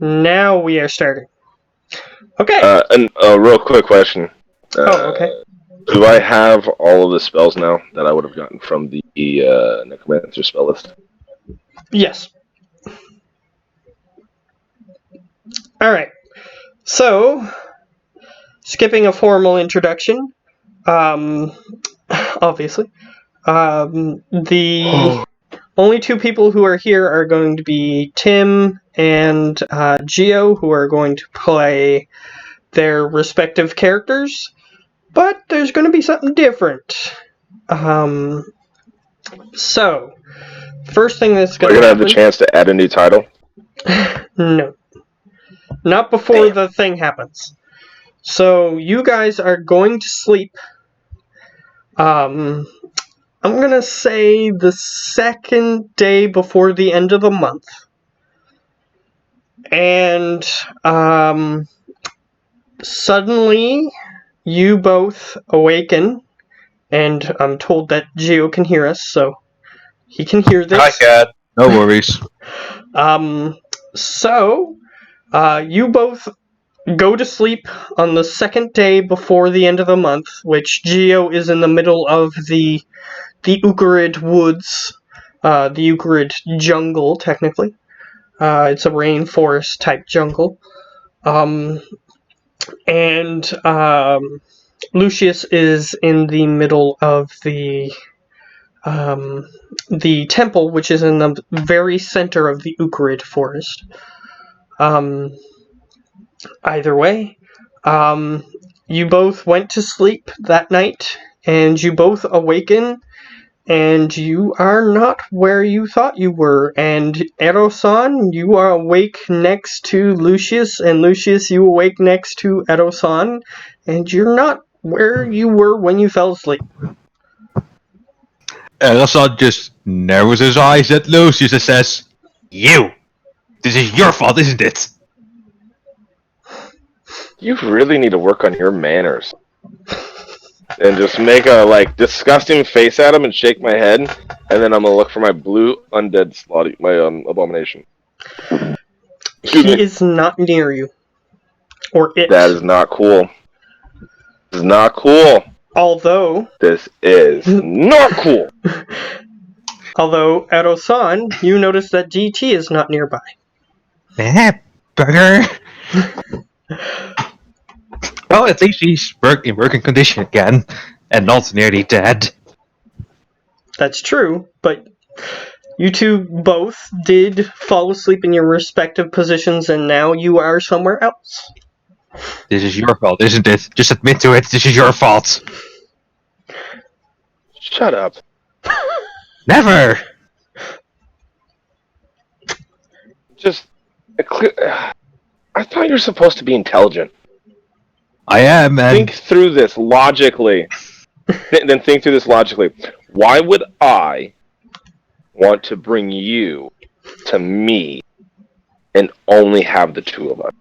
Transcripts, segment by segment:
Now we are starting. Okay. And a real quick question. Okay. Do I have all of the spells now that I would have gotten from the Necromancer spell list? Yes. Alright. So, skipping a formal introduction, obviously, the only two people who are here are going to be Tim and Geo, who are going to play their respective characters, but there's going to be something different. So, first thing that's going We're to gonna happen... have the chance to add a new title? No. Not before the thing happens. So, you guys are going to sleep. I'm gonna say the second day before the end of the month. And, suddenly, you both awaken, and I'm told that Geo can hear us, so he can hear this. Hi, Cat. No worries. So, you both go to sleep on the second day before the end of the month, which Geo is in the middle of the Eucharid woods, the Eucharid jungle, technically. It's a rainforest type jungle. And Lucius is in the middle of the temple, which is in the very center of the Eucharid forest. Either way, you both went to sleep that night, and you both awaken, and you are not where you thought you were. And Erosan, you are awake next to Lucius, and Lucius, you awake next to Erosan, and you're not where you were when you fell asleep. Elson just narrows his eyes at Lucius and says, "You! This is your fault, isn't it?" You really need to work on your manners. And just make a disgusting face at him and shake my head, and then I'm gonna look for my blue undead slaughter, my abomination. He is not near you. Or it. That is not cool. This is not cool. Although... This is not cool! Although, Erosan, you notice that DT is not nearby. Bugger! Well, at least he's in working condition again, and not nearly dead. That's true, but you two both did fall asleep in your respective positions, and now you are somewhere else. This is your fault, isn't it? Just admit to it, this is your fault. Shut up. Never! I thought you were supposed to be intelligent. I am, and... Think through this logically. Then think through this logically. Why would I want to bring you to me and only have the two of us?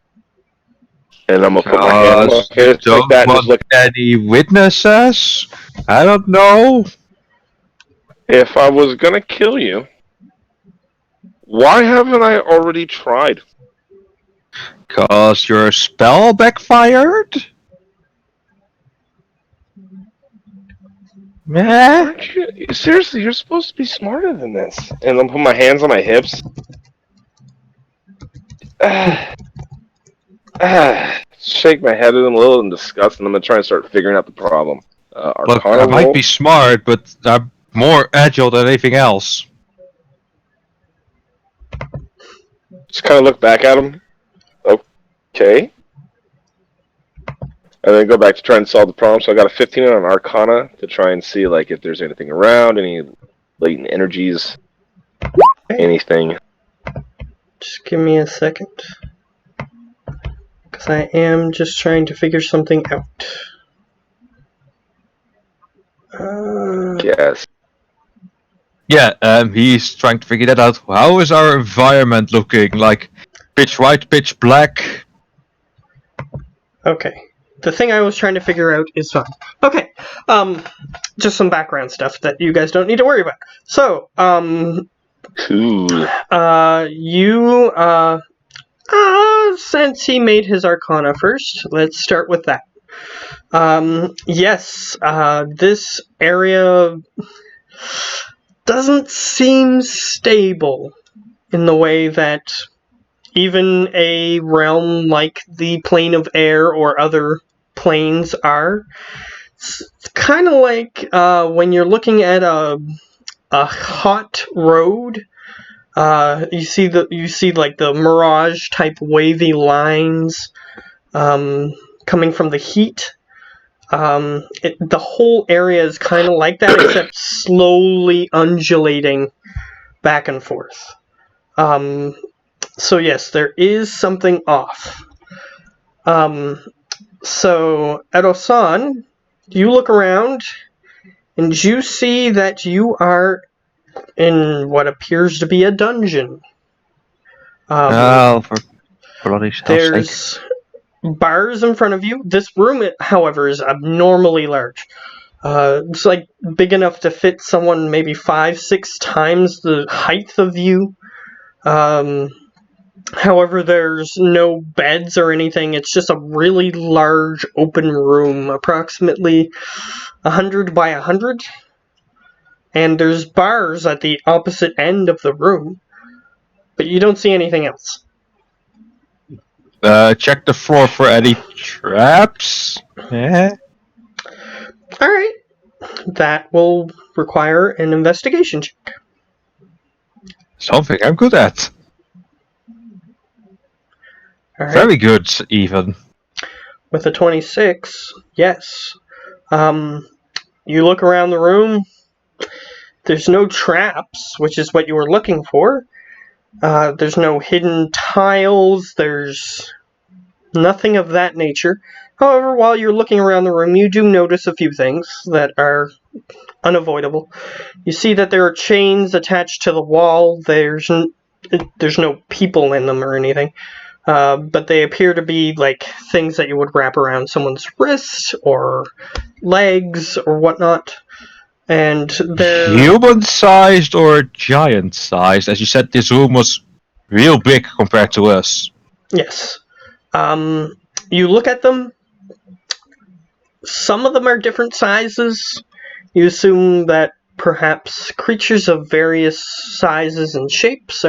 And I'm gonna put my hand on my head like that and just look. Any witnesses? I don't know. If I was gonna kill you, why haven't I already tried? 'Cause your spell backfired? Meh? Seriously, you're supposed to be smarter than this. And I'm putting my hands on my hips. Shake my head at him a little in disgust, and I'm gonna try and start figuring out the problem. Look, I might be smart, but I'm more agile than anything else. Just kind of look back at him. Okay. And then go back to try and solve the problem. So I got a 15 on Arcana to try and see if there's anything around, any latent energies, anything. Just give me a second. Because I am just trying to figure something out. Yes. Yeah, he's trying to figure that out. How is our environment looking? Like, pitch white, pitch black? Okay. The thing I was trying to figure out is fine. Okay. Just some background stuff that you guys don't need to worry about. So, Cool. you, Since he made his Arcana first, let's start with that. Yes, this area doesn't seem stable in the way that even a realm like the Plane of Air or other planes are. It's kind of like when you're looking at a hot road. You see like the mirage type wavy lines coming from the heat. The whole area is kind of like that, except slowly undulating back and forth. So yes, there is something off. So Edo-san, you look around and you see that you are in what appears to be a dungeon. For bloody hell's sake. There's bars in front of you. This room, however, is abnormally large. It's like big enough to fit someone maybe 5-6 times the height of you. However, there's no beds or anything. It's just a really large open room, approximately 100 by 100. And there's bars at the opposite end of the room, but you don't see anything else. Check the floor for any traps. Yeah. Alright. That will require an investigation check. Something I'm good at. Alright. Very good, even. With a 26, yes. You look around the room. There's no traps, which is what you were looking for. There's no hidden tiles. There's nothing of that nature. However, while you're looking around the room, you do notice a few things that are unavoidable. You see that there are chains attached to the wall. There's no people in them or anything. But they appear to be like things that you would wrap around someone's wrist or legs or whatnot. And they're Human-sized or giant-sized? As you said, this room was real big compared to us. yes. You look at them. Some of them are different sizes. You assume that perhaps creatures of various sizes and shapes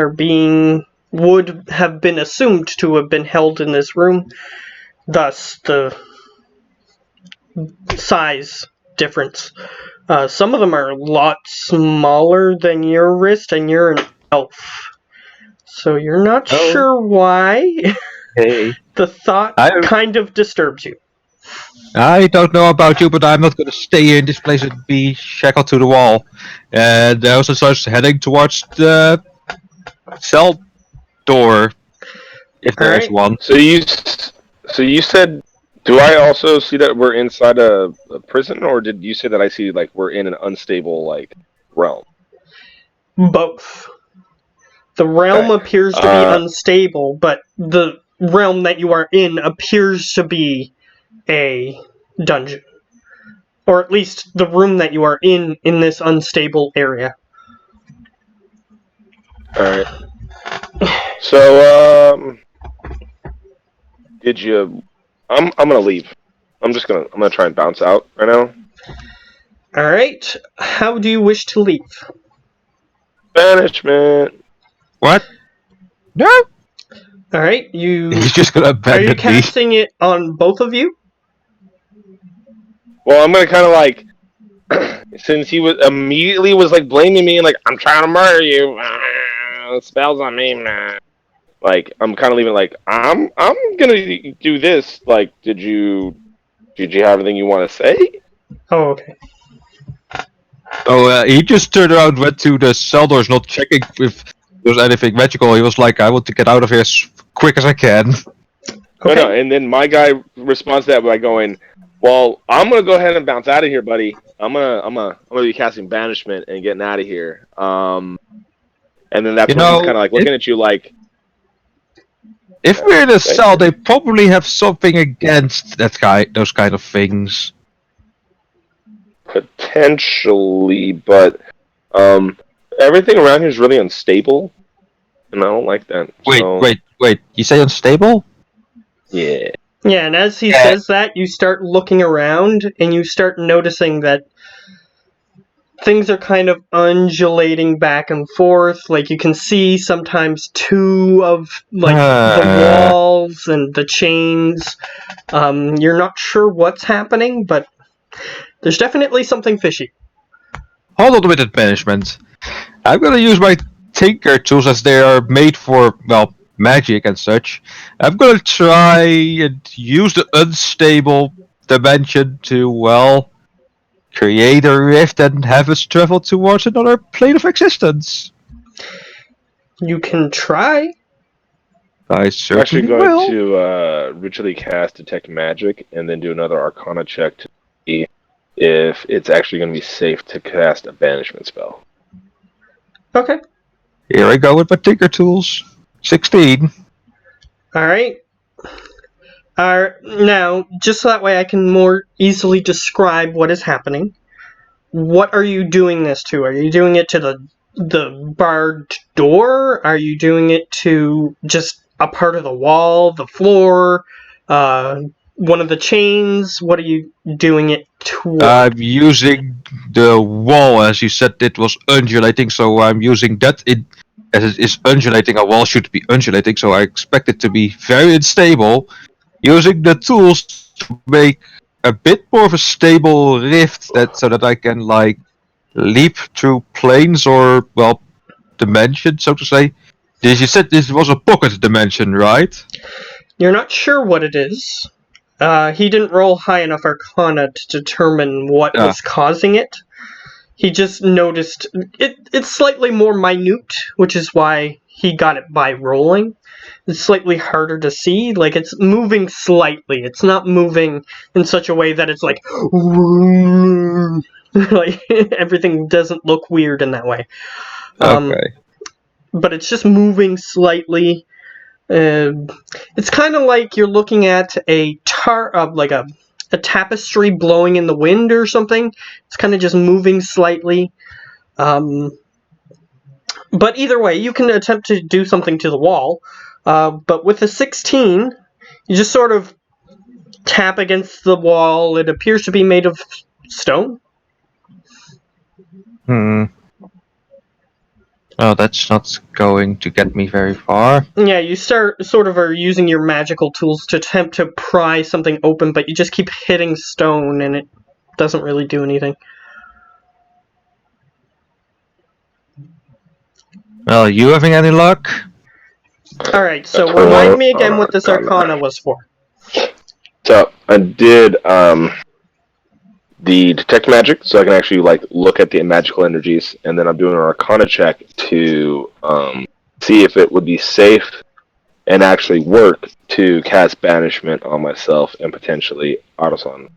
would have been assumed to have been held in this room. Thus, the size difference. Some of them are a lot smaller than your wrist, and you're an elf. So you're not sure why. Hey. The thought kind of disturbs you. I don't know about you, but I'm not going to stay here in this place and be shackled to the wall. And I also starts heading towards the cell door, if there is one. So you said, do I also see that we're inside a prison, or did you say that I see like we're in an unstable realm? Both. The realm appears to be unstable, but the realm that you are in appears to be a dungeon. Or at least the room that you are in this unstable area. Alright. So, did you... I'm gonna leave. I'm gonna try and bounce out right now. Alright. How do you wish to leave? Banishment. What? No. Alright, He's just gonna abandon Are you casting it on both of you? Well, I'm gonna kind of like, since he immediately was like blaming me and like, I'm trying to murder you, spells on me, man. Like, I'm kind of leaving like, I'm gonna do this. Like, did you have anything you want to say? Oh, okay. Oh, he just turned around and went to the cell doors, not checking if there was anything magical. He was like, I want to get out of here as quick as I can. Okay. No, and then my guy responds to that by going, well, I'm gonna go ahead and bounce out of here, buddy. I'm gonna be casting banishment and getting out of here. And then that's when he's kind of like looking at you like, if we're in a cell, they probably have something against those kind of things. Potentially, but everything around here is really unstable. and I don't like that. Wait, So, wait. You say unstable? yeah. Yeah, and as he says that, you start looking around and you start noticing that things are kind of undulating back and forth. Like, you can see sometimes two of, like, the walls and the chains. You're not sure what's happening, but there's definitely something fishy. Hold on with that management. I'm gonna use my tinker tools as they are made for, well, magic and such. I'm gonna try and use the unstable dimension to, well, create a rift and have us travel towards another plane of existence. You can try. I I'm actually certainly going will. to ritually cast Detect Magic and then do another Arcana check to see if it's actually going to be safe to cast a banishment spell. Okay. Here I go with my tinker tools. 16. Alright. Now, just so that way I can more easily describe what is happening, what are you doing this to? Are you doing it to the barred door? Are you doing it to just a part of the wall, the floor, one of the chains? What are you doing it toward? I'm using the wall, as you said it was undulating, so I'm using that as it is undulating. A wall should be undulating, so I expect it to be very unstable. Using the tools to make a bit more of a stable rift, so that I can like leap through planes or, well, dimensions, so to say. You said this was a pocket dimension, right? You're not sure what it is. He didn't roll high enough Arcana to determine what was causing it. He just noticed it's slightly more minute, which is why he got it by rolling. It's slightly harder to see. Like, it's moving slightly. It's not moving in such a way that it's like, like everything doesn't look weird in that way. Okay. But it's just moving slightly. It's kind of like you're looking at a tapestry blowing in the wind or something. It's kind of just moving slightly. But either way, you can attempt to do something to the wall. But with a 16, you just sort of tap against the wall. It appears to be made of stone. Oh, that's not going to get me very far. Yeah, you are using your magical tools to attempt to pry something open, but you just keep hitting stone and it doesn't really do anything. Well, you having any luck? Alright, so remind me again what this Arcana was for. So I did the detect magic, so I can actually like look at the magical energies, and then I'm doing an Arcana check to see if it would be safe and actually work to cast banishment on myself and potentially Autoson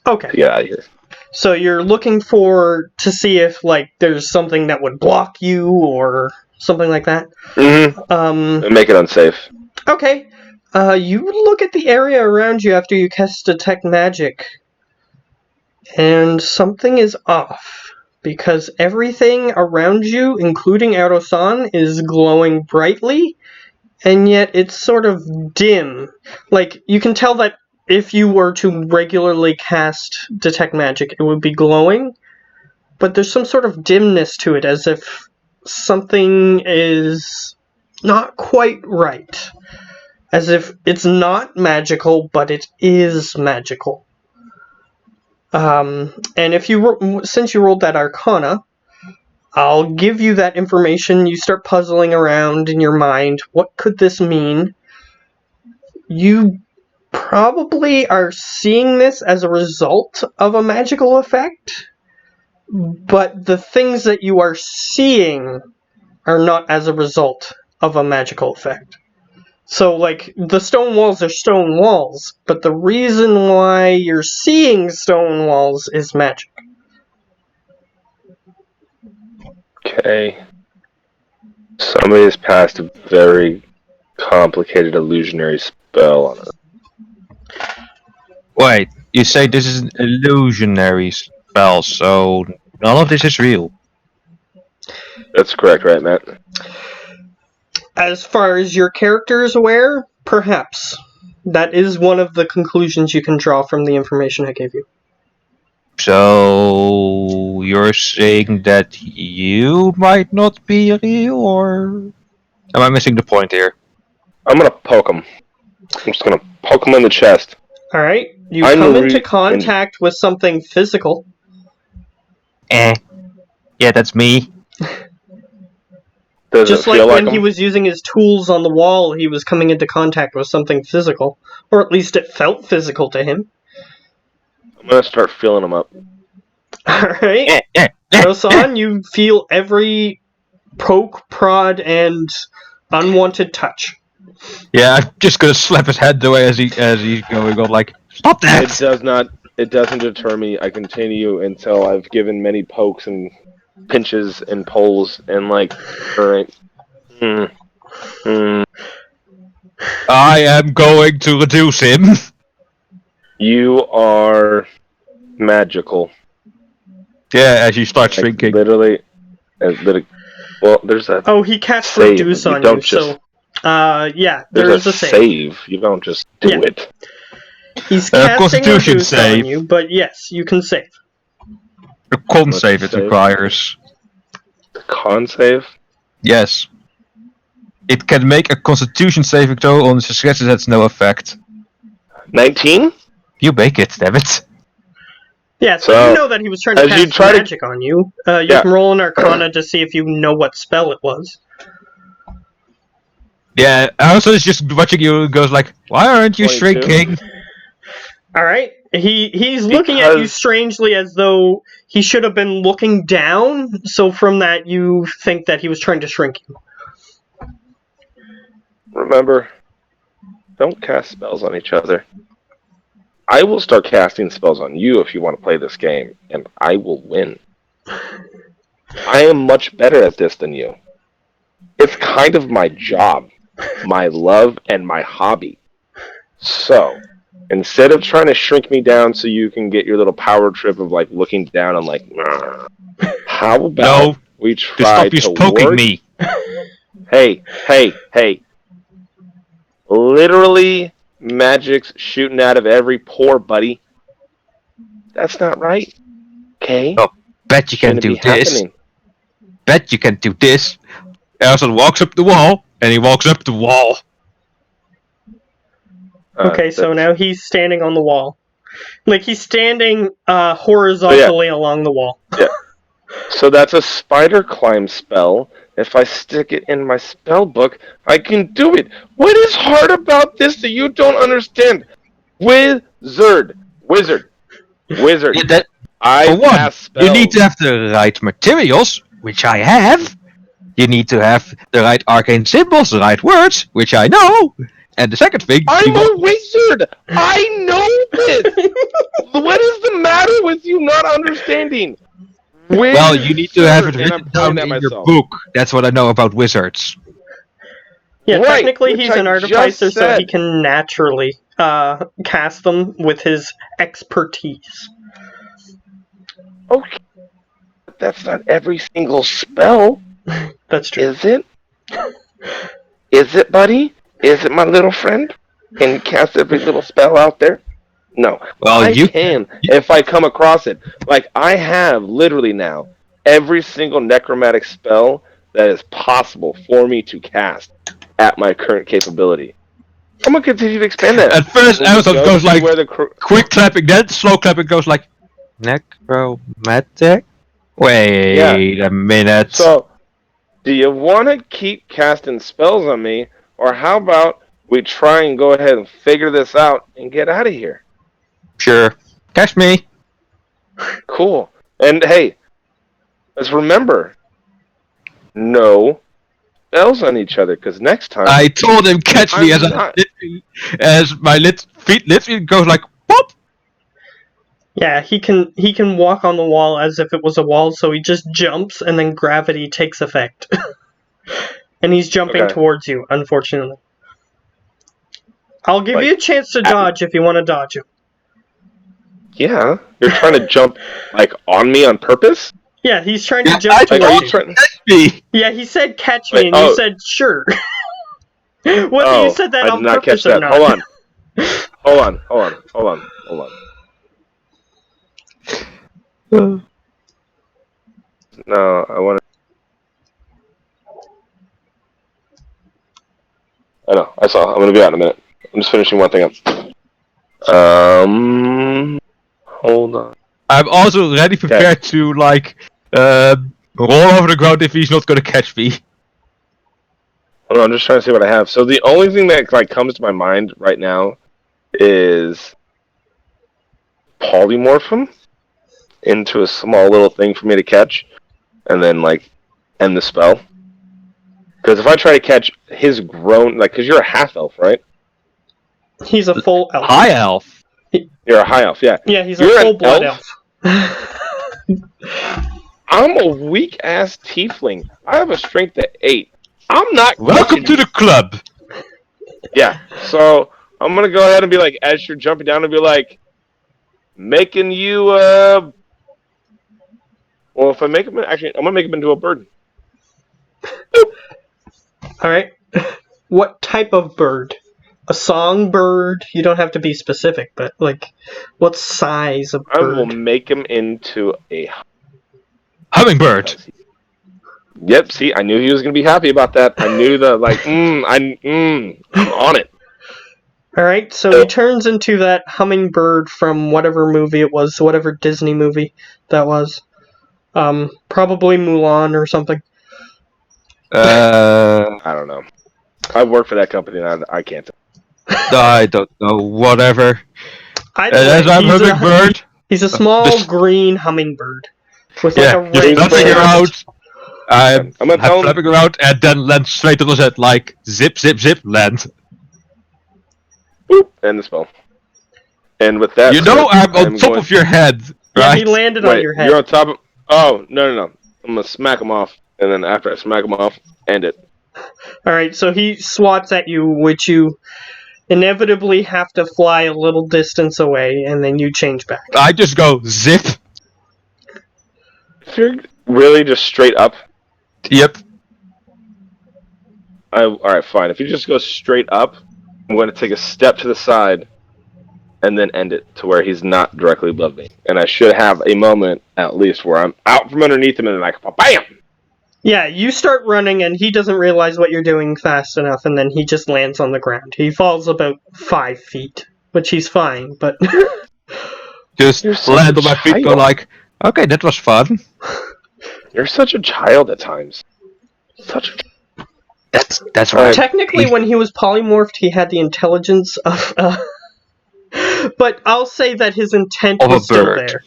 Okay. to get out of here. So you're looking to see if like there's something that would block you or something like that. And make it unsafe. Okay. You look at the area around you after you cast detect magic, and something is off because everything around you, including Autosan, is glowing brightly, and yet it's sort of dim. Like, you can tell that if you were to regularly cast detect magic, it would be glowing, but there's some sort of dimness to it, as if something is not quite right. As if it's not magical, but it is magical. And since you rolled that Arcana, I'll give you that information. You start puzzling around in your mind. What could this mean? You probably are seeing this as a result of a magical effect, but the things that you are seeing are not as a result of a magical effect. So, like, the stone walls are stone walls, but the reason why you're seeing stone walls is magic. Okay. Somebody has passed a very complicated illusionary spell on us. Wait, you say this is an illusionary spell, so none of this is real. That's correct, right, Matt? As far as your character is aware, perhaps. That is one of the conclusions you can draw from the information I gave you. So you're saying that you might not be real, or am I missing the point here? I'm gonna poke him. I'm just gonna poke him in the chest. Alright, you I'm come a into re- contact with something physical. Yeah, that's me. Does Just it feel like when like he him? was using his tools on the wall, he was coming into contact with something physical. Or at least it felt physical to him. I'm gonna start feeling him up. Alright. Rosan, you feel every poke, prod, and unwanted touch. Yeah, I'm just gonna slap his head away as he's going on. Like, stop that! It does not. It doesn't deter me. I continue until I've given many pokes and pinches and pulls and like. All right. I am going to reduce him. You are magical. Yeah, as you start Like, shrinking. literally. Well, there's a Oh, he cast save. reduce You on don't you, just. so yeah, there There's is a save. You don't just do Yeah. it. He's casting Constitution reduce save. on you, but yes, you can save. A con Let's save it save. requires. Con save. Yes. It can make a constitution saving throw on successes that's no effect. 19. You make it, damn it. Yeah, so So, you know that he was trying to as you cast try to- magic on you. You Yeah. can roll an Arcana to see if you know what spell it was. Yeah, also is just watching you and goes like, why aren't you 22? shrinking? Alright, he's looking at you Because- strangely as though he should have been looking down, so from that you think that he was trying to shrink you. Remember, don't cast spells on each other. I will start casting spells on you if you want to play this game, and I will win. I am much better at this than you. It's kind of my job, my love, and my hobby. So, instead of trying to shrink me down so you can get your little power trip of like looking down and like, how about No, we To try stop you to poking work? me. Hey. Literally, magic's shooting out of every pore, buddy. That's not right. Okay? Oh, bet you can Shouldn't do be this. happening. Bet you can do this. Elson walks up the wall, and he walks up the wall. Okay, so That's- now he's standing on the wall. Like, he's standing horizontally along the wall. So that's a spider climb spell. If I stick it in my spell book, I can do it. What is hard about this that you don't understand? Wizard. Yeah, that, I for one, cast spells. you need to have the right materials, which I have. You need to have the right arcane symbols, the right words, which I know. And the second thing, I'm a wizard. I know this. What is the matter with you not understanding? well, you need to have it Wizard, and I'm written down pointing in at your myself. book. That's what I know about wizards. Yeah, Right, technically which he's I an just artificer, so he said. can naturally cast them with his expertise. Okay. But that's not every single spell, That's true. is it? Is it, buddy? Is it, my little friend? Can you cast every little spell out there? No. Well, I you can if I come across it. Like, I have literally now every single necromantic spell that is possible for me to cast at my current capability. I'm going to continue to expand that. At first, When we Amazon go goes to like where the quick clapping, then slow clapping goes like necromantic. Wait a minute. So, do you want to keep casting spells on me, or how about we try and go ahead and figure this out and get out of here? Sure, catch me. Cool. And hey, let's remember, no spells on each other, because next time... I told him catch me I'm as not- as my feet literally goes like pop. Yeah, he can walk on the wall as if it was a wall, so he just jumps and then gravity takes effect. And he's jumping Okay. towards you, unfortunately. I'll give Like, you a chance to dodge if you want to dodge him. Yeah, you're trying to jump, like, on me on purpose? Yeah, he's trying Yeah, to jump I Like, towards are you. you trying... Catch me. Yeah, he said catch me, Wait, and oh. you said sure. Whether you said that I did on not catch purpose or that. not. Hold on. No, I want to. I know. I saw. I'm gonna be out in a minute. I'm just finishing one thing up. Hold on. I'm also ready prepared to roll over the ground if he's not gonna catch me. Hold on, I'm just trying to see what I have. So the only thing that comes to my mind right now is polymorph him into a small little thing for me to catch, and then end the spell. Because if I try to catch his grown, because you're a half elf, right? He's a full elf. High elf. You're a high elf, yeah. Yeah, he's You're a full blood elf. I'm a weak ass tiefling. I have a strength of 8. I'm not. Welcome to the club. Yeah. So I'm gonna go ahead and be like, as you're jumping down, and be like, making you. Well, if I make him, actually, I'm gonna make him into a bird. All right. What type of bird? A songbird? You don't have to be specific, but what size of bird? I will make him into a Hummingbird. Yep. See, I knew he was gonna be happy about that. I knew I'm on it. All right. So he turns into that hummingbird from whatever movie it was, whatever Disney movie that was. Probably Mulan or something. I don't know. I work for that company, and I can't. I don't know. Whatever. As I'm hummingbird. He's a small green hummingbird with a red. Just flapping around. I'm tell him. flapping around and then land straight on his head like zip, zip, zip, land. Boop, end the spell. And with that, I'm on top of your head, right? Yeah, he landed on your head. You're on top of. Oh no! I'm gonna smack him off, and then after I smack him off, end it. All right, so he swats at you, which you inevitably have to fly a little distance away, and then you change back. I just go zip. If you're really just straight up. Yep. Alright, fine. If you just go straight up, I'm going to take a step to the side and then end it to where he's not directly above me. And I should have a moment, at least, where I'm out from underneath him and BAM! Yeah, you start running and he doesn't realize what you're doing fast enough, and then he just lands on the ground. He falls about 5 feet, which he's fine, but... Just land on my feet, go okay, that was fun. You're such a child at times. That's right. Technically, when he was polymorphed, he had the intelligence of... but I'll say that his intent was still there.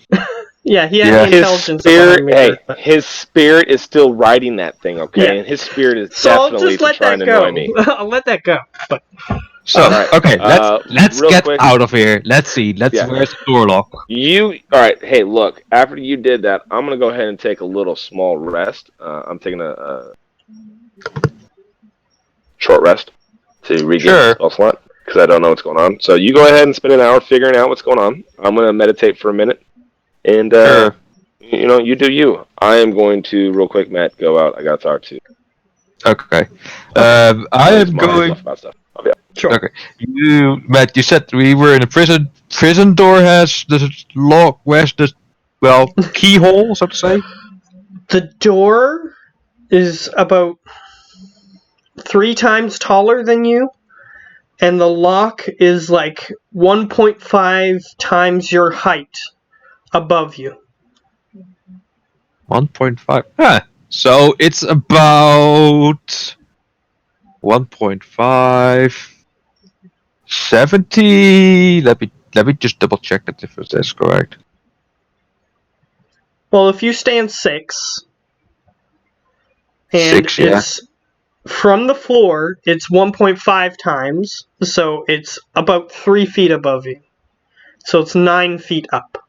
Yeah, he had the intelligence of a hummingbird. His spirit is still riding that thing, okay? Yeah. And his spirit is definitely trying to annoy me. I'll let that go. But... So, okay, let's get quick. Out of here. Let's see. Where's the door lock? Alright, hey, look, after you did that, I'm going to go ahead and take a little small rest. I'm taking a short rest to regain the spell slot, because I don't know what's going on. So you go ahead and spend an hour figuring out what's going on. I'm going to meditate for a minute, and, you do you. I am going to, real quick, Matt, go out. I got to talk to you. Okay. I am going... About stuff. Yeah. Sure. Okay. Matt, you said we were in a prison. Prison door has the lock. Where's the keyhole, so to say? The door is about 3 times taller than you, and the lock is 1.5 times your height above you. 1.5. Huh. So it's about 1.5. 70. Let me just double check that if that's correct. Well, if you stand 6, and 6, it's from the floor, it's 1.5 times, so it's about 3 feet above you. So it's 9 feet up.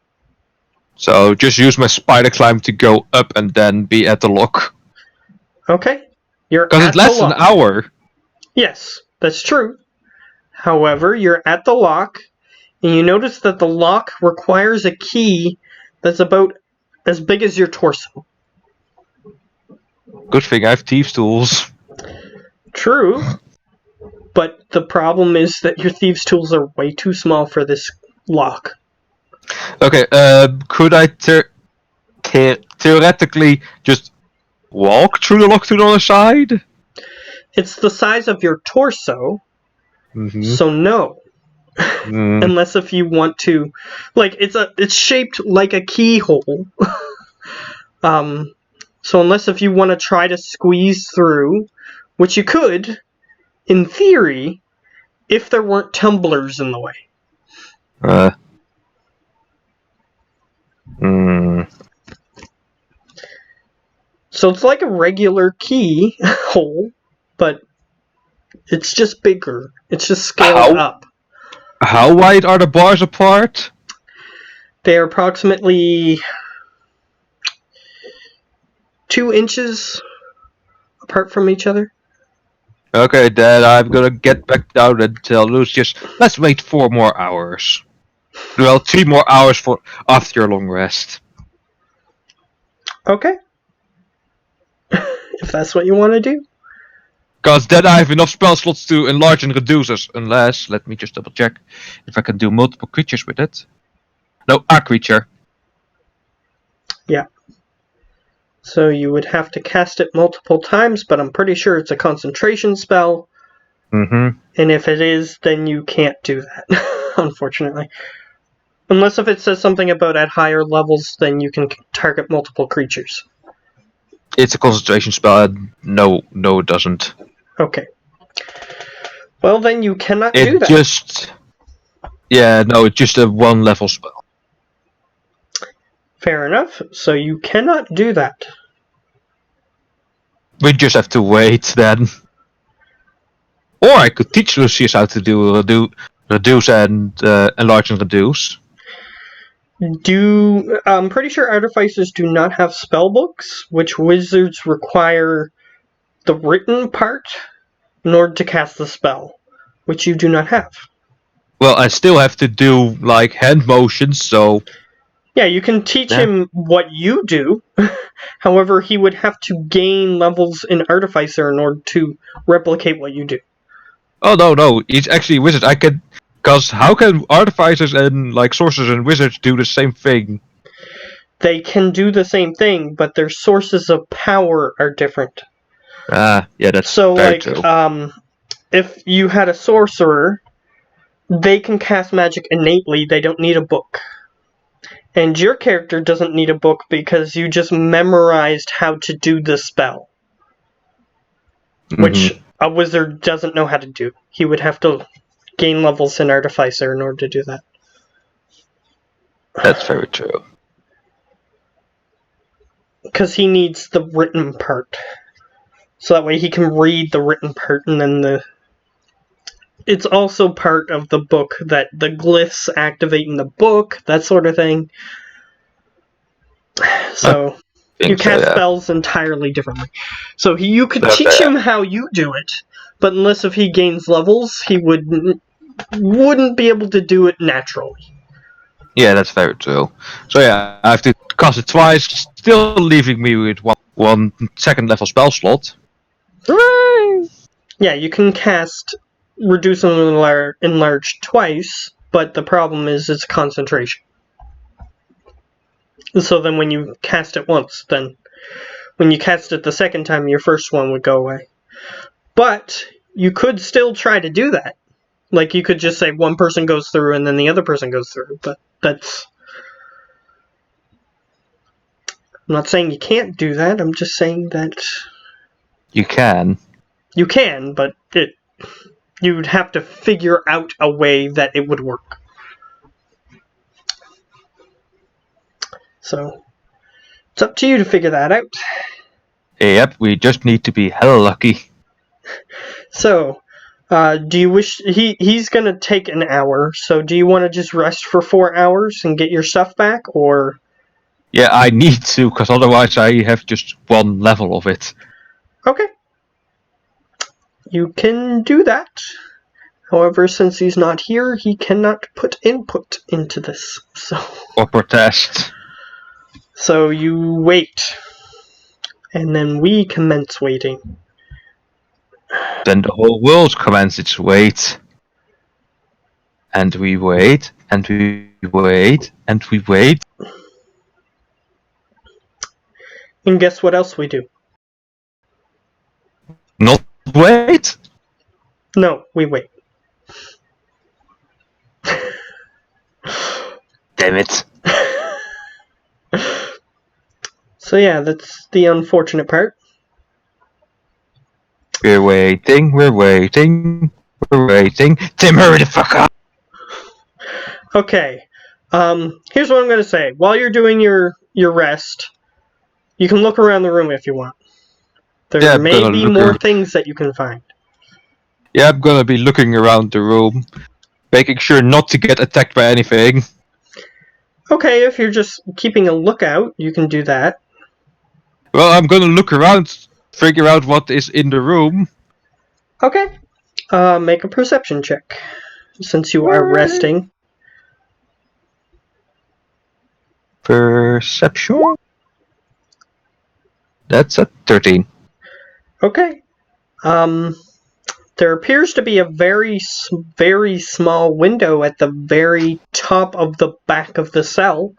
So just use my spider climb to go up and then be at the lock. Okay. Because it's less than an hour. Yes, that's true. However, you're at the lock, and you notice that the lock requires a key that's about as big as your torso. Good thing I have thieves' tools. True. but the problem is that your thieves' tools are way too small for this lock. Okay, could I theoretically just walk through the lock to the other side? It's the size of your torso, so no. Unless if you want to, like it's shaped like a keyhole. So unless if you want to try to squeeze through, which you could, in theory, if there weren't tumblers in the way. So it's like a regular key hole, but it's just bigger. It's just scaled up. How wide are the bars apart? They are approximately 2 inches apart from each other. Okay, then I'm gonna get back down and tell Lucius, let's wait 4 more hours. Well, 3 more hours for after your long rest. Okay. If that's what you want to do. Because then I have enough spell slots to enlarge and reduce us. Unless, let me just double check if I can do multiple creatures with it. No, a creature. Yeah. So you would have to cast it multiple times, but I'm pretty sure it's a concentration spell. Mm-hmm. And if it is, then you can't do that, unfortunately. Unless if it says something about at higher levels, then you can target multiple creatures. It's a concentration spell. No, it doesn't. Okay. Well, then you cannot do that. It's just a 1 level spell. Fair enough. So you cannot do that. We just have to wait then. Or I could teach Lucius how to do reduce and enlarge and reduce. I'm pretty sure artificers do not have spell books, which wizards require the written part in order to cast the spell, which you do not have. Well, I still have to do like hand motions, so Yeah, you can teach him what you do. However, he would have to gain levels in artificer in order to replicate what you do. oh no, he's actually a wizard. I can, because how can artificers and like sorcerers and wizards do the same thing? They can do the same thing, but their sources of power are different. Yeah, that's so very like true. if you had a sorcerer, they can cast magic innately. They don't need a book. And your character doesn't need a book because you just memorized how to do the spell. Which a wizard doesn't know how to do. He would have to gain levels in Artificer in order to do that. That's very true. Because he needs the written part. So that way he can read the written part and then it's also part of the book that the glyphs activate in the book, that sort of thing. So you cast spells entirely differently. So you could teach him how you do it, but unless if he gains levels, he wouldn't be able to do it naturally. Yeah, that's very true. So yeah, I have to cast it twice, still leaving me with one second level spell slot. Hooray! Yeah, you can cast Reduce and Enlarge twice, but the problem is it's concentration. So then when you cast it once, then when you cast it the second time, your first one would go away. But you could still try to do that. Like, you could just say one person goes through and then the other person goes through, but that's... I'm not saying you can't do that, I'm just saying that... You can. You can, but you'd have to figure out a way that it would work. So, it's up to you to figure that out. Yep, we just need to be hella lucky. So, do you wish... He's gonna take an hour, so do you want to just rest for 4 hours and get your stuff back, or... Yeah, I need to, because otherwise I have just 1 level of it. Okay. You can do that. However, since he's not here, he cannot put input into this. Or protest. So you wait. And then we commence waiting. Then the whole world commands its weight. And we wait, and we wait, and we wait. And guess what else we do? Not wait? No, we wait. Damn it. So yeah, that's the unfortunate part. We're waiting, we're waiting, we're waiting. Tim, hurry the fuck up! Okay. Here's what I'm gonna say. While you're doing your rest, you can look around the room if you want. There Yeah, I'm may gonna be look more ar- things that you can find. Yeah, I'm gonna be looking around the room, making sure not to get attacked by anything. Okay, if you're just keeping a lookout, you can do that. Well, I'm gonna look around, figure out what is in the room. Okay. Make a perception check. Since you are resting. Perception? That's a 13. Okay. There appears to be a very small window at the very top of the back of the cell.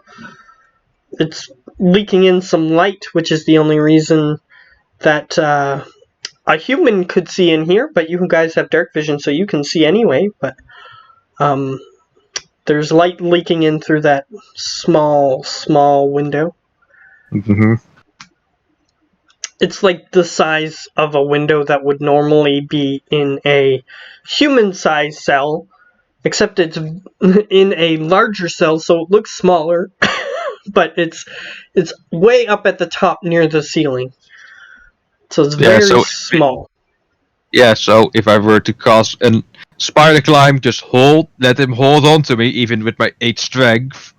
It's leaking in some light, which is the only reason that a human could see in here, but you guys have dark vision, so you can see anyway. But there's light leaking in through that small window. Mm-hmm. It's like the size of a window that would normally be in a human-sized cell, except it's in a larger cell, so it looks smaller, but it's way up at the top near the ceiling. So it's very small. Yeah, so if I were to cast a spider climb, just let him hold on to me, even with my 8 strength.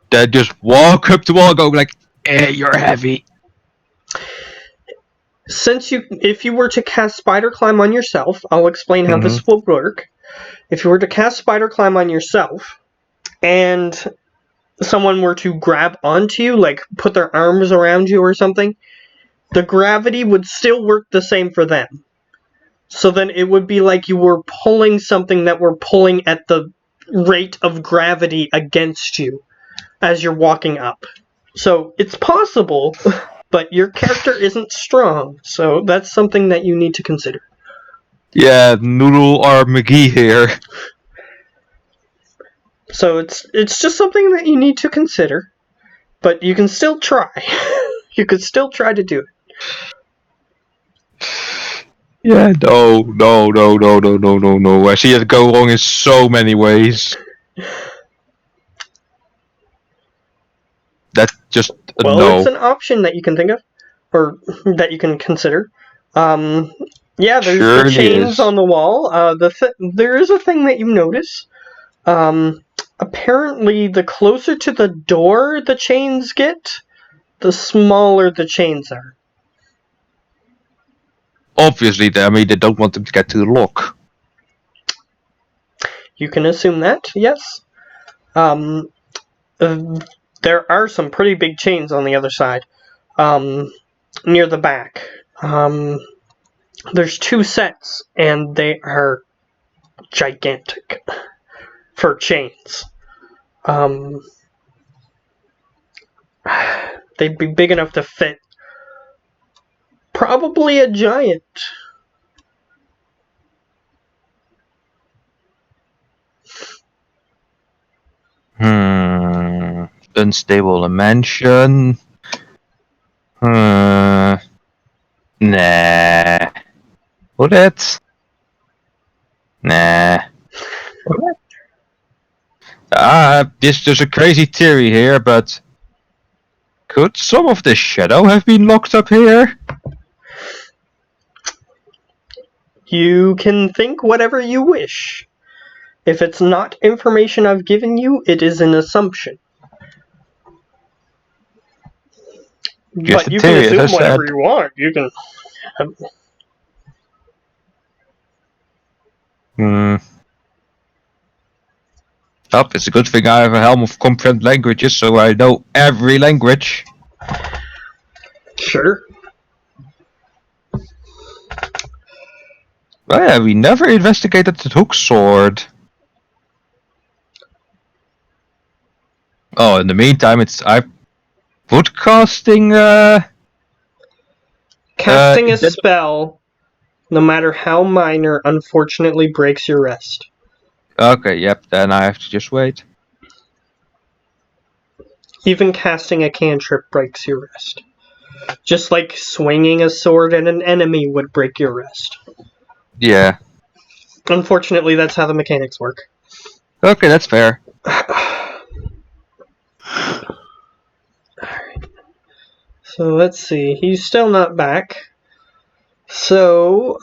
Then just walk up the wall, go like, you're heavy. If you were to cast Spider Climb on yourself, I'll explain how this will work. If you were to cast Spider Climb on yourself, and someone were to grab onto you, like put their arms around you or something, the gravity would still work the same for them. So then it would be like you were pulling something that were pulling at the rate of gravity against you as you're walking up. So it's possible, but your character isn't strong, so that's something that you need to consider. Yeah, Noodle or McGee here. So it's just something that you need to consider, but you can still try. You could still try to do it. Yeah, no. I see it go wrong in so many ways. That's just a no. It's an option that you can think of, or that you can consider. Yeah, there's the chains on the wall. There is a thing that you notice. Apparently, the closer to the door the chains get, the smaller the chains are. Obviously, they don't want them to get to the lock. You can assume that, yes. There are some pretty big chains on the other side, near the back. There's 2 sets, and they are gigantic for chains. They'd be big enough to fit probably a giant. Unstable dimension. Nah. Would it? Nah. There's a crazy theory here, but could some of the shadow have been locked up here? You can think whatever you wish. If it's not information I've given you, it is an assumption. But you can assume whatever you want. You can... Oh, it's a good thing I have a helm of comprehend languages, so I know every language. Sure. Oh yeah, we never investigated the hook sword. Oh, in the meantime, I put casting. Casting a spell, no matter how minor, unfortunately breaks your rest. Okay, yep. Then I have to just wait. Even casting a cantrip breaks your rest. Just like swinging a sword at an enemy would break your rest. Yeah. Unfortunately, that's how the mechanics work. Okay, that's fair. So let's see. He's still not back. So,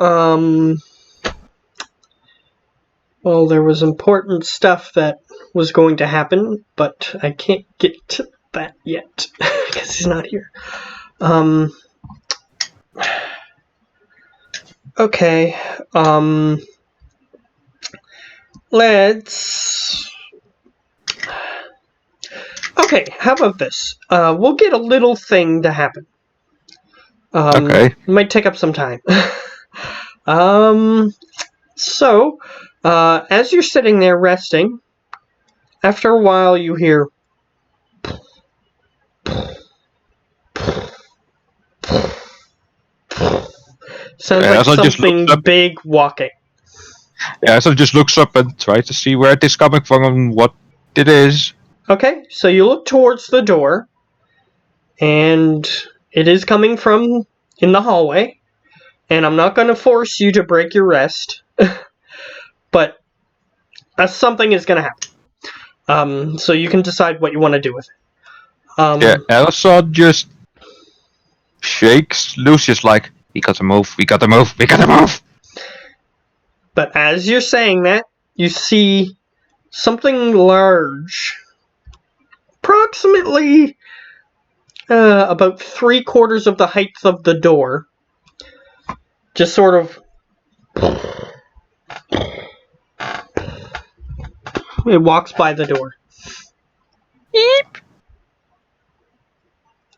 well, there was important stuff that was going to happen, but I can't get to that yet because he's not here. Okay. Let's. Okay, how about this? We'll get a little thing to happen. Okay. It might take up some time. So, as you're sitting there resting, after a while you hear. Sounds like something big walking. Yeah, so just looks up and tries to see where it is coming from and what it is. Okay, so you look towards the door, and it is coming from in the hallway. And I'm not going to force you to break your rest, but something is going to happen. So you can decide what you want to do with it. Yeah, Elsa just shakes Lucius like, we gotta move, we gotta move, we gotta move! But as you're saying that, you see something large, approximately about 3/4 of the height of the door, just sort of. It walks by the door. Eep!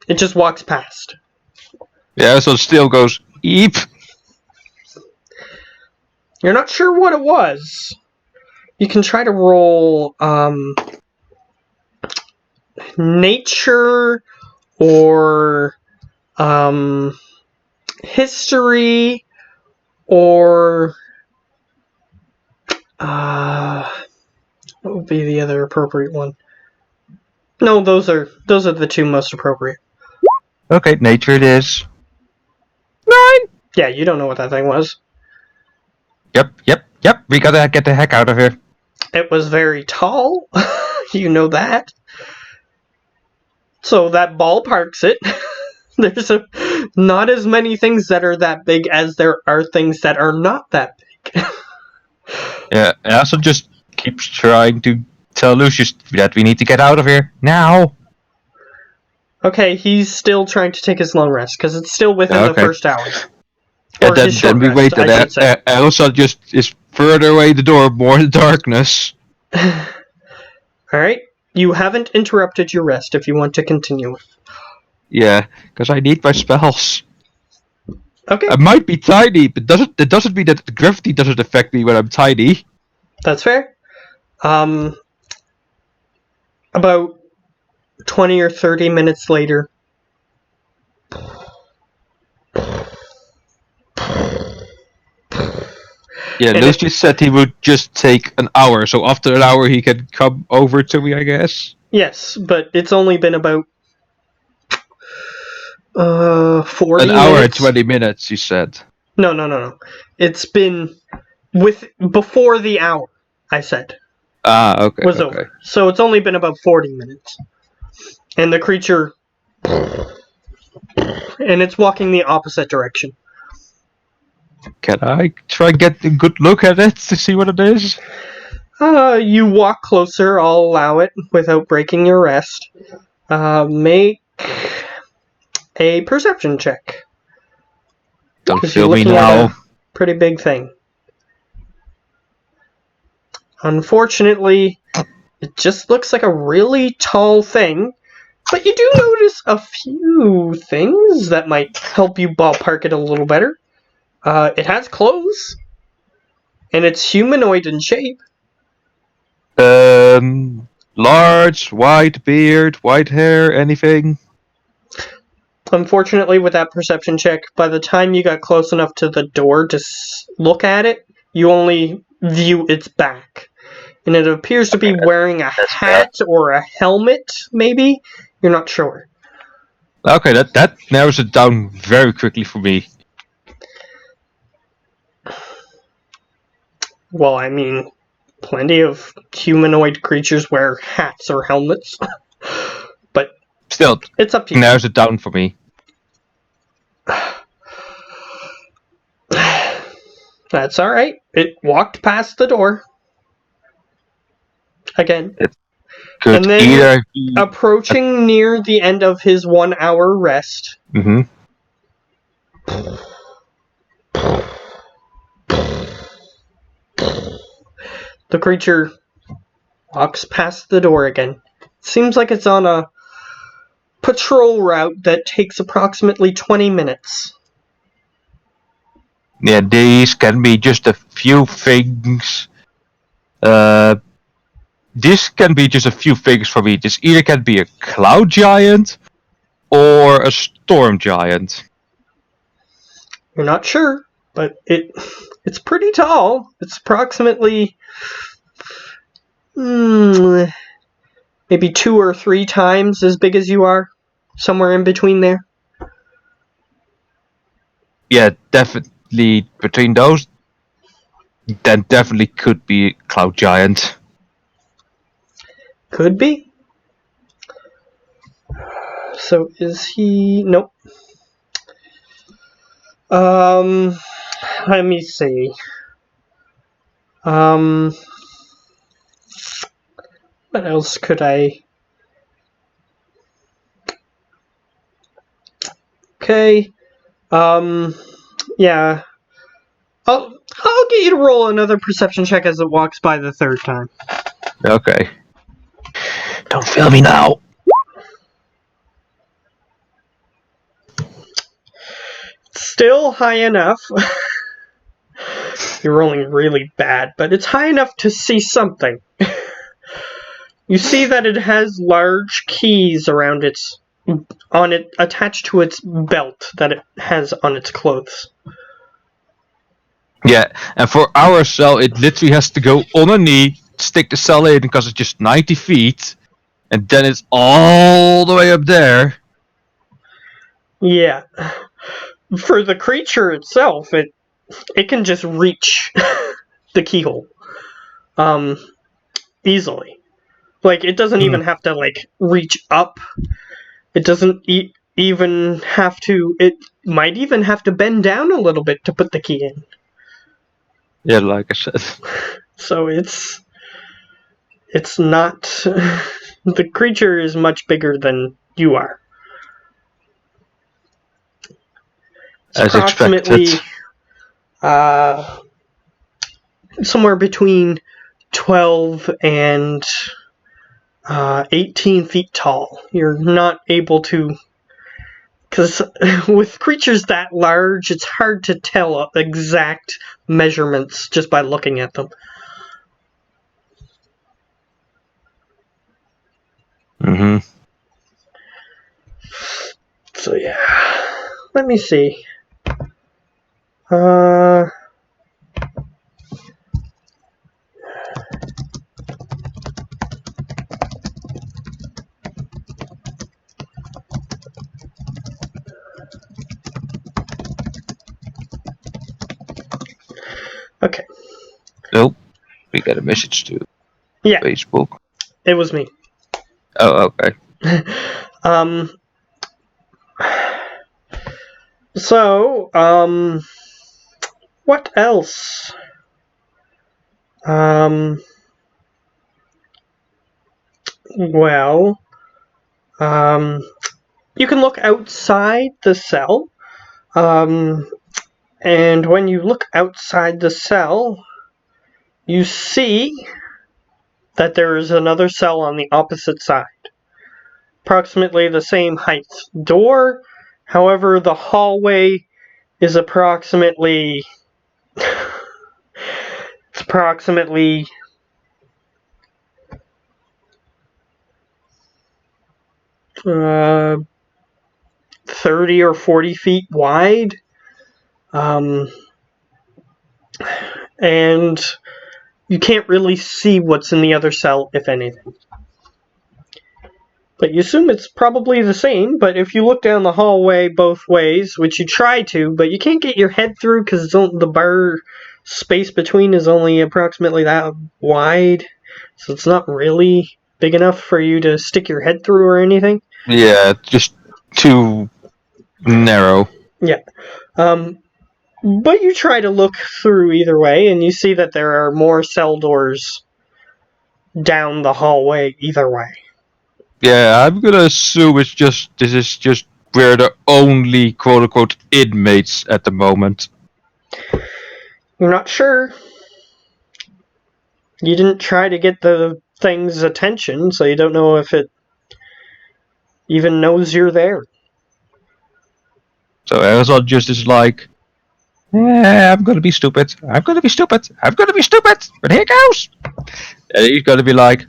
It just walks past. Yeah, so it still goes, eep! You're not sure what it was. You can try to roll nature or history or what would be the other appropriate one? No, those are the two most appropriate. Okay, nature it is. 9! Yeah, you don't know what that thing was. Yep, we gotta get the heck out of here. It was very tall. You know that. So that ballparks it. There's not as many things that are that big as there are things that are not that big. Yeah, Elsa just keeps trying to tell Lucius that we need to get out of here, now! Okay, he's still trying to take his long rest, because it's still within the first hour. And then we wait, and Elsa just is further away the door, more in darkness. Alright, you haven't interrupted your rest if you want to continue. Yeah, because I need my spells. Okay. I might be tiny, but that doesn't mean that the gravity doesn't affect me when I'm tiny. That's fair. About 20 or 30 minutes later. Yeah, Lucius said he would just take an hour, so after an hour he can come over to me, I guess. Yes, but it's only been about 40 An hour minutes. and 20 minutes, you said. No. It's been before the hour, I said. Okay. Was over. So it's only been about 40 minutes. And the creature... And it's walking the opposite direction. Can I try and get a good look at it to see what it is? You walk closer, I'll allow it, without breaking your rest. Make a perception check. Don't Because feel you're me looking now. at a pretty big thing. Unfortunately, it just looks like a really tall thing, but you do notice a few things that might help you ballpark it a little better. It has clothes. and it's humanoid in shape. Large, white beard, white hair, anything? Unfortunately, with that perception check, by the time you got close enough to the door to look at it, you only view its back. And it appears to be wearing a hat or a helmet, maybe? You're not sure. Okay, that narrows it down very quickly for me. Well, I mean, plenty of humanoid creatures wear hats or helmets. But Still, it's up to you. narrows it down for me. That's alright. It walked past the door. Again. Could And then either be... approaching near the end of his 1 hour rest. Mm-hmm. The creature walks past the door again. Seems like it's on a patrol route that takes approximately 20 minutes. Yeah, these can be just a few things. This can be just a few things for me. This either can be a cloud giant or a storm giant. You're not sure, but it's pretty tall. It's approximately maybe 2 or 3 times as big as you are. Somewhere in between there. Yeah, definitely between those. Then definitely could be cloud giant. Could be. So is he... Nope. Let me see. What else could I... Okay. Yeah. I'll get you to roll another perception check as it walks by the 3rd time. Okay. Don't fail me now. Still high enough. You're rolling really bad, but it's high enough to see something. You see that it has large keys around attached to its belt that it has on its clothes. Yeah, and for our cell, it literally has to go on a knee, stick the cell in because it's just 90 feet, and then it's all the way up there. Yeah. For the creature itself, it can just reach the keyhole. Easily. Like, it doesn't even have to, reach up. It doesn't even have to... It might even have to bend down a little bit to put the key in. Yeah, like I said. So it's not... the creature is much bigger than you are. It's As approximately expected. Somewhere between 12 and 18 feet tall. You're not able to... Because with creatures that large, it's hard to tell exact measurements just by looking at them. Mm-hmm. So yeah. Let me see. Okay. Nope. We got a message to Facebook. It was me. Oh, okay. So, what else? Well, you can look outside the cell, and when you look outside the cell, you see that there is another cell on the opposite side. Approximately the same height door, however, the hallway is approximately approximately 30 or 40 feet wide. And you can't really see what's in the other cell, if anything. But you assume it's probably the same, but if you look down the hallway both ways, which you try to, but you can't get your head through because the bar space between is only approximately that wide, so it's not really big enough for you to stick your head through or anything. Yeah, just too narrow. Yeah. But you try to look through either way, and you see that there are more cell doors down the hallway either way. Yeah, I'm gonna assume this is just we're the only quote unquote inmates at the moment. You're not sure. You didn't try to get the thing's attention, so you don't know if it even knows you're there. So Amazon just is like, yeah, I'm gonna be stupid. I'm gonna be stupid. I'm gonna be stupid. But here goes. And he's gonna be like,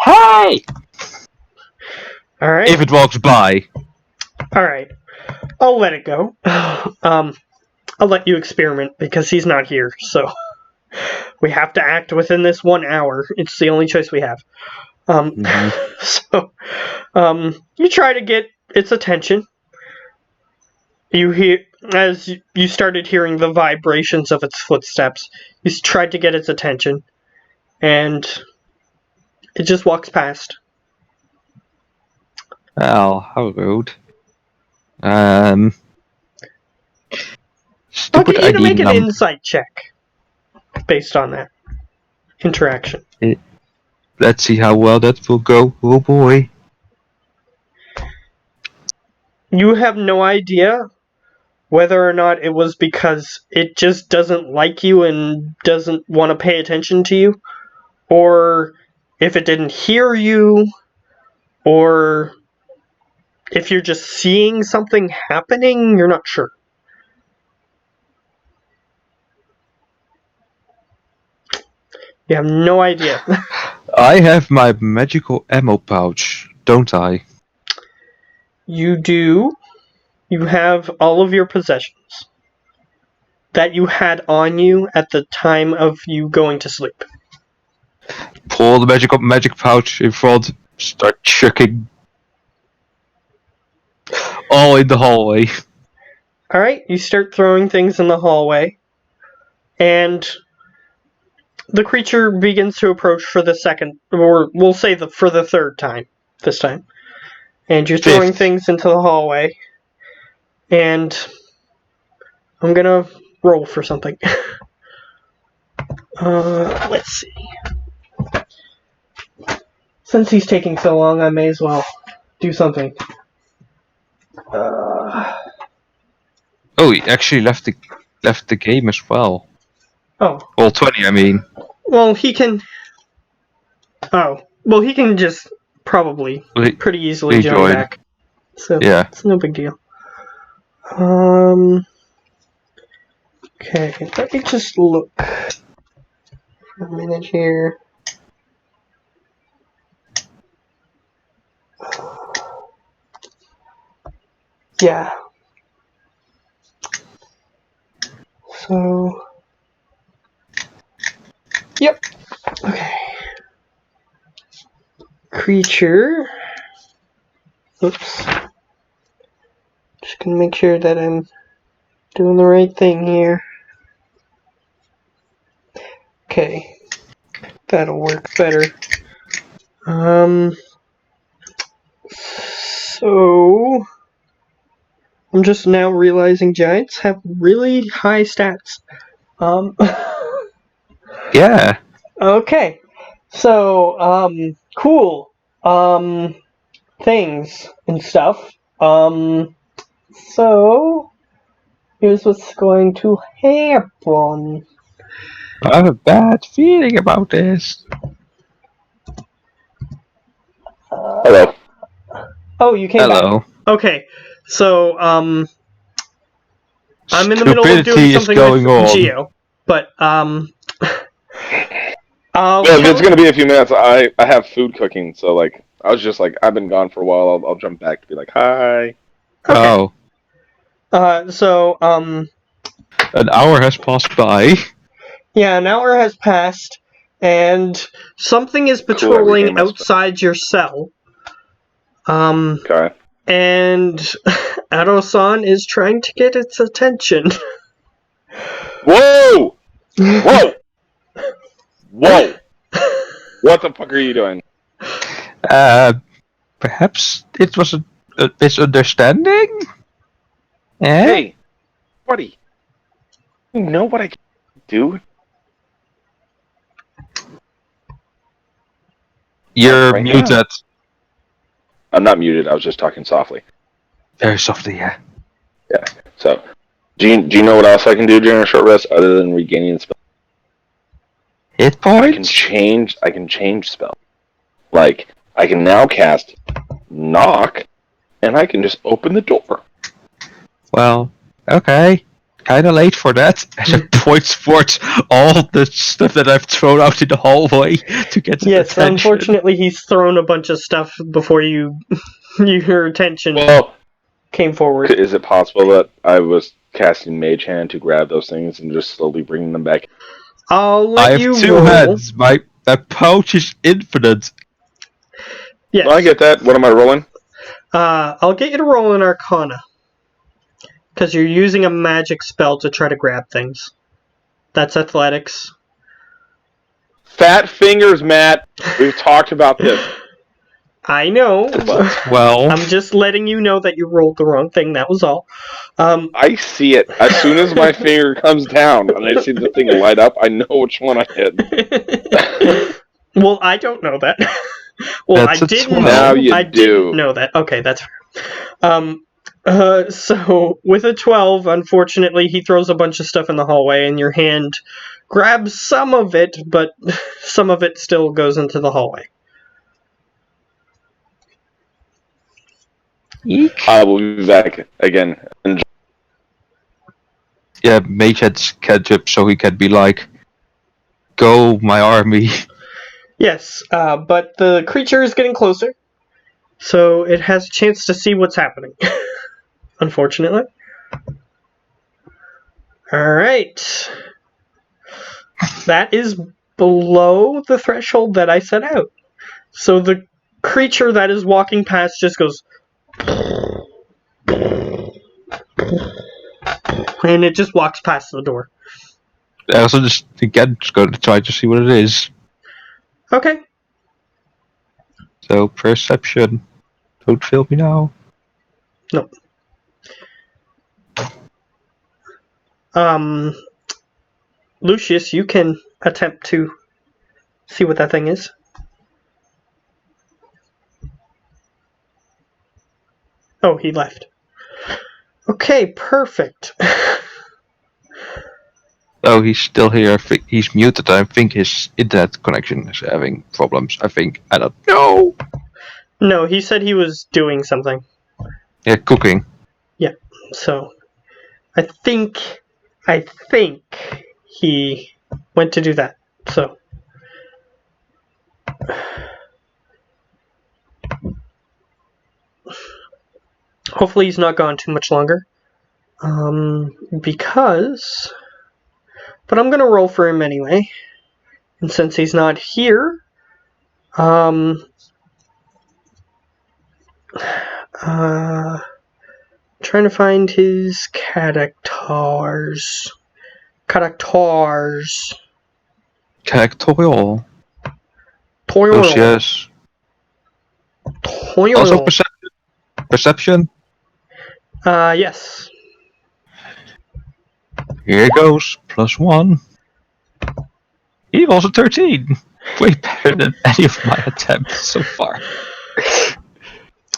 hey! Alright? If it walks by. Alright. I'll let it go. I'll let you experiment because he's not here, so we have to act within this 1 hour. It's the only choice we have. So, you try to get its attention. You hear, as you started hearing the vibrations of its footsteps, you tried to get its attention, and it just walks past. Well, how rude. I'll Stupid get you to ID make an number. insight check based on that interaction. Let's see how well that will go. Oh boy. You have no idea whether or not it was because it just doesn't like you and doesn't want to pay attention to you, or if it didn't hear you, or if you're just seeing something happening, you're not sure. You have no idea. I have my magical ammo pouch, don't I? You do. You have all of your possessions that you had on you at the time of you going to sleep. Pull the magic pouch in front, start chucking all in the hallway. Alright, you start throwing things in the hallway, and the creature begins to approach for the second, or we'll say for the third time this time. And you're throwing Fifth. things into the hallway, and I'm gonna roll for something. Let's see. Since he's taking so long, I may as well do something. Oh, he actually left the game as well. Oh, Well, 20, I mean. well, he can. Oh, well, he can just probably He- pretty easily he join joined. back. So Yeah. it's no big deal. Okay, let me just look for a minute here. Yeah. So. Yep. Okay. Creature. Oops. Just gonna make sure that I'm doing the right thing here. Okay. That'll work better. So I'm just now realizing giants have really high stats. Yeah. Okay. So, cool. Things and stuff. So here's what's going to happen. I have a bad feeling about this. Hello. Oh, you came back. Hello. Okay. So, I'm in the middle of doing Stupidity is something with going on. Geo. But I'll Well, if it's count. gonna be a few minutes, I have food cooking, so like I was just like I've been gone for a while. I'll jump back to be like hi. Okay. Oh, So an hour has passed by. yeah, an hour has passed, and something is Cool, I patrolling regained my spell. outside your cell. Okay. And Ado-san is trying to get its attention. Whoa! Whoa! Whoa! What the fuck are you doing? Perhaps it was a misunderstanding? Eh? Hey, buddy. You know what I can do? You're right muted. now. I'm not muted. I was just talking softly. Very softly, yeah. Yeah. So, do you know what else I can do during a short rest other than regaining the spell? Hit I points? can change spell. Like I can now cast knock, and I can just open the door. Well, okay. Kinda late for that. As it points towards all the stuff that I've thrown out in the hallway to get its Yes, attention. unfortunately, he's thrown a bunch of stuff before your attention Well, came forward. is it possible that I was casting Mage Hand to grab those things and just slowly bring them back? I'll I let have you two roll. hands. My pouch is infinite. Yes. No, I get that. What am I rolling? I'll get you to roll an Arcana. Because you're using a magic spell to try to grab things. That's athletics. Fat fingers, Matt. We've talked about this. I know. Well, I'm just letting you know that you rolled the wrong thing, that was all. I see it. As soon as my finger comes down and I see the thing light up, I know which one I hit. Well, I don't know that. Well, That's I a didn't 12. Now you I do. didn't know that. Okay, that's fair. So with a 12, unfortunately, he throws a bunch of stuff in the hallway, and your hand grabs some of it, but some of it still goes into the hallway. eek. I will be back again. Yeah, Mage has catch up so he can be like, go, my army. Yes, but the creature is getting closer, so it has a chance to see what's happening. Unfortunately. Alright. That is below the threshold that I set out. So the creature that is walking past just goes... And it just walks past the door. I also just going to try to see what it is. Okay. So perception. Don't fail me now. Nope. Lucius, you can attempt to see what that thing is. Oh, he left. Okay, perfect. Oh, he's still here. I think he's muted. I think his internet connection is having problems. I don't know. No, he said he was doing something. Yeah, cooking. So, I think he went to do that. So, hopefully he's not gone too much longer. Because, but I'm gonna roll for him anyway. And since he's not here, trying to find his characters. Charactorial. Toil. Lucius. Also perception. Yes. Here goes. +1. He rolls a 13. Way better than any of my attempts so far.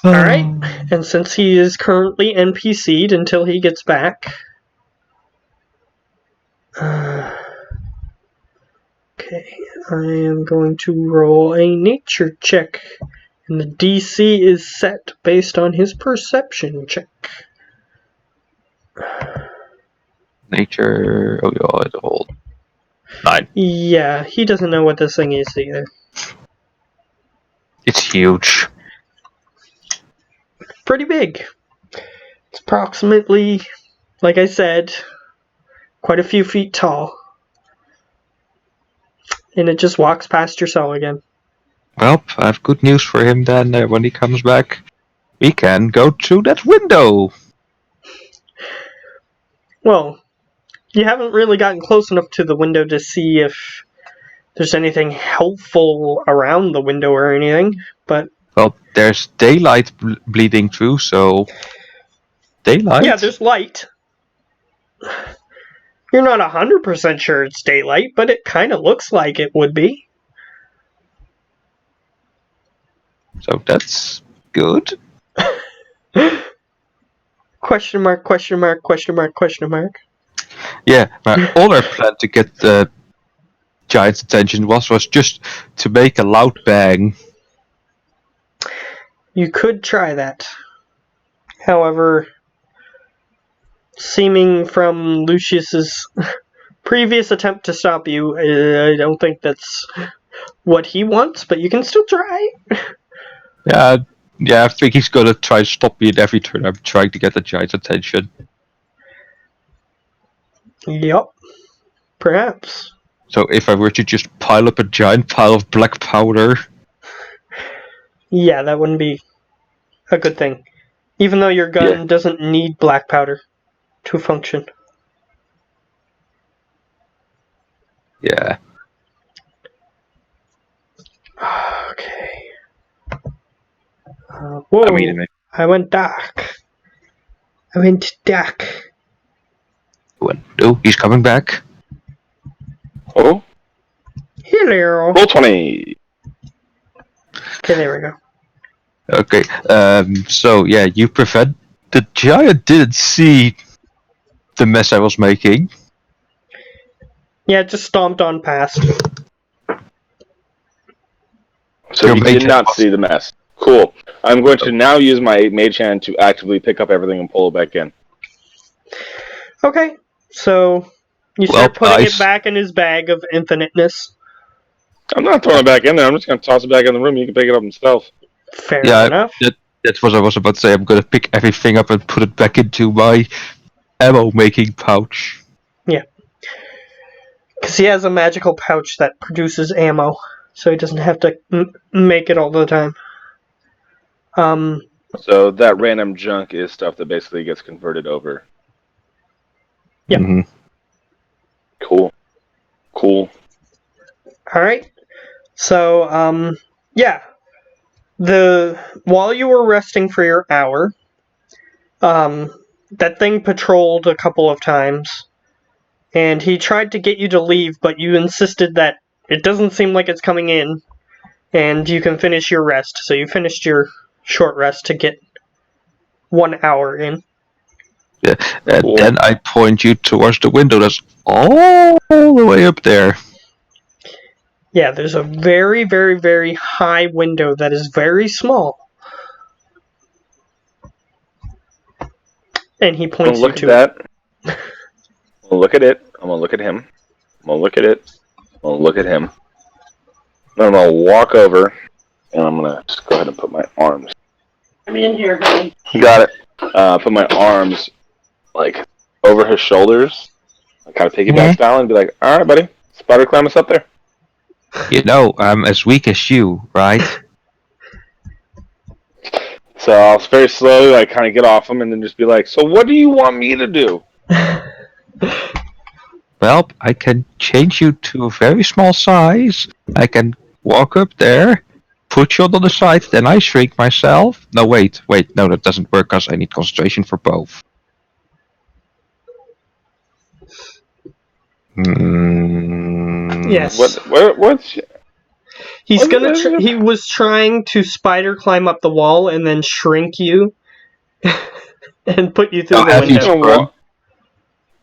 Alright. And since he is currently NPC'd until he gets back. Okay. I am going to roll a nature check. And the DC is set based on his perception check. Nature. Oh, yeah, the whole. 9. Yeah, he doesn't know what this thing is either. It's huge. Pretty big. It's approximately, like I said, quite a few feet tall. And it just walks past your cell again. Well, I have good news for him then. When he comes back, we can go through that window. Well, you haven't really gotten close enough to the window to see if there's anything helpful around the window or anything, but... Well, there's daylight bleeding through, so... Daylight? Yeah, there's light. You're not 100% sure it's daylight, but it kind of looks like it would be. So that's good. Question mark, question mark, question mark, question mark. Yeah, my other plan to get the giant's attention was just to make a loud bang. You could try that. However, seeming from Lucius's previous attempt to stop you, I don't think that's what he wants, but you can still try. Yeah, I think he's gonna try to stop me at every turn. I'm trying to get the giant's attention. Yup. Perhaps. So if I were to just pile up a giant pile of black powder... Yeah, that wouldn't be a good thing. Even though your gun doesn't need black powder to function. Yeah. Okay. Whoa, I went dark. I went dark. Oh, he's coming back. Oh, Hello. roll 20. Okay, there we go. Okay, so yeah, you prevent... The giant didn't see the mess I was making. Yeah, it just stomped on past. So Your he mage did not hand see the mess. Cool. I'm going to now use my mage hand to actively pick up everything and pull it back in. Okay, so you start putting it back in his bag of infiniteness. I'm not throwing it back in there. I'm just going to toss it back in the room. You can pick it up himself. Fair enough. That's what I was about to say. I'm gonna pick everything up and put it back into my ammo-making pouch. Yeah. Because he has a magical pouch that produces ammo, so he doesn't have to make it all the time. So that random junk is stuff that basically gets converted over. Yeah. Mm-hmm. Cool. Alright. So, yeah. While you were resting for your hour, that thing patrolled a couple of times, and he tried to get you to leave, but you insisted that it doesn't seem like it's coming in, and you can finish your rest. So you finished your short rest to get 1 hour in. Yeah, and then I point you towards the window that's all the way up there. Yeah, there's a very, very, very high window that is very small. And he points you to it. I'm gonna look at it. I'm gonna look at him. I'm gonna look at it. I'm gonna look at him. Then I'm gonna walk over, and I'm gonna just go ahead and put my arms. I'm in here, honey. You got it. Put my arms like over his shoulders, like kind of piggyback style, and be like, "All right, buddy, spider climb us up there." You know, I'm as weak as you, right? So I'll very slowly, like, kind of get off him, and then just be like, "So what do you want me to do?" Well, I can change you to a very small size. I can walk up there, put you on the side, then I shrink myself. No, wait, no, that doesn't work because I need concentration for both. Yes. What's He was trying to spider climb up the wall and then shrink you and put you through the window.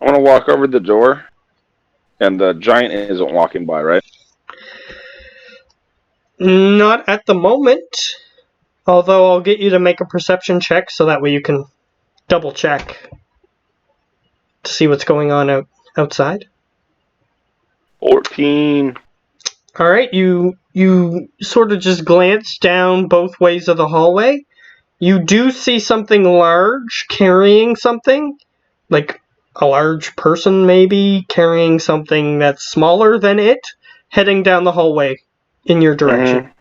I want to walk over the door, and the giant isn't walking by, right? Not at the moment. Although I'll get you to make a perception check so that way you can double check to see what's going on outside. 14. All right, you sort of just glance down both ways of the hallway. You do see something large carrying something, like a large person maybe carrying something that's smaller than it, heading down the hallway in your direction.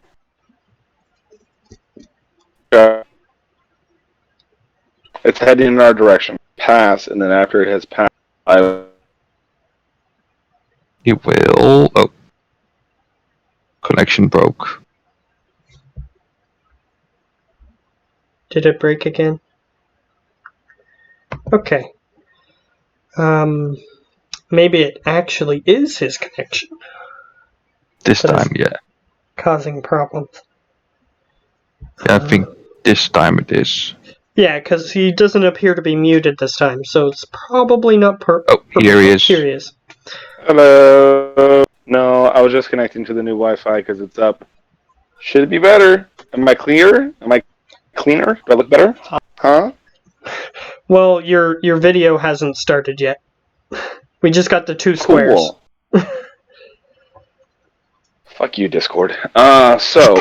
It's heading in our direction. Pass, and then after it has passed, He will. Oh. Connection broke. Did it break again? Okay. Maybe it actually is his connection. This That is time, yeah. causing problems. Yeah, I think this time it is. Yeah, because he doesn't appear to be muted this time, so it's probably not Oh, here he is. Here he is. Hello. No, I was just connecting to the new Wi-Fi because it's up. Should it be better? Am I clear? Am I cleaner? Do I look better? Huh? Well, your video hasn't started yet. We just got the two squares. Cool. Fuck you, Discord. So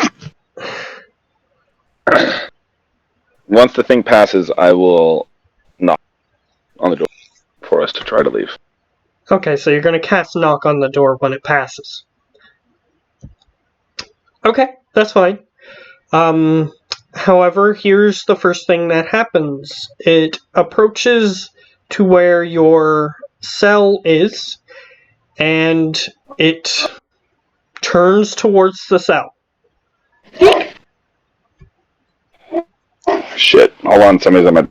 once the thing passes, I will knock on the door for us to try to leave. Okay, so you're going to cast knock on the door when it passes. Okay, that's fine. However, here's the first thing that happens. It approaches to where your cell is, and it turns towards the cell. Shit. Hold on, somebody's on my...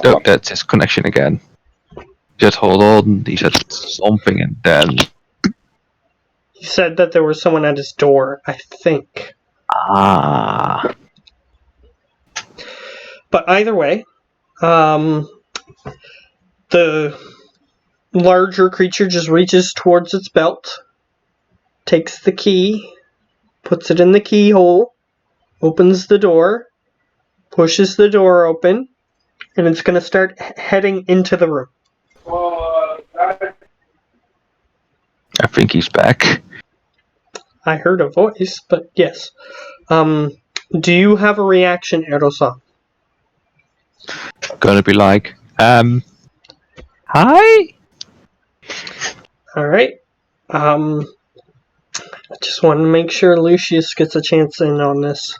Oh, that's his connection again. Just hold on. He said something and then... He said that there was someone at his door, I think. Ah. But either way, the larger creature just reaches towards its belt, takes the key, puts it in the keyhole, opens the door, pushes the door open, and it's going to start heading into the room. I think he's back. I heard a voice, but yes. Do you have a reaction, Erosan? Gonna be like, hi? Alright. I just want to make sure Lucius gets a chance in on this.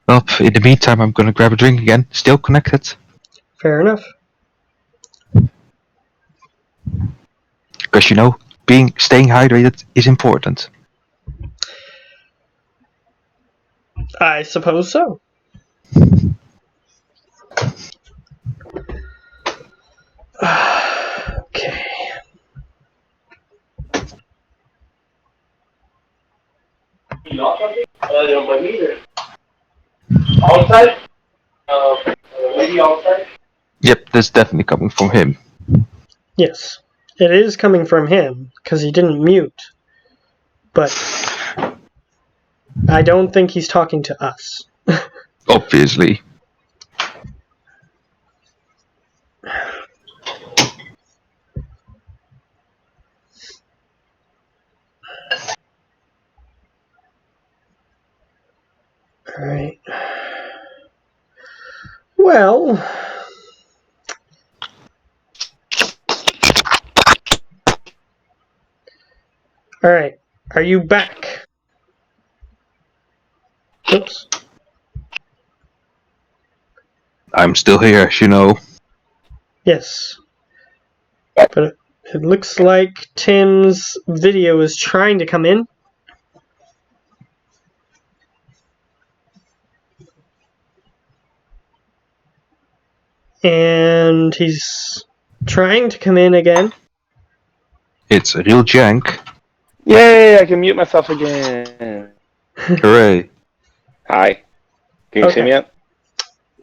Well, in the meantime, I'm gonna grab a drink again. Still connected. Fair enough. Because, staying hydrated is important. I suppose so. Okay. Outside? Maybe outside? Yep, that's definitely coming from him. Yes. It is coming from him, because he didn't mute. But I don't think he's talking to us. Obviously. Alright. Well... Alright. Are you back? Oops. I'm still here, Yes. But it looks like Tim's video is trying to come in. And he's trying to come in again. It's a real jank. Yay, I can mute myself again. Hooray. Hi. Can you see me yet?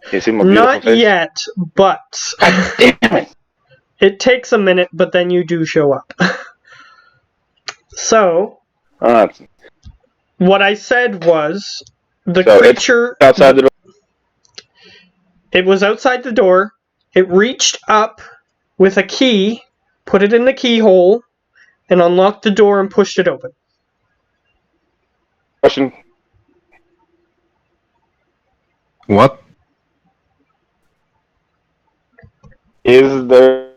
Can you see my beautiful Not face? yet, but God damn it! it takes a minute, but then you do show up. So, what I said was, the creature... outside the door. It was outside the door. It reached up with a key, put it in the keyhole, and unlocked the door and pushed it open. Question. What? Is there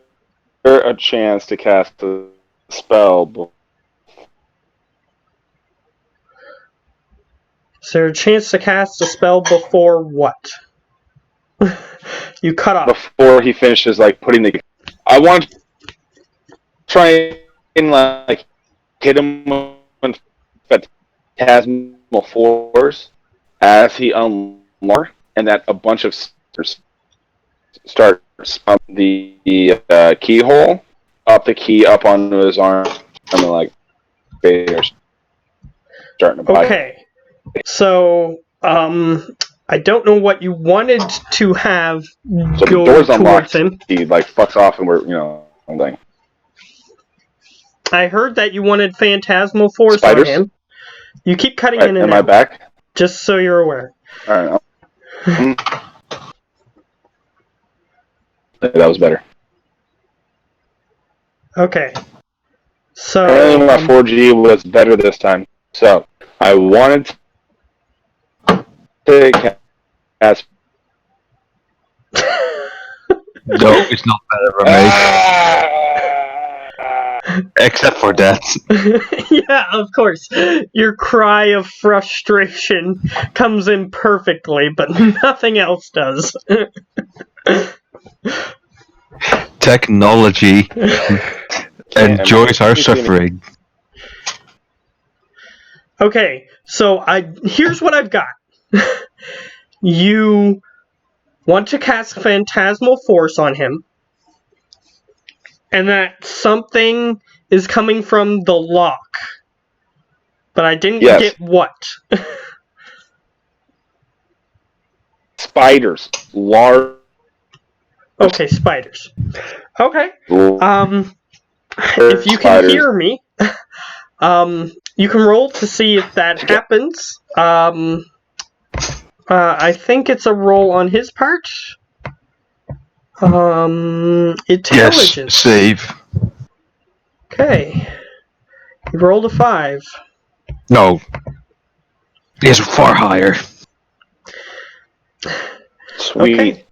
a chance to cast a spell? Is there a chance to cast a spell before what? You cut off. Before he finishes, like, putting the... I want to try and, like, hit him with phantasmal force as he unlocks, and that a bunch of start on the keyhole, up the key up onto his arm, and then, like, they're starting to bite. Okay. So, I don't know what you wanted to have So the go door's towards unlocked. him. He, like, fucks off, and we're, you know, something. I heard that you wanted phantasmal force Spiders? on him. You keep cutting Right, in and am I out, back? just so you're aware. Alright. That was better. Okay. So, Apparently my 4G was better this time. So, I wanted to cast... No, it's not better for me. Except for that. yeah, of course. Your cry of frustration comes in perfectly, but nothing else does. Technology enjoys our suffering. Okay, so here's what I've got. You want to cast Phantasmal Force on him, and that something is coming from the lock. But I didn't get what. Spiders. Large. Okay, spiders. Okay. If you can hear me, you can roll to see if that happens. I think it's a roll on his part. Intelligence. Yes, save. Okay. You rolled a 5. No. He is far higher. Sweet. Okay.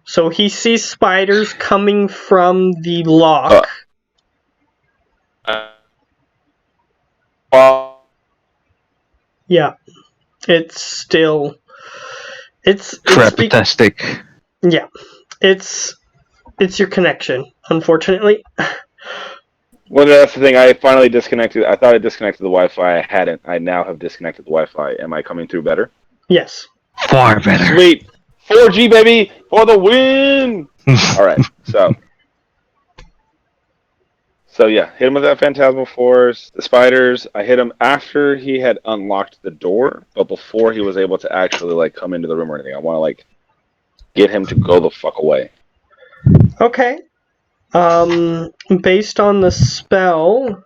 So he sees spiders coming from the lock. Yeah. It's still... It's Crap-tastic. Yeah. It's your connection, unfortunately. Well, that's the thing. I finally disconnected. I thought I disconnected the Wi-Fi. I hadn't. I now have disconnected the Wi-Fi. Am I coming through better? Yes. Far better. Sweet. 4G, baby! For the win! Alright, so yeah, hit him with that Phantasmal Force. The spiders, I hit him after he had unlocked the door, but before he was able to actually, like, come into the room or anything. I want to, like, get him to go the fuck away. Okay. Based on the spell,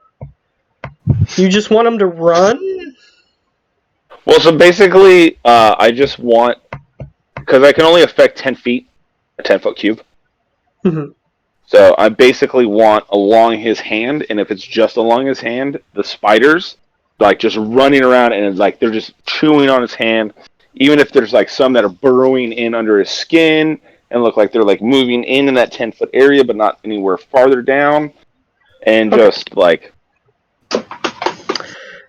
you just want him to run? Well, so basically, I just want... Because I can only affect 10 feet, a 10-foot cube. Mm-hmm. So I basically want along his hand, and if it's just along his hand, the spiders, like, just running around, and it's like they're just chewing on his hand. Even if there's, like, some that are burrowing in under his skin and look like they're, like, moving in that 10-foot area, but not anywhere farther down. And just, like...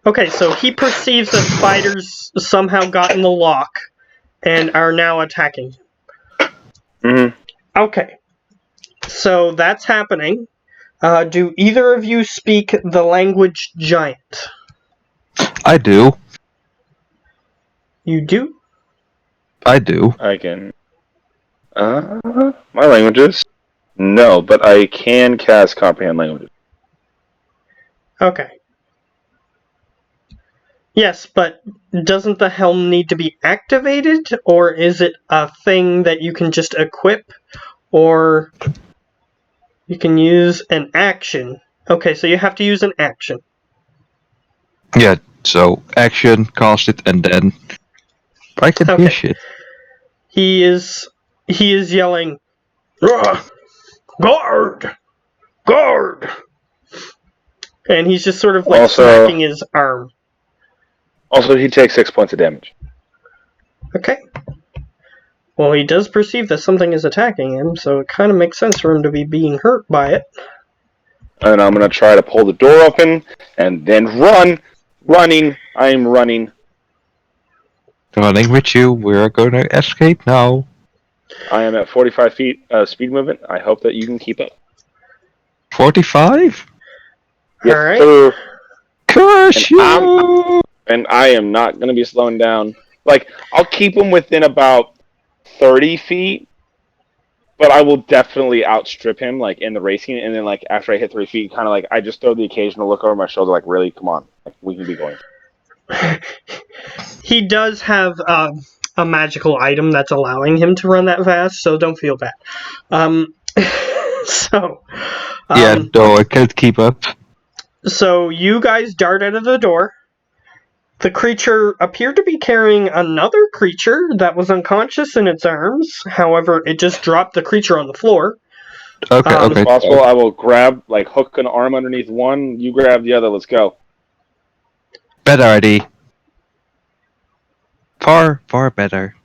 Okay, so he perceives that spiders somehow got in the lock and are now attacking him. Mm-hmm. Okay. So that's happening. Do either of you speak the language giant? I do. You do? I do. I can... my languages? No, but I can cast Comprehend Languages. Okay. Yes, but doesn't the helm need to be activated, or is it a thing that you can just equip, or you can use an action? Okay, so you have to use an action. Yeah, so action, cast it, and then I can hear shit. He is yelling, "Rah! Guard! Guard! And he's just sort of like Also- smacking his arm. Also, he takes 6 points of damage. Okay. Well, he does perceive that something is attacking him, so it kind of makes sense for him to be being hurt by it. And I'm going to try to pull the door open and then run. Running. I am running. Running with you. We're gonna escape now. I am at 45 feet speed movement. I hope that you can keep up. 45? Yes, Alright. sir. Curse And you! And I am not going to be slowing down. Like, I'll keep him within about 30 feet, but I will definitely outstrip him, like, in the racing. And then, like, after I hit 3 feet, kind of like, I just throw the occasional look over my shoulder, like, really? Come on. Like, we can be going. He does have a magical item that's allowing him to run that fast, so don't feel bad. So, Yeah, no, I can't keep up. so you guys dart out of the door. The creature appeared to be carrying another creature that was unconscious in its arms. However, it just dropped the creature on the floor. Okay, If If okay. possible, I will grab, like, hook an arm underneath one. You grab the other. Let's go. Better idea. Far, far better.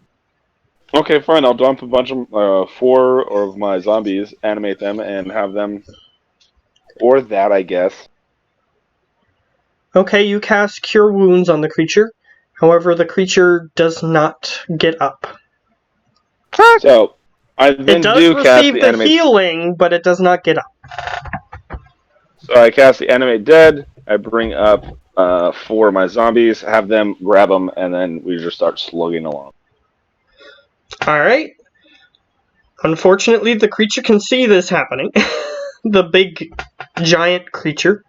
Okay, fine. I'll dump a bunch of 4 of my zombies, animate them, and have them. Or that, I guess. Okay, you cast Cure Wounds on the creature. However, the creature does not get up. So, I then It does do cast receive the the animate. healing, but it does not get up. So I cast the animate dead. I bring up 4 of my zombies, have them grab them, and then we just start slugging along. Alright. Unfortunately, the creature can see this happening. The big, giant creature.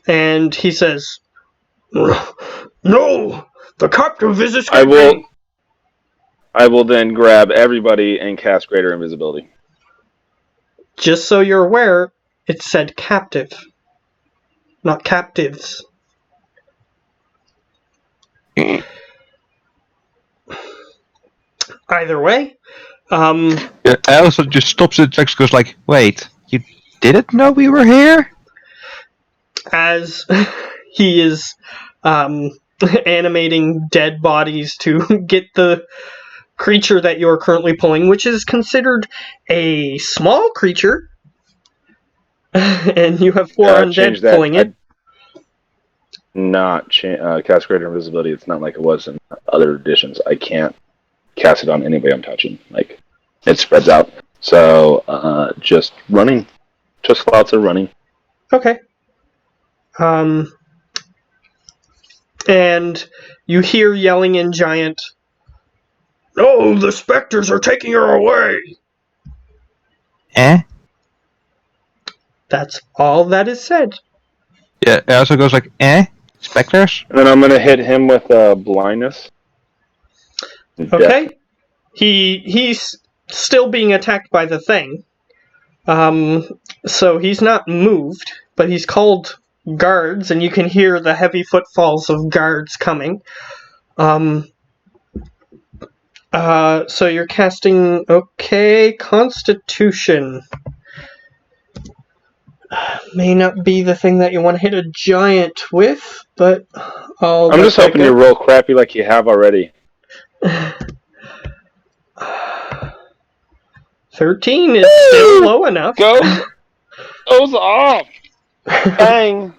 And he says, "No! The captive is escaping!" I will then grab everybody and cast Greater Invisibility. Just so you're aware, it said captive, not captives. Either way, Yeah, Allison just stops in tracks, goes like, wait, you didn't know we were here? as he is animating dead bodies to get the creature that you're currently pulling, which is considered a small creature, and you have 4 Change undead that. pulling it. Not cast Greater Invisibility. It's not like it was in other editions. I can't cast it on anybody I'm touching. Like, it spreads out. So, just running. Just lots of running. Okay. And you hear yelling in giant, "No, the specters are taking her away!" Eh? That's all that is said. Yeah, Allison goes like, eh? Spectres? And then I'm going to hit him with blindness. Okay. He's still being attacked by the thing. So he's not moved, but he's called guards, and you can hear the heavy footfalls of guards coming. So you're casting, okay, Constitution. May not be the thing that you want to hit a giant with, but I'm just hoping you roll crappy like you have already. 13 is still low enough. Goes off. Bang.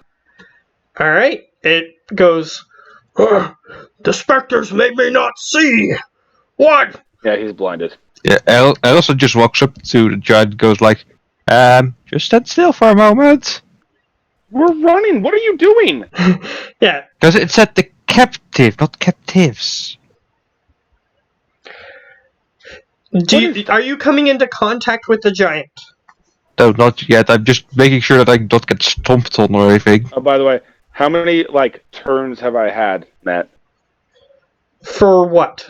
Alright, it goes, "The specters made me not see! What?" Yeah, he's blinded. Yeah, Allison just walks up to the giant and goes like, just stand still for a moment. We're running. What are you doing? Yeah, Because it said the captive, not captives. are you coming into contact with the giant? No, not yet. I'm just making sure that I don't get stomped on or anything. Oh, by the way, how many turns have I had, Matt? For what?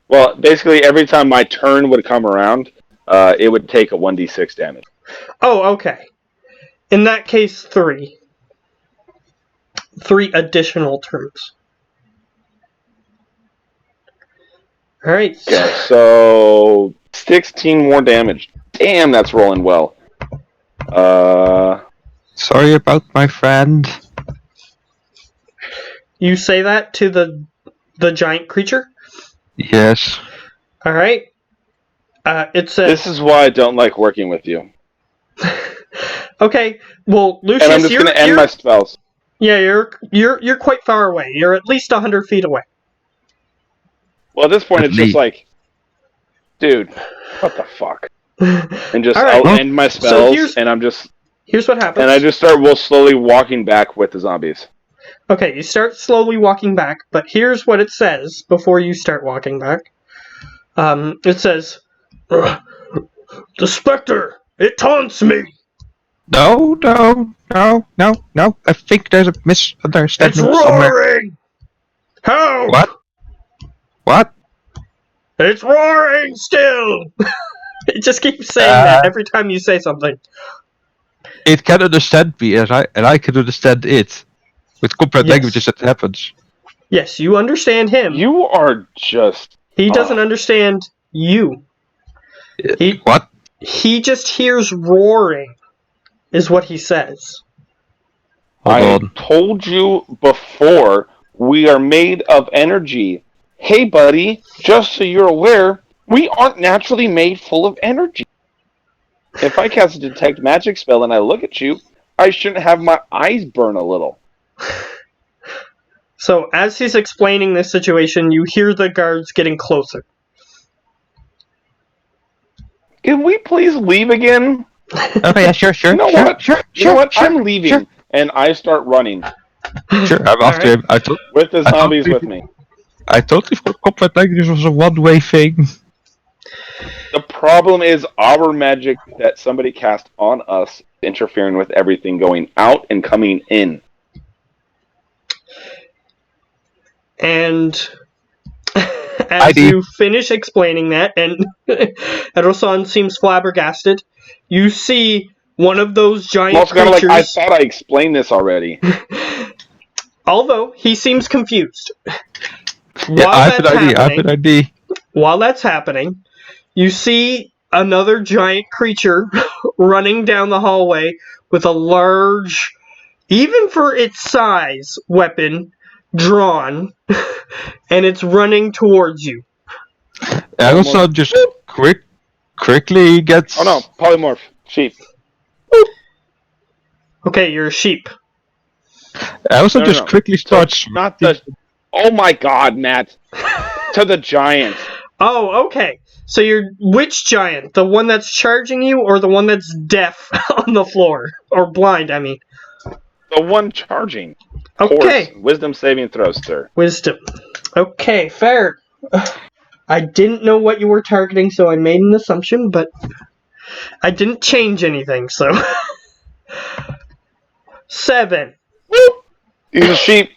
Well, basically every time my turn would come around, it would take a 1d6 damage. Oh, okay. In that case, 3. 3 additional turns. Alright. Okay, so 16 more damage. Damn, that's rolling well. Sorry about my friend. You say that to the giant creature? Yes. Alright. It says... This is why I don't like working with you. Okay, well, Lucius, And I'm just going to end my spells. Yeah, you're quite far away. You're at least 100 feet away. Well, at this point, At it's just least. like, dude, what the fuck? And just, Alright. I'll end my spells, and I'm just... Here's what happens. And I just start slowly walking back with the zombies. Okay, you start slowly walking back, but here's what it says before you start walking back. It says, "The specter, it taunts me. No. I think there's a misunderstanding It's somewhere. roaring. Help! What? It's roaring still. It just keeps saying that every time you say something. It can understand me, and I can understand it. With combat Yes. languages, that happens. Yes, you understand him. You are just... He doesn't understand you. What? He just hears roaring, is what he says. Hold I on. told you before, we are made of energy. Hey, buddy, just so you're aware, we aren't naturally made full of energy. If I cast a detect magic spell and I look at you, I shouldn't have my eyes burn a little. So, as he's explaining this situation, you hear the guards getting closer. Can we please leave again? Okay, yeah, sure. You know what? I'm leaving, Sure. and I start running Sure, I'm after him. with the zombies with me. I totally forgot combat languages was a one-way thing. The problem is our magic that somebody cast on us interfering with everything going out and coming in. And as you finish explaining that, and Edosan seems flabbergasted, you see one of those giant Well, it's kind of creatures. like, I thought I explained this already. Although, he seems confused. Yeah, I have an idea. While that's happening, you see another giant creature running down the hallway with a large, even for its size, weapon drawn, and it's running towards you. I also just quickly gets... Oh no, polymorph. Sheep. Okay, you're a sheep. I also quickly starts... Not the... Oh my god, Matt. To the giant. Oh, okay. So you're which giant? The one that's charging you, or the one that's deaf on the floor? Or blind, I mean. The one charging. Okay. Horse. Wisdom saving throw, sir. Wisdom. Okay, fair. I didn't know what you were targeting, so I made an assumption, but I didn't change anything, so... 7. He's a sheep.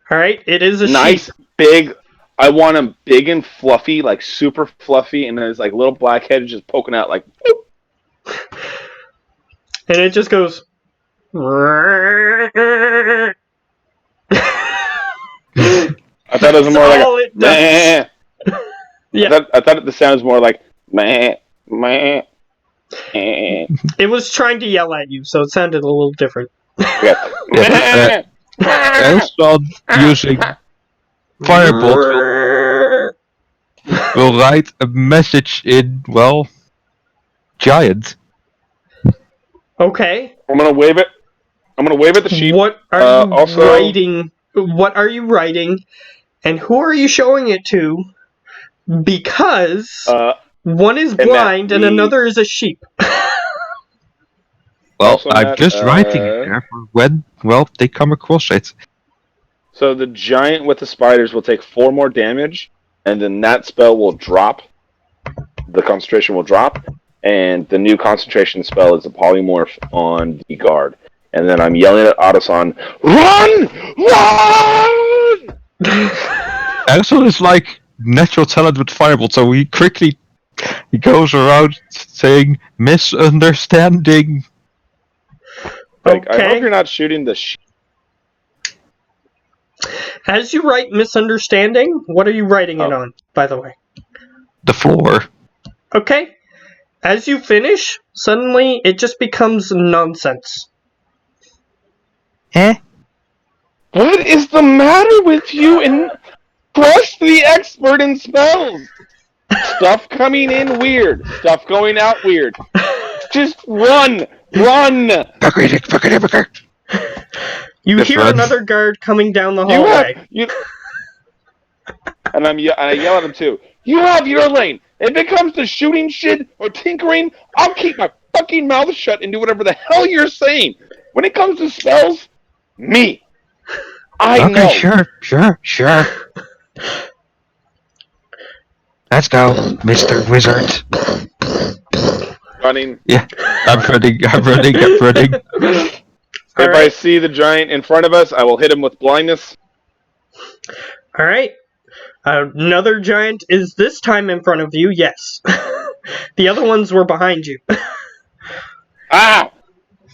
Alright, it is a Nice, sheep. big... I want him big and fluffy, like super fluffy, and his like little black head is just poking out like... And it just goes... I thought it was more all like it does. Meh. Yeah. I thought the sound was more like meh, meh, meh. It was trying to yell at you, so it sounded a little different. Yeah. I also using Firebolt will write a message in, well, giant. Okay. I'm gonna wave it. I'm gonna wave at the sheep. What are you also- writing? What are you writing? And who are you showing it to? Because one is blind and another is a sheep. Well, Also, I'm Matt, just writing it there for when, well, they come across it. So the giant with the spiders will take 4 more damage, and then that spell will drop. The concentration will drop, and the new concentration spell is a polymorph on the guard. And then I'm yelling at Otosan, run! Run! Axel is like natural talent with Firebolt, so he goes around saying misunderstanding. Like, I hope Okay. you're not shooting the sheep. As you write misunderstanding, what are you writing it on, by the way? The floor. Okay. As you finish, suddenly it just becomes nonsense. Eh? What is the matter with you? And trust the expert in spells. Stuff coming in weird. Stuff going out weird. Just run! Run! You Just hear run. another guard coming down the You hallway. have you, and I yell at him too. You have your lane. If it comes to shooting shit or tinkering, I'll keep my fucking mouth shut and do whatever the hell you're saying. When it comes to spells, me. I Okay, know. sure. Let's go, Mr. Wizard. Running. Yeah, I'm running. If I Alright. see the giant in front of us, I will hit him with blindness. Alright. Another giant is this time in front of you, yes. The other ones were behind you. Ah!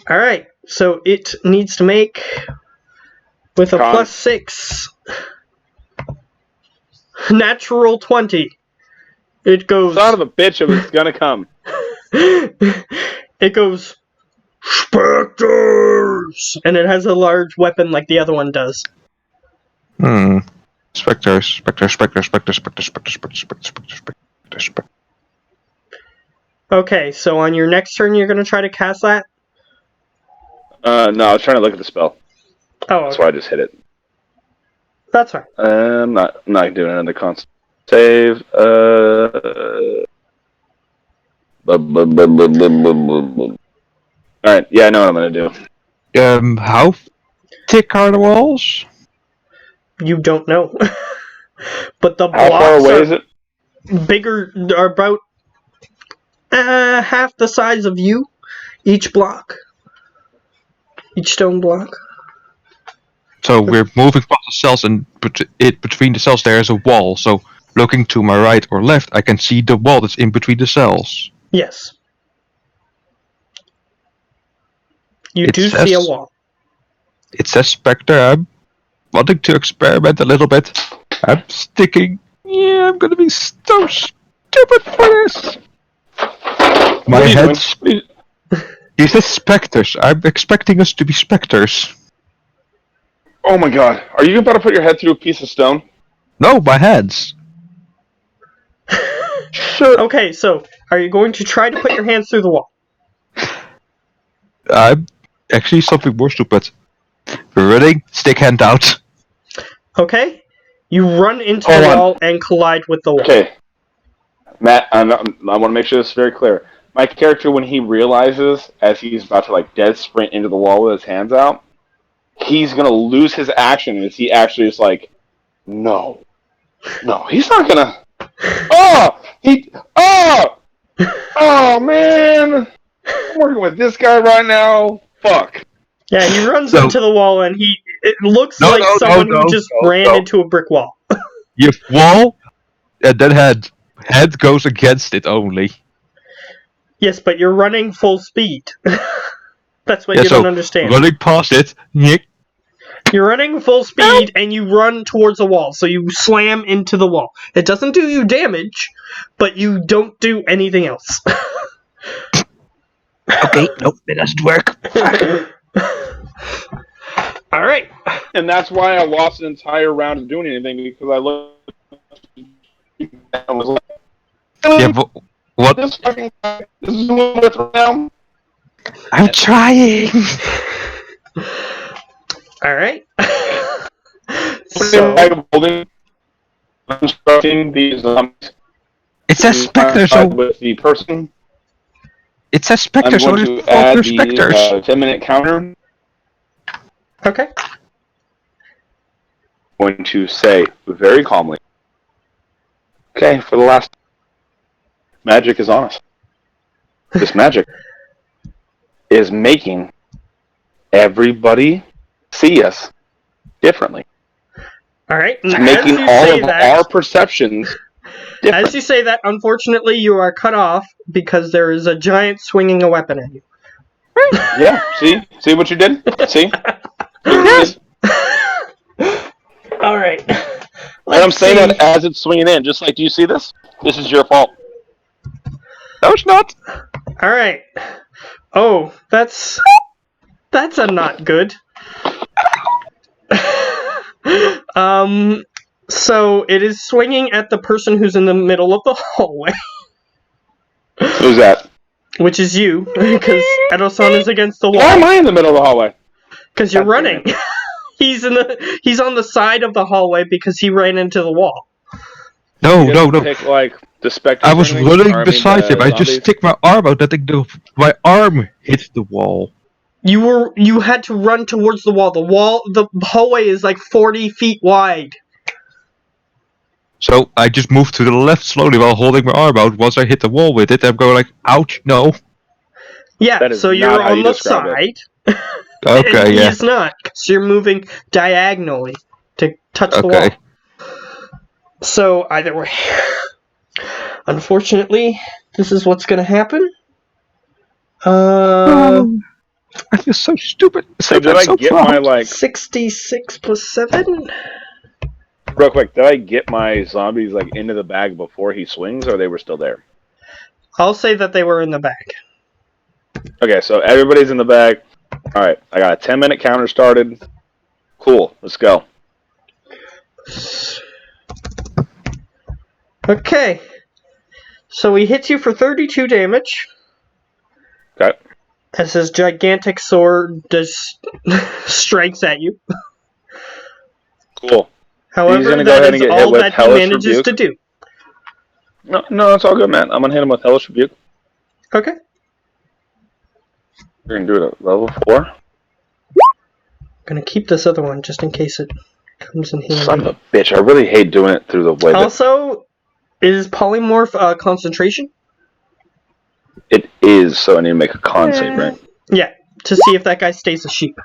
Alright, so it needs to make with a Con. +6. Natural 20. It goes. Son of a bitch, it was gonna come. It goes. Specters! And it has a large weapon like the other one does. Spectre. Okay, so on your next turn, you're gonna try to cast that? No, I was trying to look at the spell. Oh, That's okay. why I just hit it. That's fine. I'm not doing another constant save. Alright, yeah, I know what I'm gonna do. How thick are the walls? You don't know. But the How far blocks away are is it? bigger, are about half the size of you, each block. Each stone block. So we're moving past the cells, and between the cells there is a wall. So looking to my right or left, I can see the wall that's in between the cells. Yes. You It do says- see a wall. It says Spectre. I'm wanting to experiment a little bit. I'm sticking. Yeah, I'm gonna be so stupid for this. My What are you head's. doing? He says specters. I'm expecting us to be specters. Oh my god. Are you about to put your head through a piece of stone? No, my heads. Sure. Okay, so are you going to try to put your hands through the wall? I'm actually something more stupid. Running, stick hand out. Okay? You run into Hold the on. wall and collide with the wall. Okay. Matt, I want to make sure this is very clear. My character, when he realizes, as he's about to like dead sprint into the wall with his hands out, he's gonna lose his action as he actually is like, no, he's not gonna. Oh man, I'm working with this guy right now. Fuck. Yeah, he runs So- into the wall and it looks No, like no, someone no, who just no, ran no. into a brick wall. You have wall, and then head. Head goes against it only. Yes, but you're running full speed. That's what Yeah, you so don't understand. running past it, nick. You're running full speed and you run towards a wall, so you slam into the wall. It doesn't do you damage, but you don't do anything else. Okay, nope, it doesn't work. Alright. And that's why I lost an entire round of doing anything because I looked and was like, Yeah, what? this fucking guy, this is what I'm now. I'm trying. Alright. So, instructing these It says Spectre, so with the person. it says I'm Spectre, so going there's to add four the Spectres. 10-minute counter. Okay. Going to say very calmly, okay, for the last magic is on us. This magic is making everybody see us differently. Alright. It's As making you all say of that, our perceptions different. as you say that, unfortunately, you are cut off because there is a giant swinging a weapon at you. Yeah, see what you did? See? Alright. And I'm saying that as it's swinging in, just like, do you see this? This is your fault. No, it's not. Alright. Oh, that's a not good. So it is swinging at the person who's in the middle of the hallway, Who's that? which is you, because Edo-san is against the Why am wall. I in the middle of the hallway? Because you're God damn running. He's on the side of the hallway because he ran into the wall. No, You no, didn't no. Pick, like, the specters I or was anything? running Or, I mean, beside the him. I just zombies? stick my arm out. My arm hit the wall. You had to run towards the wall. The hallway is like 40 feet wide. So I just moved to the left slowly while holding my arm out. Once I hit the wall with it, I'm going like, ouch, no. Yeah, That is so not you're how on you the describe it. side. Okay, And yeah. he's not, because you're moving diagonally to touch the Okay. wall. So, either way. Unfortunately, this is what's gonna happen. I feel so stupid. So did I get my, like... 66 plus 7? Real quick, did I get my zombies, like, into the bag before he swings, or they were still there? I'll say that they were in the bag. Okay, so everybody's in the bag. Alright, I got a 10-minute counter started. Cool, let's go. Okay. So he hits you for 32 damage. Okay. As his gigantic sword just strikes at you. Cool. However, gonna go that ahead and is get hit all with that he Hellish manages Rebuke. to do. No, that's all good, man. I'm gonna hit him with Hellish Rebuke. Okay. We're gonna do it at level 4. I'm gonna keep this other one just in case it comes in handy. Son of a bitch, I really hate doing it through the way that Also, is polymorph concentration? it is, so I need to make a con save, right? Yeah, to see if that guy stays a sheep.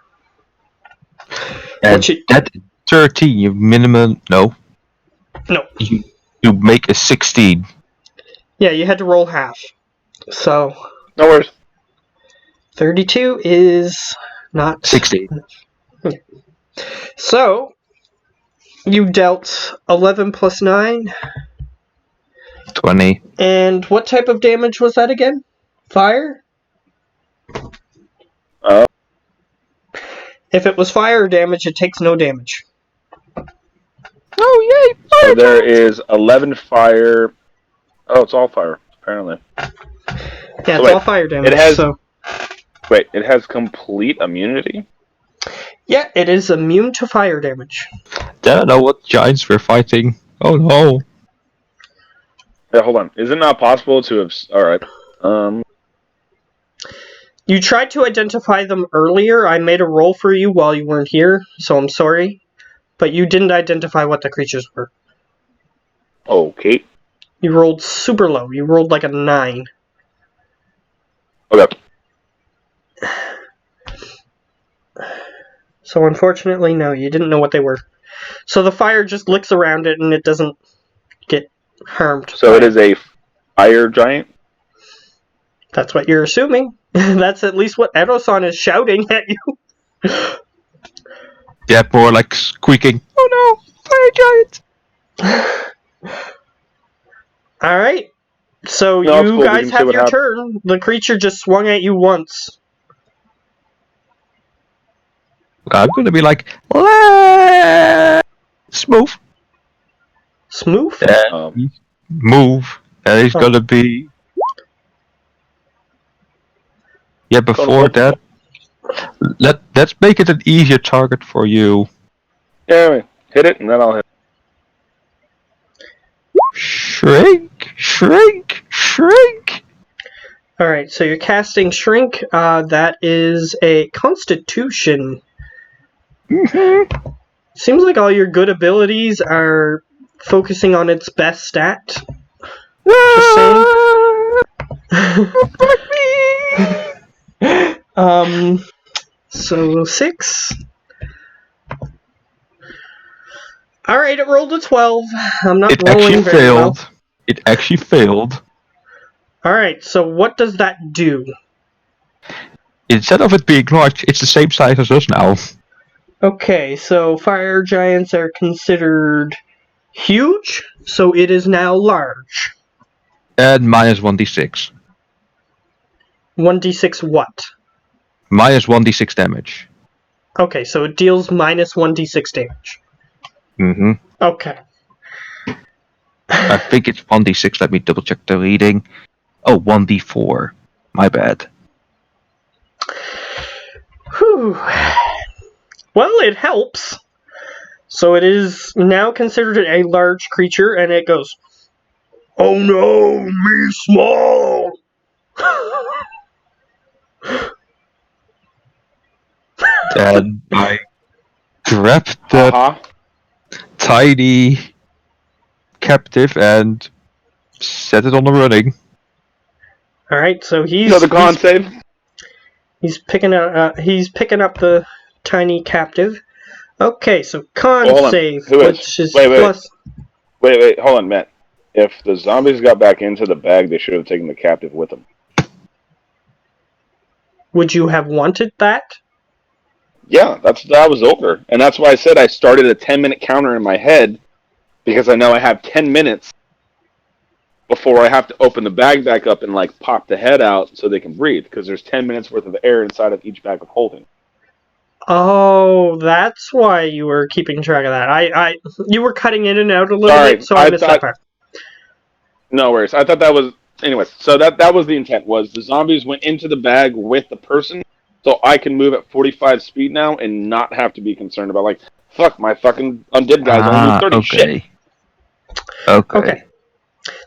And Which it- that 13, you minimum... No. No. You make a 16. Yeah, you had to roll half. So, No worries. 32 is not... 16. So, you dealt 11 plus 9. 20. And what type of damage was that again? Fire? If it was fire damage, it takes no damage. Oh, yay! So there is 11 fire. Oh, it's all fire, apparently. Yeah, So it's wait, all fire damage. it has- So, Wait, it has complete immunity? yeah, it is immune to fire damage. Then I know what giants we're fighting. Oh no. Yeah, hold on. Is it not possible to have... Alright. You tried to identify them earlier. I made a roll for you while you weren't here, so I'm sorry. But you didn't identify what the creatures were. Okay. You rolled super low. You rolled like a 9. Okay. So unfortunately, no, you didn't know what they were. So the fire just licks around it and it doesn't get harmed. So by it is a fire giant? That's what you're assuming. That's at least what Edo-san is shouting at you. Yeah, more like squeaking. Oh no! Fire giant! Alright. So No, it's you cool. We guys can see have what your happens. turn. The creature just swung at you once. I'm gonna be like, "La-" smooth. Smooth? Move. And he's Oh. gonna be... Yeah, before that, let's make it an easier target for you. Yeah, anyway, hit it and then I'll hit. Shrink, shrink, shrink. Alright, so you're casting Shrink. That is a Constitution. Mm-hmm. Seems like all your good abilities are focusing on its best stat. Just saying. So 6. Alright, it rolled a 12. I'm not It rolling actually very failed. well. It actually failed. Alright, so what does that do? Instead of it being large, it's the same size as us now. Okay, so fire giants are considered huge, so it is now large. And minus 1d6. 1d6 what? Minus 1d6 damage. Okay, so it deals minus 1d6 damage. Mm-hmm. Okay. I think it's 1d6. Let me double check the reading. Oh, 1d4. My bad. Whew. Well, it helps. So it is now considered a large creature, and it goes, "Oh no, me small!" And I grabbed the Uh-huh. tiny captive and set it on the running. Alright, so Another con save. he's picking up the tiny captive. Okay, so con Hold on. save, Who is? which is Wait. plus. Wait, hold on, Matt. If the zombies got back into the bag, they should have taken the captive with them. Would you have wanted that? Yeah, that was over. And that's why I said I started a 10-minute counter in my head, because I know I have 10 minutes before I have to open the bag back up and like pop the head out so they can breathe, because there's 10 minutes worth of air inside of each bag of holding. Oh, that's why you were keeping track of that. You were cutting in and out a little bit, so I missed that part. No worries. I thought that was... Anyways, so that was the intent, was the zombies went into the bag with the person, so I can move at 45 speed now and not have to be concerned about, like, fuck, my fucking undead guys only move 30. Okay. Shit. Okay.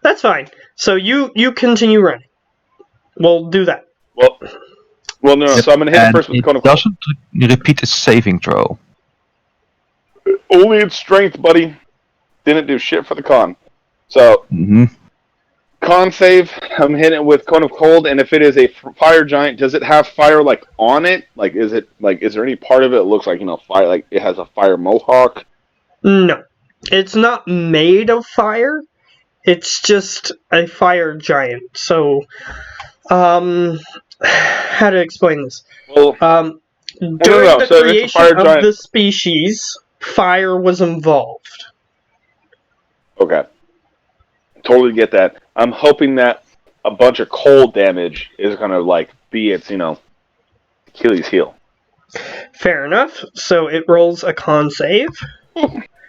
That's fine. So you continue running. We'll do that. Well, no. So I'm going to hit And the person with it Cone of doesn't repeat a saving throw. Only its strength, buddy. Didn't do shit for the con. So, con save, I'm hitting it with Cone of Cold, and if it is a fire giant, does it have fire, like, on it? Like, is there any part of it that looks like, fire, like, it has a fire mohawk? No. It's not made of fire. It's just a fire giant. So, how to explain this? Well, during the So creation of the species, fire was involved. Okay. Totally get that. I'm hoping that a bunch of cold damage is going to, like, be its, Achilles heel. Fair enough. So it rolls a con save.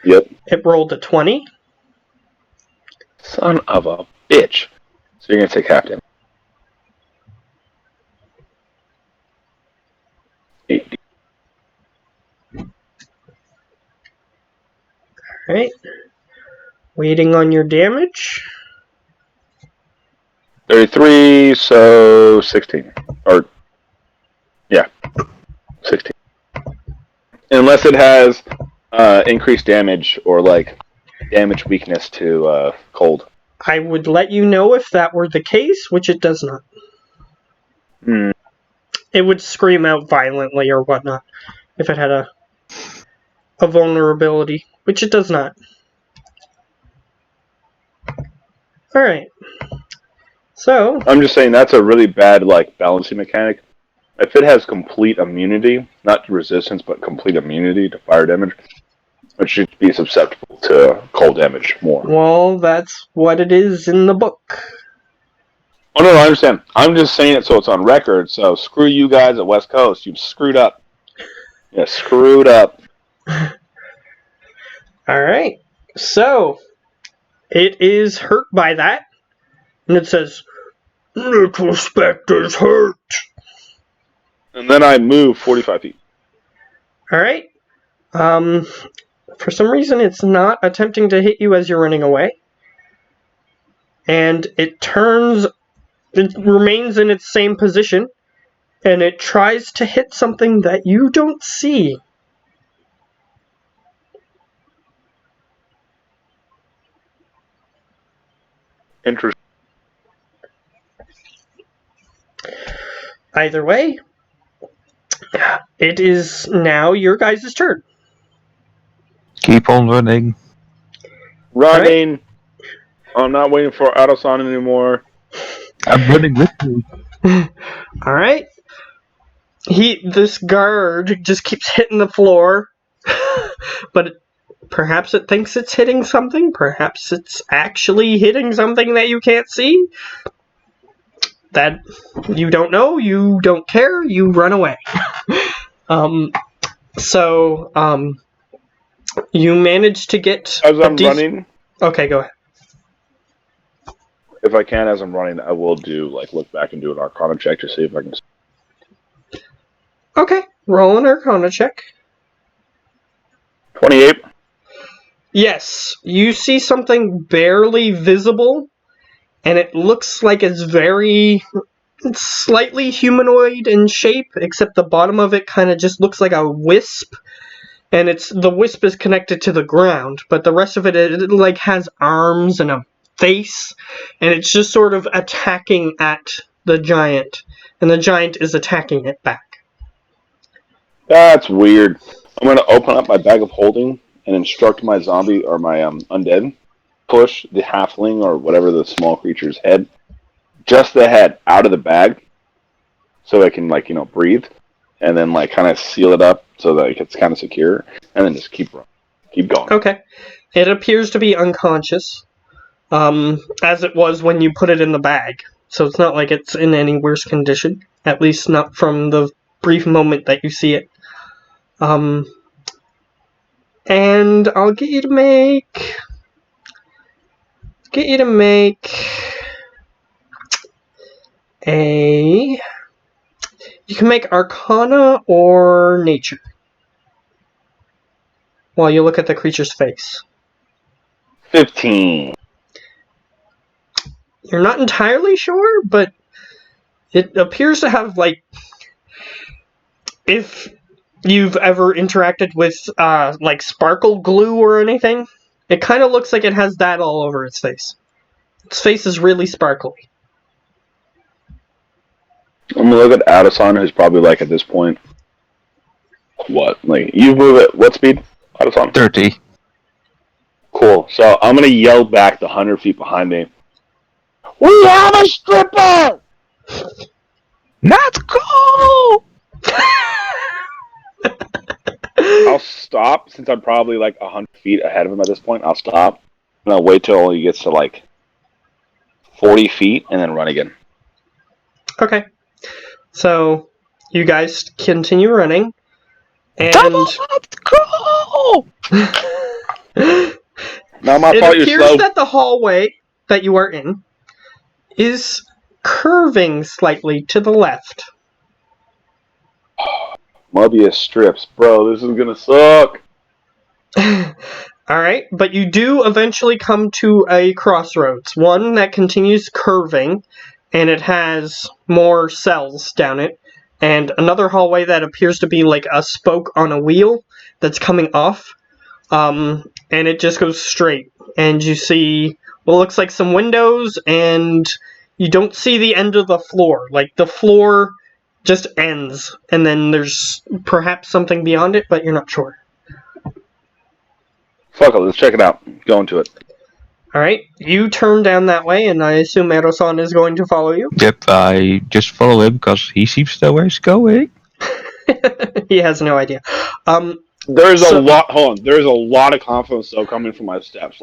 Yep. It rolled a 20. Son of a bitch. So you're going to take half damage. 8. Alright. Waiting on your damage. 33, so 16. Or, yeah, 16. Unless it has increased damage or, like, damage weakness to cold. I would let you know if that were the case, which it does not. It would scream out violently or whatnot if it had a vulnerability, which it does not. Alright. So, I'm just saying that's a really bad, like, balancing mechanic. If it has complete immunity, not resistance, but complete immunity to fire damage, it should be susceptible to cold damage more. well, that's what it is in the book. Oh, no, I understand. I'm just saying it so it's on record, so screw you guys at West Coast. You've screwed up. Yeah, screwed up. Alright. So, it is hurt by that. And it says, "Little specters hurt." And then I move 45 feet. Alright. For some reason, it's not attempting to hit you as you're running away. And it remains in its same position, and it tries to hit something that you don't see. Interesting. Either way, it is now your guys' turn. Keep on running. Running. Right. I'm not waiting for Autoson anymore. I'm running with you. Alright. This guard just keeps hitting the floor. But perhaps it thinks it's hitting something. Perhaps it's actually hitting something that you can't see. that you don't know, you don't care, you run away. You manage to get As I'm running, Okay, go ahead. if I can, as I'm running, I will look back and do an Arcana check to see if I can. Okay, roll an Arcana check. 28. Yes, you see something barely visible, and it looks like it's slightly humanoid in shape, except the bottom of it kind of just looks like a wisp, and the wisp is connected to the ground, but the rest of it like has arms and a face, and it's just sort of attacking at the giant, and the giant is attacking it back. That's weird. I'm going to open up my bag of holding and instruct my zombie or my undead. Push the halfling or whatever the small creature's head, just the head, out of the bag, so it can breathe, and then kind of seal it up so that it's kind of secure, and then just keep going. Okay, it appears to be unconscious, as it was when you put it in the bag. So it's not like it's in any worse condition, at least not from the brief moment that you see it. And I'll get you to make a... You can make Arcana or Nature while you look at the creature's face. 15. You're not entirely sure, but it appears to have, if you've ever interacted with, sparkle glue or anything, it kind of looks like it has that all over its face. Its face is really sparkly. I'm going to look at Addison, who's probably, at this point, what? You move at what speed, Addison? 30. Cool. So I'm going to yell back the 100 feet behind me. We have a stripper! Let's go! I'll stop, since I'm probably 100 feet ahead of him at this point. I'll stop, and I'll wait till he gets to 40 feet, and then run again. Okay. So, you guys continue running, and... Let's go! Not my it fault you're appears slow. that the hallway that you are in is curving slightly to the left. Mobius strips. Bro, this is gonna suck. Alright, but you do eventually come to a crossroads. One that continues curving, and it has more cells down it. And another hallway that appears to be like a spoke on a wheel that's coming off. And it just goes straight. And you see what looks like some windows, and you don't see the end of the floor. The floor just ends, and then there's perhaps something beyond it, but you're not sure. Fuck it, let's check it out. Go into it. Alright, you turn down that way, and I assume Edo-san is going to follow you. Yep, I just follow him because he seems to know where he's going. He has no idea. There's a lot of confidence though coming from my steps.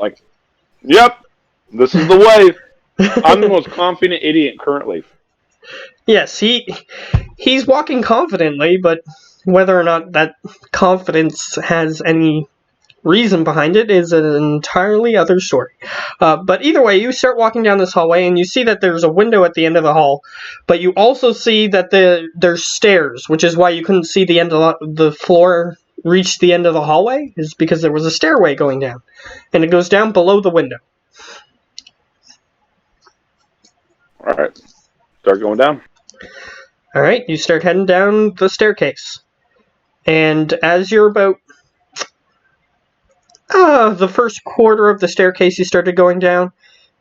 Yep, this is the way. I'm the most confident idiot currently. Yes, he's walking confidently, but whether or not that confidence has any reason behind it is an entirely other story. But either way, you start walking down this hallway, and you see that there's a window at the end of the hall, but you also see that there's stairs, which is why you couldn't see the end of the floor reach the end of the hallway, is because there was a stairway going down, and it goes down below the window. Alright, start going down. Alright, you start heading down the staircase. And as you're about the first quarter of the staircase you started going down,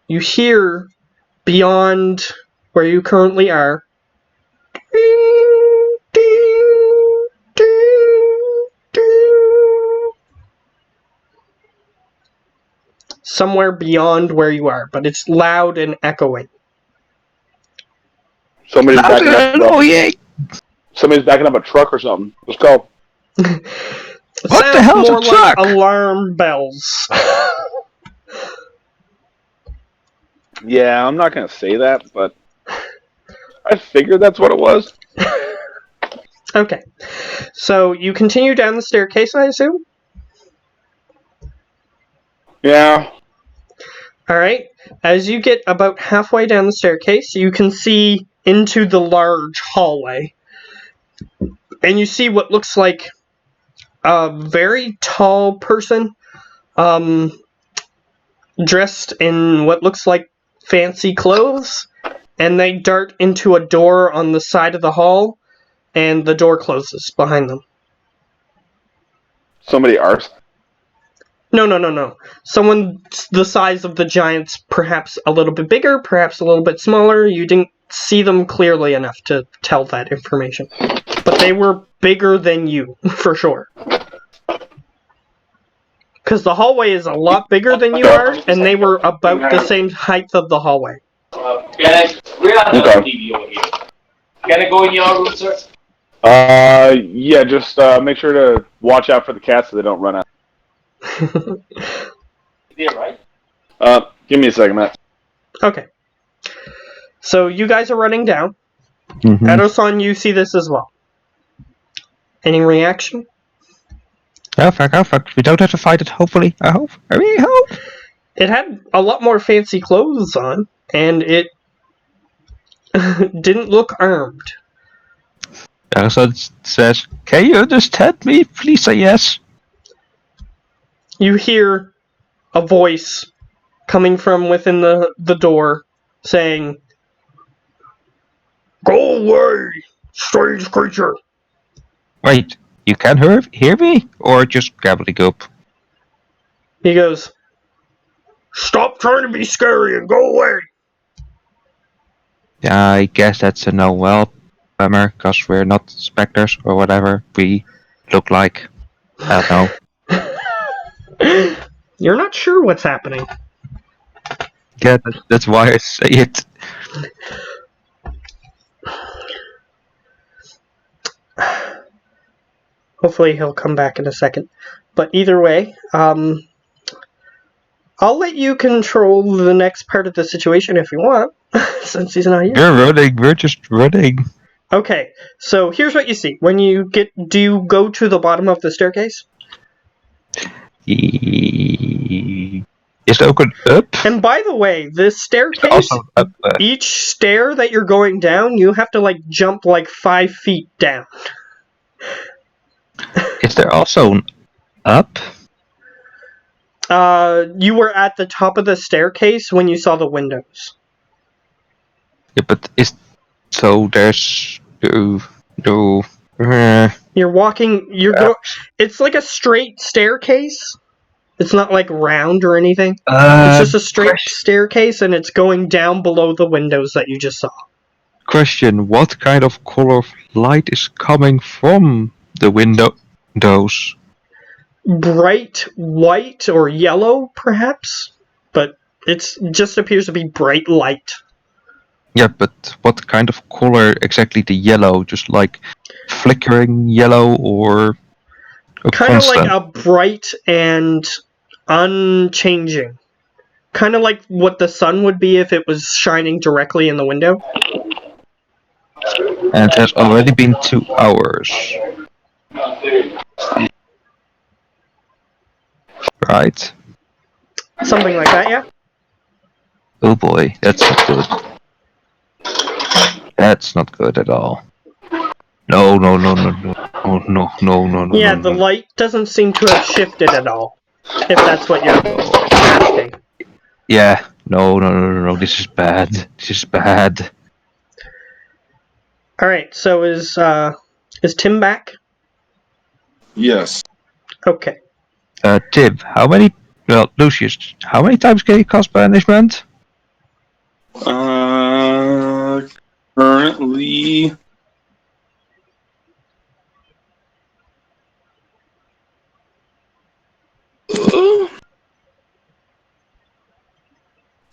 you hear beyond where you currently are, ding, ding, ding, ding, somewhere beyond where you are, but it's loud and echoing. Somebody's backing up. Oh, yeah. Somebody's backing up a truck or something. Let's go. What the hell's more a truck? like alarm bells. Yeah, I'm not gonna say that, but I figured that's what it was. Okay. So you continue down the staircase, I assume? Yeah. Alright. As you get about halfway down the staircase, you can see into the large hallway. And you see what looks like a very tall person, dressed in what looks like fancy clothes, and they dart into a door on the side of the hall, and the door closes behind them. Somebody arse. No. Someone the size of the giants, perhaps a little bit bigger, perhaps a little bit smaller. You didn't see them clearly enough to tell that information. But they were bigger than you, for sure. Because the hallway is a lot bigger than you are, and they were about the same height of the hallway. We're not Okay. TV over here. Can I go in your room, sir? Yeah, just make sure to watch out for the cats so they don't run out. Yeah, right? Give me a second, Matt. Okay. So you guys are running down. Mm-hmm. Edo-san, you see this as well. Any reaction? Oh fuck. We don't have to fight it, hopefully. I hope. I really hope. It had a lot more fancy clothes on, and it didn't look armed. So it says, "Can you understand me? Please say yes." You hear a voice coming from within the door saying, "Go away, strange creature." Wait, you can hear me? Or just gobbledygook? He goes, "Stop trying to be scary and go away." Yeah, I guess that's a no. Well, bummer, because we're not specters or whatever we look like. I don't know. You're not sure what's happening. Yeah, that's why I say it. Hopefully he'll come back in a second. But either way, I'll let you control the next part of the situation if you want, since he's not here. We're running, we're just running. Okay, so here's what you see. When you do you go to the bottom of the staircase? Is it open up? And by the way, this staircase, Also up. each stair that you're going down, you have to jump 5 feet down. Is there also an up? You were at the top of the staircase when you saw the windows. Yeah, but there's no. You're walking. It's like a straight staircase. It's not round or anything. It's just a straight staircase, and it's going down below the windows that you just saw. Question: what kind of color of light is coming from the windows? Bright white or yellow, perhaps, but it just appears to be bright light. Yeah, but what kind of color exactly? The yellow, just flickering yellow, or Kind of like constant? a bright and unchanging. Kind of like what the sun would be if it was shining directly in the window. And it has already been 2 hours. Right. Something like that, yeah? Oh boy, that's not good. That's not good at all. No. Yeah, the light doesn't seem to have shifted at all. If that's what you're asking. Yeah, no, this is bad. This is bad. Alright, so is Tim back? Yes. Okay. Tim, Lucius, how many times can you cast banishment? Currently.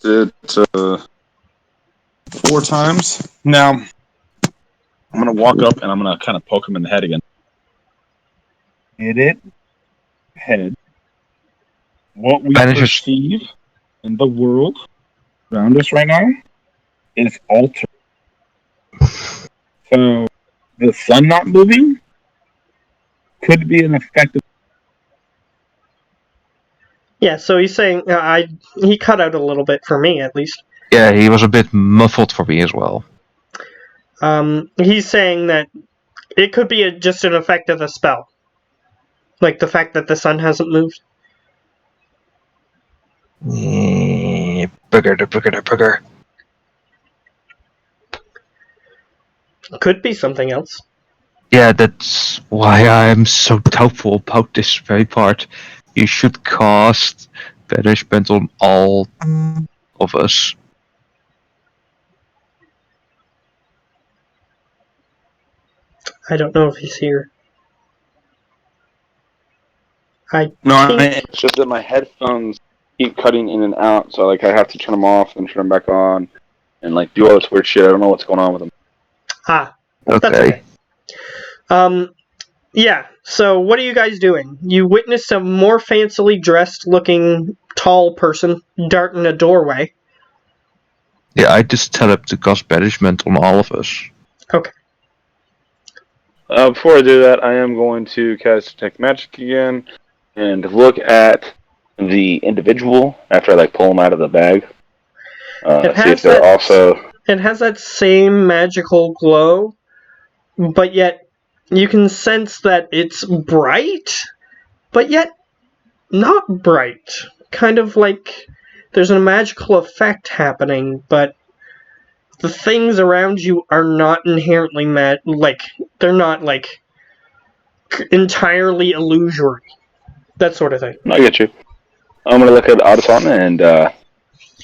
It's 4 times. Now, I'm gonna walk up and I'm gonna kind of poke him in the head again. Hit it. Head. What we perceive in the world around us right now is altered. So the sun not moving could be an effect of. Yeah, so he's saying he cut out a little bit for me at least. Yeah, he was a bit muffled for me as well. He's saying that it could be just an effect of the spell, like the fact that the sun hasn't moved. Booger. Could be something else. Yeah, that's why I'm so doubtful about this very part. You should cast banishment on all of us. I don't know if he's here. No, it's just that my headphones keep cutting in and out, so like I have to turn them off and turn them back on, and like do all this weird shit. I don't know what's going on with them. That's okay. Yeah, so what are you guys doing? You witnessed a more fancily dressed looking tall person dart in a doorway. Yeah, I just tell him to cast banishment on all of us. Okay. Before I do that, I am going to cast Detect Magic again and look at the individual after I pull him out of the bag. See if they're also. It has that same magical glow, but yet you can sense that it's bright, but yet not bright. Kind of like there's a magical effect happening, but the things around you are not inherently they're not entirely illusory. That sort of thing. I get you. I'm going to look at Autoson, and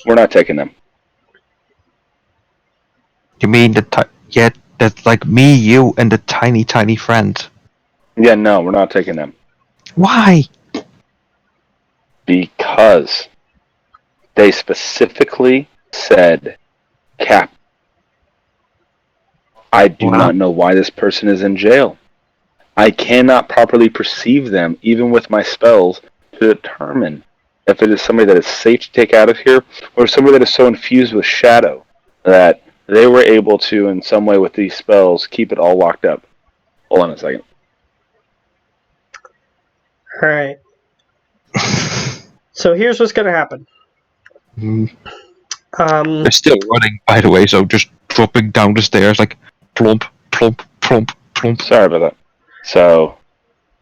we're not taking them. You mean that's like me, you, and the tiny friend. Yeah, no, we're not taking them. Why? Because they specifically said Cap. I do not know why this person is in jail. I cannot properly perceive them, even with my spells, to determine if it is somebody that is safe to take out of here, or somebody that is so infused with shadow that they were able to, in some way with these spells, keep it all locked up. Hold on a second. Alright. So here's what's gonna happen. They're still running, by the way, so just dropping down the stairs like plump, plump, plump, plump. Sorry about that. So,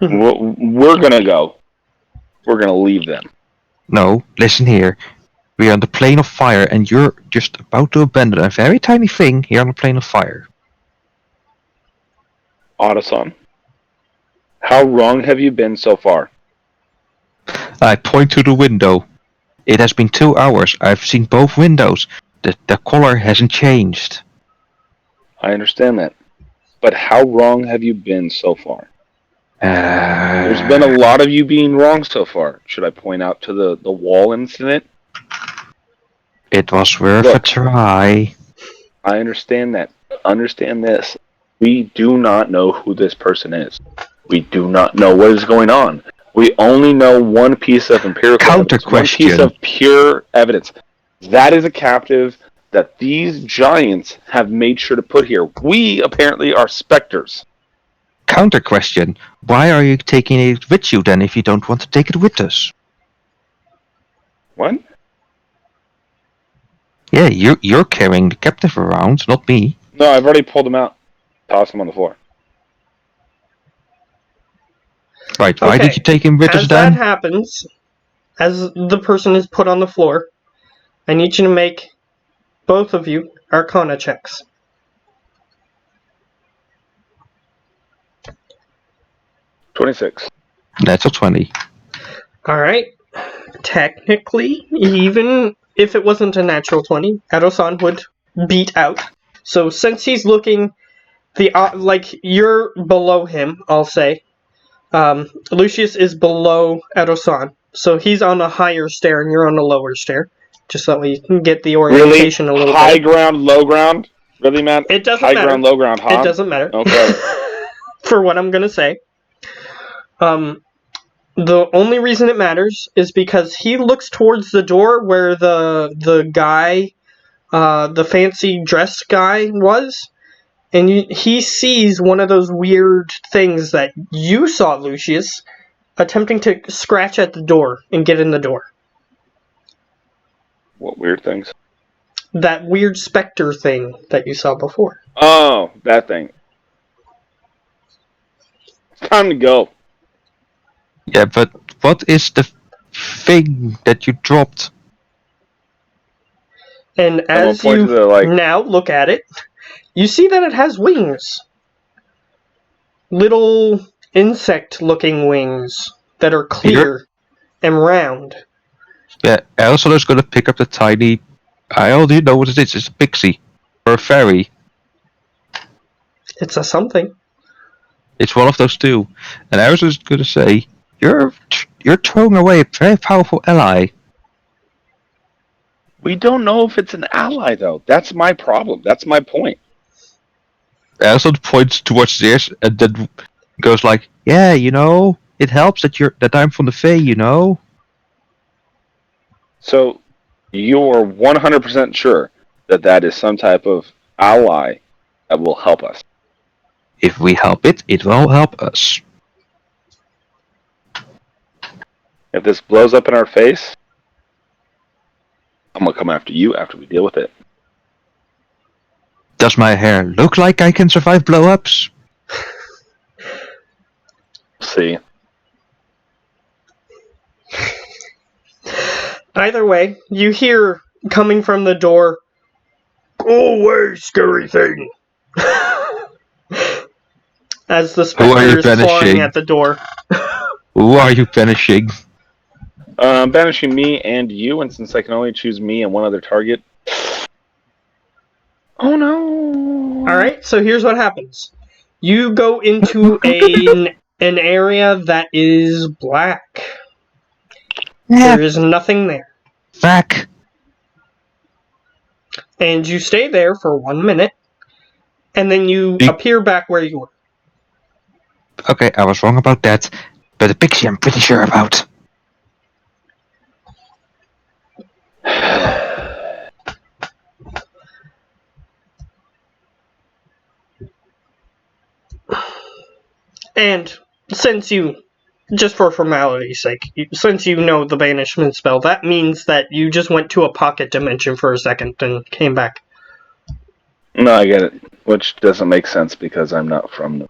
we're gonna go. We're gonna leave them. No, listen here. We are on the plane of fire, and you're just about to abandon a very tiny thing here on the plane of fire. Autoson, how wrong have you been so far? I point to the window. It has been 2 hours. I've seen both windows. The color hasn't changed. I understand that. But how wrong have you been so far? There's been a lot of you being wrong so far. Should I point out to the wall incident? It was worth a try. I understand that. Understand this. We do not know who this person is. We do not know what is going on. We only know one piece of empirical evidence, one piece of pure evidence. That is a captive that these giants have made sure to put here. We apparently are specters. Counter question. Why are you taking it with you then if you don't want to take it with us? What? Yeah, you're carrying the captive around, not me. No, I've already pulled him out. Tossed him on the floor. Right, why did you take him with us then? As that happens, as the person is put on the floor, I need you to make, both of you, Arcana checks. 26. That's a 20. Alright. Technically, even if it wasn't a natural 20, Edo-san would beat out. So since he's looking you're below him, I'll say. Lucius is below Edo-san. So he's on a higher stair and you're on a lower stair. Just so we can get the orientation a little bit. High ground, low ground? Really, man? It doesn't matter. High ground, low ground, huh? It doesn't matter. Okay. For what I'm gonna say. The only reason it matters is because he looks towards the door where the guy, the fancy dressed guy was, and he sees one of those weird things that you saw, Lucius, attempting to scratch at the door and get in the door. What weird things? That weird specter thing that you saw before. Oh, that thing. It's time to go. Yeah, but what is the thing that you dropped? And Someone as point you to the, now look at it, you see that it has wings. Little insect-looking wings that are clear and round. Yeah, Elsa is gonna pick up the tiny. I already know what it is. It's a pixie or a fairy. It's a something. It's one of those two. And Elsa is gonna say, "You're throwing away a very powerful ally." We don't know if it's an ally, though. That's my problem. That's my point. Elsa points towards this and then goes like, "Yeah, it helps that I'm from the Fae, So, you're 100% sure that that is some type of ally that will help us. If we help it, it will help us." If this blows up in our face, I'm going to come after you after we deal with it. Does my hair look like I can survive blow-ups? See? Either way, you hear coming from the door, "Go away, scary thing!" As the Who are specter you is clawing banishing? at the door. Who are you banishing? Banishing me and you, and since I can only choose me and one other target. Oh no! Alright, so here's what happens. You go into an area that is black. There is nothing there. Fuck. And you stay there for 1 minute, and then you appear back where you were. Okay, I was wrong about that, but the pixie I'm pretty sure about. And since you, just for formality's sake, since you know the banishment spell, that means that you just went to a pocket dimension for a second and came back. No, I get it. Which doesn't make sense because I'm not from them.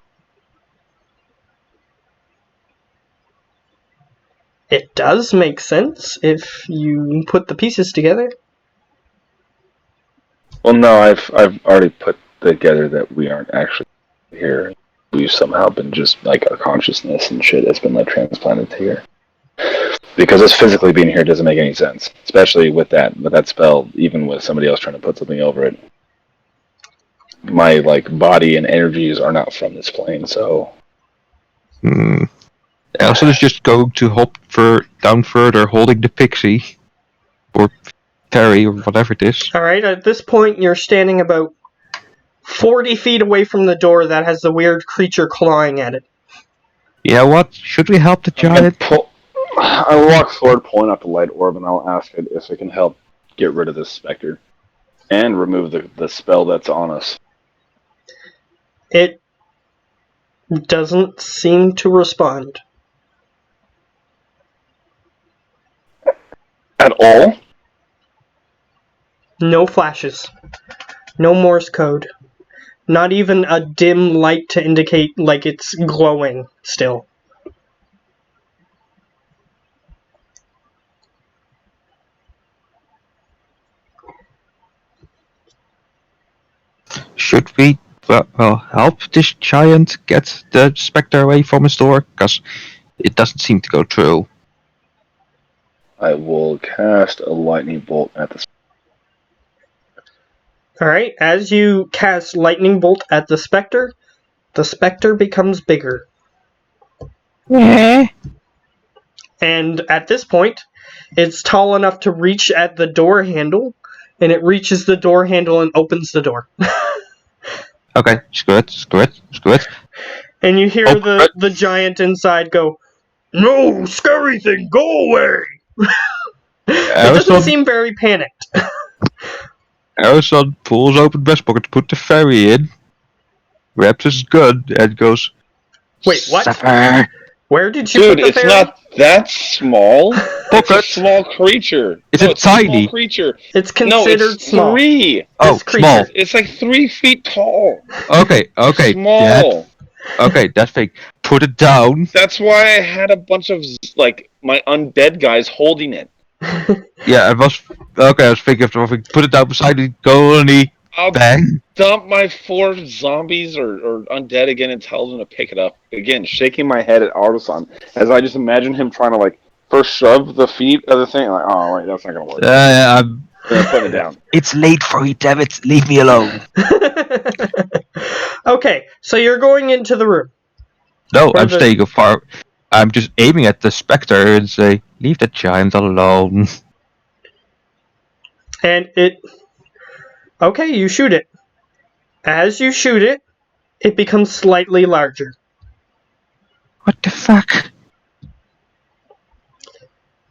It does make sense if you put the pieces together. Well, no, I've already put together that we aren't actually here. We've somehow been just like our consciousness and shit has been like transplanted to here. Because us physically being here doesn't make any sense, especially with that spell. Even with somebody else trying to put something over it, my like body and energies are not from this plane. So Elsa is just going to hop down further, holding the pixie or fairy or whatever it is. Alright, at this point you're standing about 40 feet away from the door that has the weird creature clawing at it. You know what? Should we help the giant? I walk forward, pulling out the light orb, and I'll ask it if it can help get rid of this specter and remove the spell that's on us. It doesn't seem to respond. At all? No flashes. No Morse code. Not even a dim light to indicate like it's glowing still. Should we help this giant get the specter away from his door? Because it doesn't seem to go through. I will cast a lightning bolt at the. Alright, as you cast Lightning Bolt at the specter becomes bigger. Yeah. And at this point, it's tall enough to reach at the door handle, and it reaches the door handle and opens the door. Okay, screw it. And you hear the giant inside go, "No, scary thing, go away!" It doesn't seem very panicked. Harrison pulls open breast pocket to put the fairy in. grabs his gun and goes, Wait, what? Suffer! Where did you Dude, put the it's fairy? not that small. It's a Pocket! small creature. Is No, it it's a small tiny? creature. It's No, considered it's small. 3. Oh, This creature. small. It's like 3 feet tall. Okay, Small. that thing. Put it down. That's why I had a bunch of like my undead guys holding it. Yeah, I was thinking of put it down beside the colony. I'll Bang. dump my 4 zombies or undead again and tell them to pick it up. Again, shaking my head at Artisan as I just imagine him trying to like first shove the feet of the thing. Like, oh wait, that's not gonna work. Then putting it down. It's late for you, damn it. Leave me alone. Okay, so you're going into the room. No, Where I'm the- staying far. I'm just aiming at the specter and say, leave the giant alone. And it... Okay, you shoot it. As you shoot it, it becomes slightly larger. What the fuck?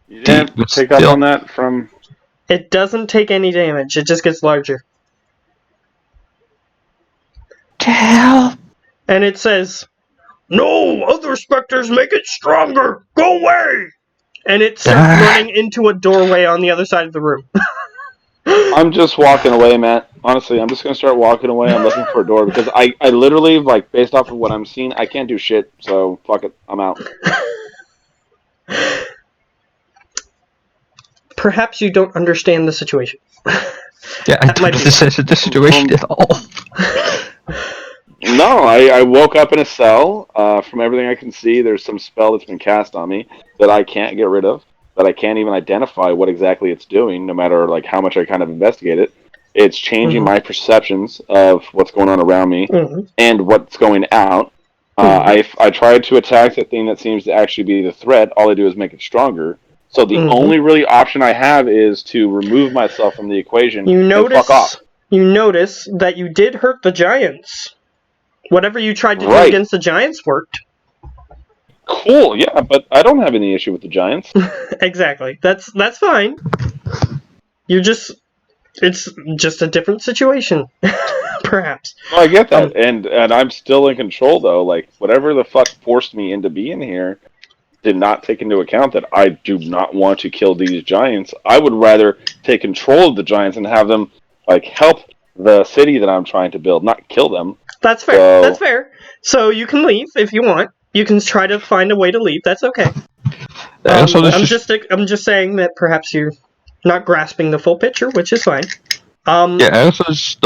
You didn't didn't pick pick up up still- on that from. It doesn't take any damage, it just gets larger. The hell? And it says, "No, other specters make it stronger! Go away!" And it starts running into a doorway on the other side of the room. I'm just walking away, Matt. Honestly, I'm just gonna start walking away. I'm looking for a door because I literally, like, based off of what I'm seeing, I can't do shit. So fuck it, I'm out. Perhaps you don't understand the situation. Yeah, I That might don't be understand the situation at all. No, I woke up in a cell. From everything I can see, there's some spell that's been cast on me that I can't get rid of. That I can't even identify what exactly it's doing, no matter like how much I kind of investigate it. It's changing my perceptions of what's going on around me and what's going out. I tried to attack the thing that seems to actually be the threat. All I do is make it stronger. So the only really option I have is to remove myself from the equation You and fuck off. notice that you did hurt the giants. Whatever you tried to do Right. against the giants worked. Cool, yeah, but I don't have any issue with the Giants. Exactly. That's fine. It's just a different situation. Perhaps. No, I get that, and I'm still in control though. Like whatever the fuck forced me into being here did not take into account that I do not want to kill these giants. I would rather take control of the giants and have them like help the city that I'm trying to build, not kill them. That's fair. So- That's fair. So you can leave if you want. You can try to find a way to leave. That's okay. So this I'm is- I'm just saying that perhaps you're not grasping the full picture, which is fine. Yeah, I also is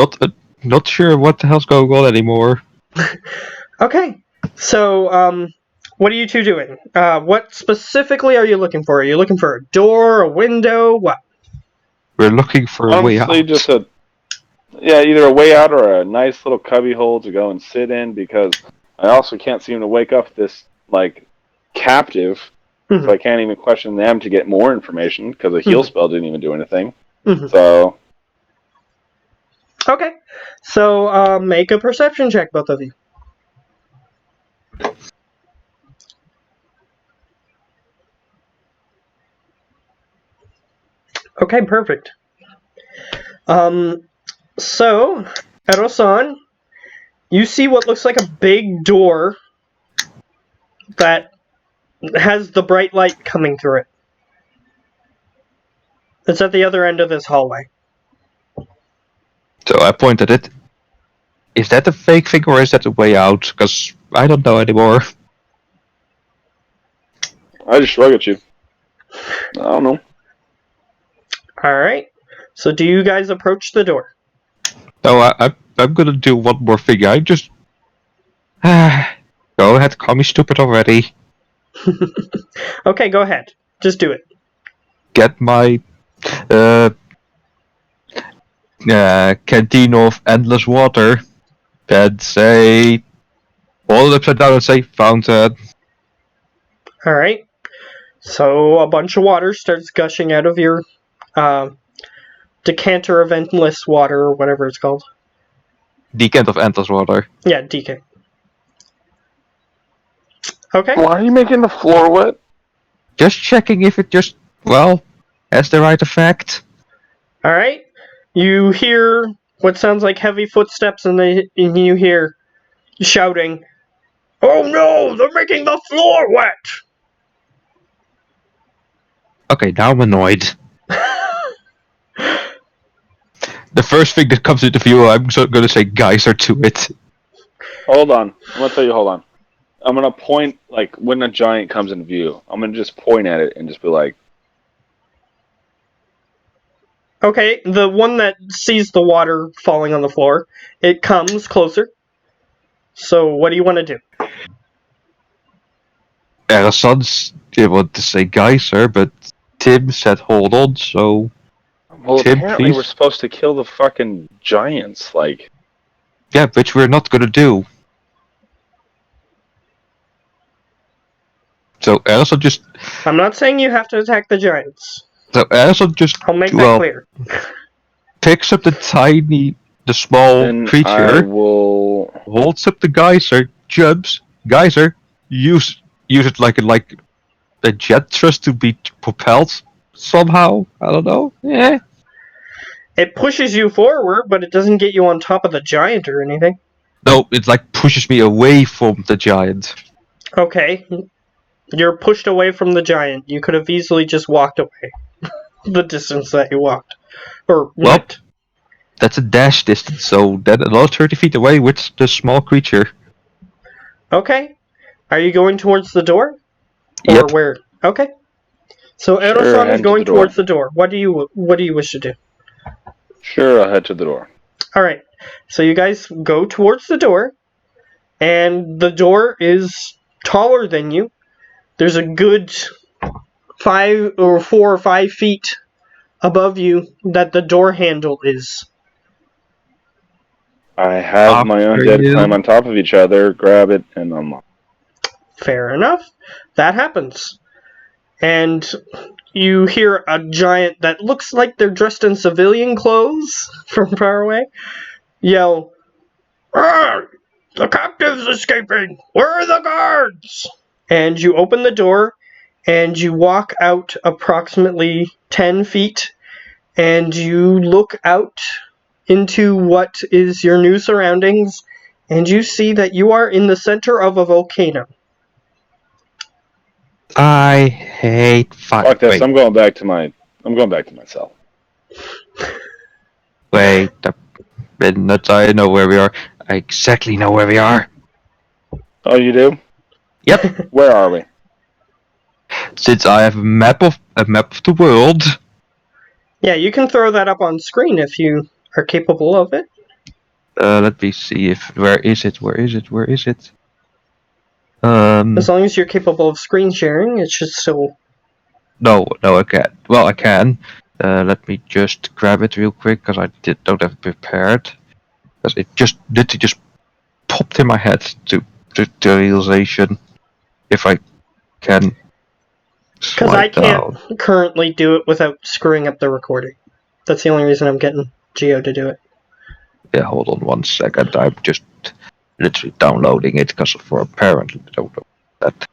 not sure what the hell's going on anymore. Okay. So, what are you two doing? What specifically are you looking for? Are you looking for a door, a window, what? We're looking for a way out. Honestly, just either a way out or a nice little cubby hole to go and sit in because I also can't seem to wake up this like captive. So I can't even question them to get more information because the heal spell didn't even do anything. So Okay. So, make a perception check, both of you. Okay, perfect. So, Edo-san, you see what looks like a big door that has the bright light coming through it. It's at the other end of this hallway. So I point at it. Is that a fake thing or is that a way out? Because I don't know anymore. I just shrug at you. I don't know. Alright. So do you guys approach the door? No, I'm gonna do one more thing. I just... Go ahead, call me stupid already. Okay, go ahead. Just do it. Get my... canteen of endless water. Then say... Hold it upside down and say, fountain. Alright. So a bunch of water starts gushing out of your decanter of endless water, or whatever it's called. Decant of endless water. Yeah, DK. Okay. Why are you making the floor wet? Just checking if it just, well, has the right effect. Alright. You hear what sounds like heavy footsteps, and you hear, shouting, "Oh no, they're making the floor wet!" Okay, now I'm annoyed. The first thing that comes into view, I'm going to say geyser to it. Hold on. I'm going to tell you, hold on. I'm going to point, like, when a giant comes in view, I'm going to just point at it and just be like, Okay, the one that sees the water falling on the floor, it comes closer. So what do you want to do? Erason's able to say geyser, but Tim said hold on, so well, Tim, apparently we're please. supposed to kill the fucking giants, like... Yeah, which we're not going to do. So Erason just... I'm not saying you have to attack the giants. So Erason just, I'll make that well, clear. picks up the small Then I creature, will... holds up the geyser, jumps, geyser, use it like a jet thrust to be propelled somehow. I don't know. Yeah. It pushes you forward, but it doesn't get you on top of the giant or anything. No, it like pushes me away from the giant. Okay, you're pushed away from the giant. You could have easily just walked away the distance that you walked. Or Well, went. that's a dash distance, so then another 30 feet away with the small creature. Okay. Are you going towards the door? Or Yep. where? Okay. So Sure, Erosan is head to going the door. towards the door. What do you wish to do? Sure, I'll head to the door. Alright. So you guys go towards the door, and the door is taller than you. There's a good 4 or 5 feet above you that the door handle is. I have my After undead you. climb on top of each other, grab it, and unlock. Fair enough. That happens. And you hear a giant that looks like they're dressed in civilian clothes from far away yell, "Ah, the captive's escaping! Where are the guards?" And you open the door and you walk out approximately 10 feet and you look out into what is your new surroundings and you see that you are in the center of a volcano. I hate fire. Fuck this, Wait, I'm going back to my cell. wait. Minutes. I know where we are. I exactly know where we are. Oh, you do? Yep. Where are we? Since I have a map of the world. Yeah, you can throw that up on screen if you are capable of it. Let me see if where is it? As long as you're capable of screen sharing, it should still. No, I can't. Well, I can. Let me just grab it real quick because don't have it prepared. Because it just literally just popped in my head to the realization if I can Because I slide can't down. currently do it without screwing up the recording. That's the only reason I'm getting Geo to do it. Yeah, hold on 1 second. I'm just literally downloading it because for apparently I don't know that.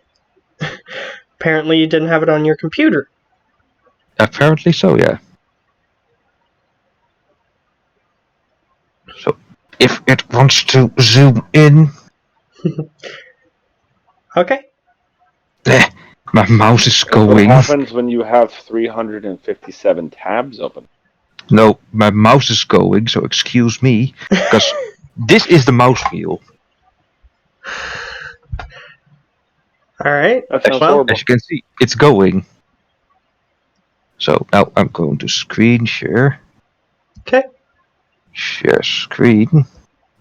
Apparently, you didn't have it on your computer. Apparently so, yeah. So if it wants to zoom in, Okay. my mouse is That's what going. happens when you have 357 tabs open. No, my mouse is going, so excuse me, because this is the mouse wheel. Alright. That sounds Well, horrible. As you can see, it's going. So now I'm going to screen share. okay. Share screen.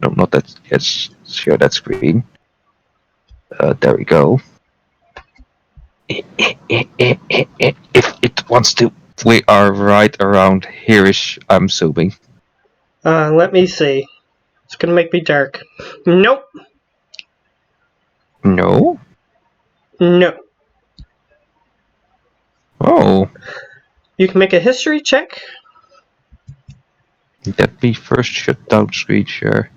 No, not that. Yes, share that screen. There we go. If it wants to, we are right around here-ish, I'm assuming. Let me see. It's gonna make me dark. Nope. No? No. Oh. You can make a history check. Let me first shut down screen share.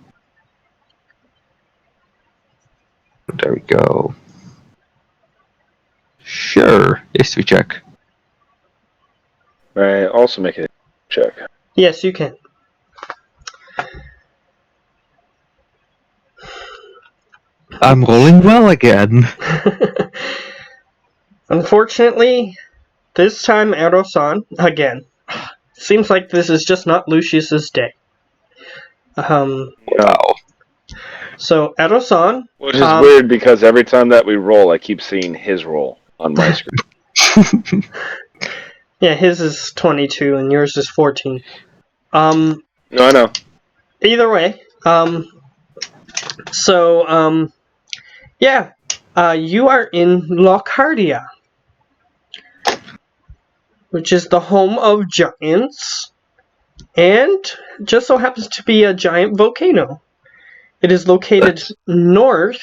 There we go. Sure, history check. Right, also make a check. Yes, you can. I'm rolling well again. Unfortunately, this time Erosan, again. Seems like this is just not Lucius's day. Wow. So Erosan, Which is weird because every time that we roll, I keep seeing his roll on my screen. yeah, his is 22 and yours is 14. No, I know. Either way, yeah, you are in Lockardia, which is the home of giants, and just so happens to be a giant volcano. It is located north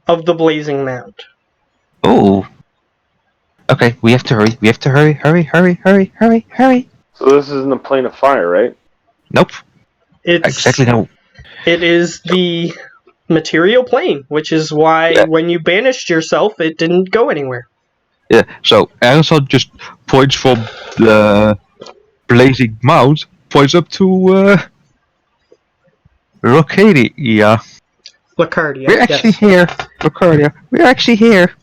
of the Blazing Mound. Oh. Okay, we have to hurry. We have to hurry, hurry. So this is in the plane of fire, right? Nope. Exactly no. It is the material plane, which is why when you banished yourself, it didn't go anywhere. Yeah, so Aerosol just points from the blazing mount, points up to Rocadia. Lacardia, We're actually yes. here, Rocadia. We're actually here.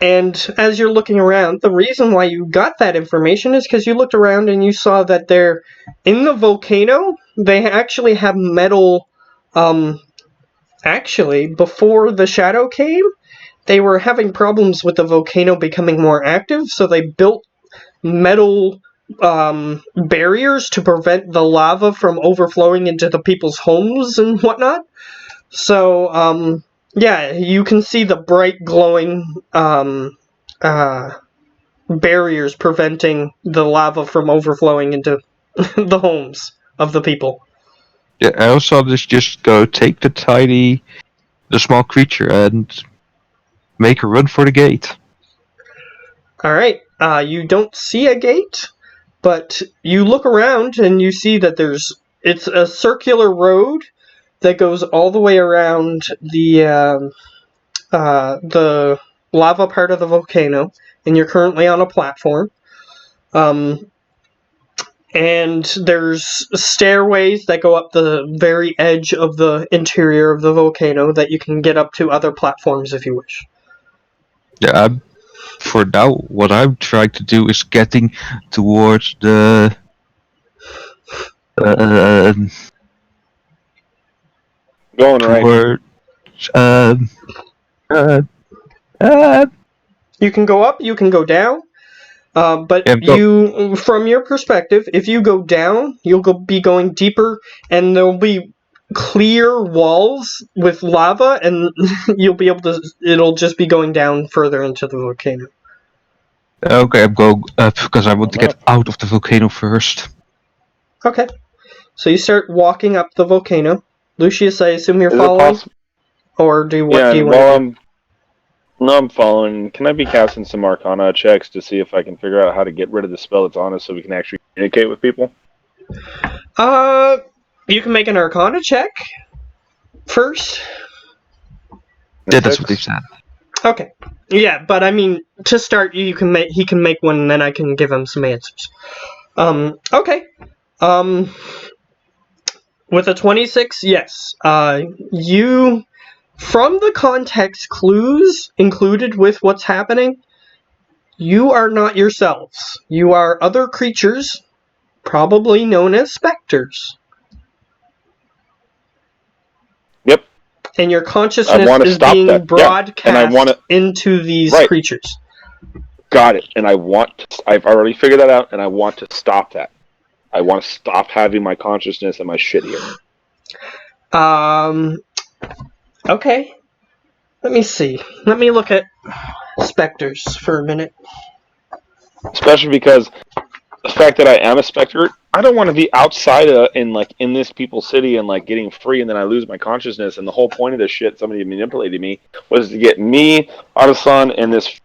And as you're looking around, the reason why you got that information is because you looked around and you saw that they're in the volcano. They actually have metal. Actually, before the shadow came, they were having problems with the volcano becoming more active, so they built metal barriers to prevent the lava from overflowing into the people's homes and whatnot. So, yeah, you can see the bright glowing barriers preventing the lava from overflowing into the homes of the people. Yeah, Aerosol is just go take the small creature and make a run for the gate. Alright, you don't see a gate, but you look around and you see that it's a circular road that goes all the way around the lava part of the volcano, and you're currently on a platform. And there's stairways that go up the very edge of the interior of the volcano that you can get up to other platforms if you wish. Yeah, for now, what I'm trying to do is getting towards the Going right. towards You can go up, you can go down, but yeah, from your perspective, if you go down, you'll be going deeper, and there'll be clear walls with lava, and you'll be able to. It'll just be going down further into the volcano. Okay, I'm going up because I want to get out of the volcano first. Okay, so you start walking up the volcano. Lucius, I assume you're following, or do you want to do? No, I'm following. Can I be casting some Arcana checks to see if I can figure out how to get rid of the spell that's on us so we can actually communicate with people? You can make an Arcana check first. Yeah, that's what they said. Okay. Yeah, but I mean, to start, he can make one, and then I can give him some answers. Okay. With a 26, yes. You, from the context clues included with what's happening, you are not yourselves. You are other creatures, probably known as specters. Yep. And your consciousness is being broadcast into these creatures. Got it. And I've already figured that out, and I want to stop that. I want to stop having my consciousness and my shit here. Okay. Let me see. Let me look at specters for a minute. Especially because the fact that I am a specter, I don't want to be outside in this people's city and getting free, and then I lose my consciousness. And the whole point of this shit, somebody manipulated me, was to get me, Artisan, and this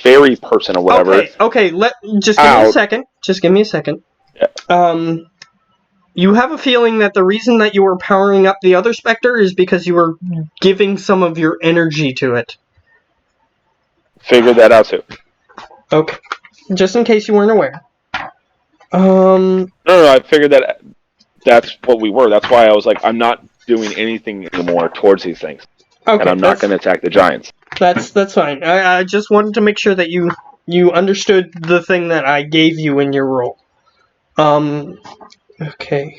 fairy person or whatever. Okay. Just give me a second. Just give me a second. Yeah. You have a feeling that the reason that you were powering up the other specter is because you were giving some of your energy to it. Figured that out too. Okay. Just in case you weren't aware. No, I figured that's what we were. That's why I was like, I'm not doing anything anymore towards these things, Okay, and I'm not going to attack the giants. That's fine. I just wanted to make sure that you understood the thing that I gave you in your roll. Okay.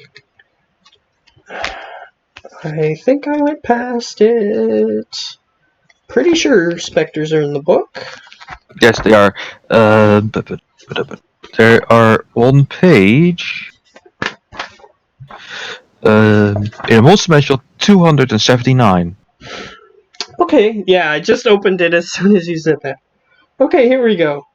I think I went past it. Pretty sure specters are in the book. Yes, they are. There are on page. In a monster manual 279. Okay, yeah, I just opened it as soon as you said that. Okay, here we go.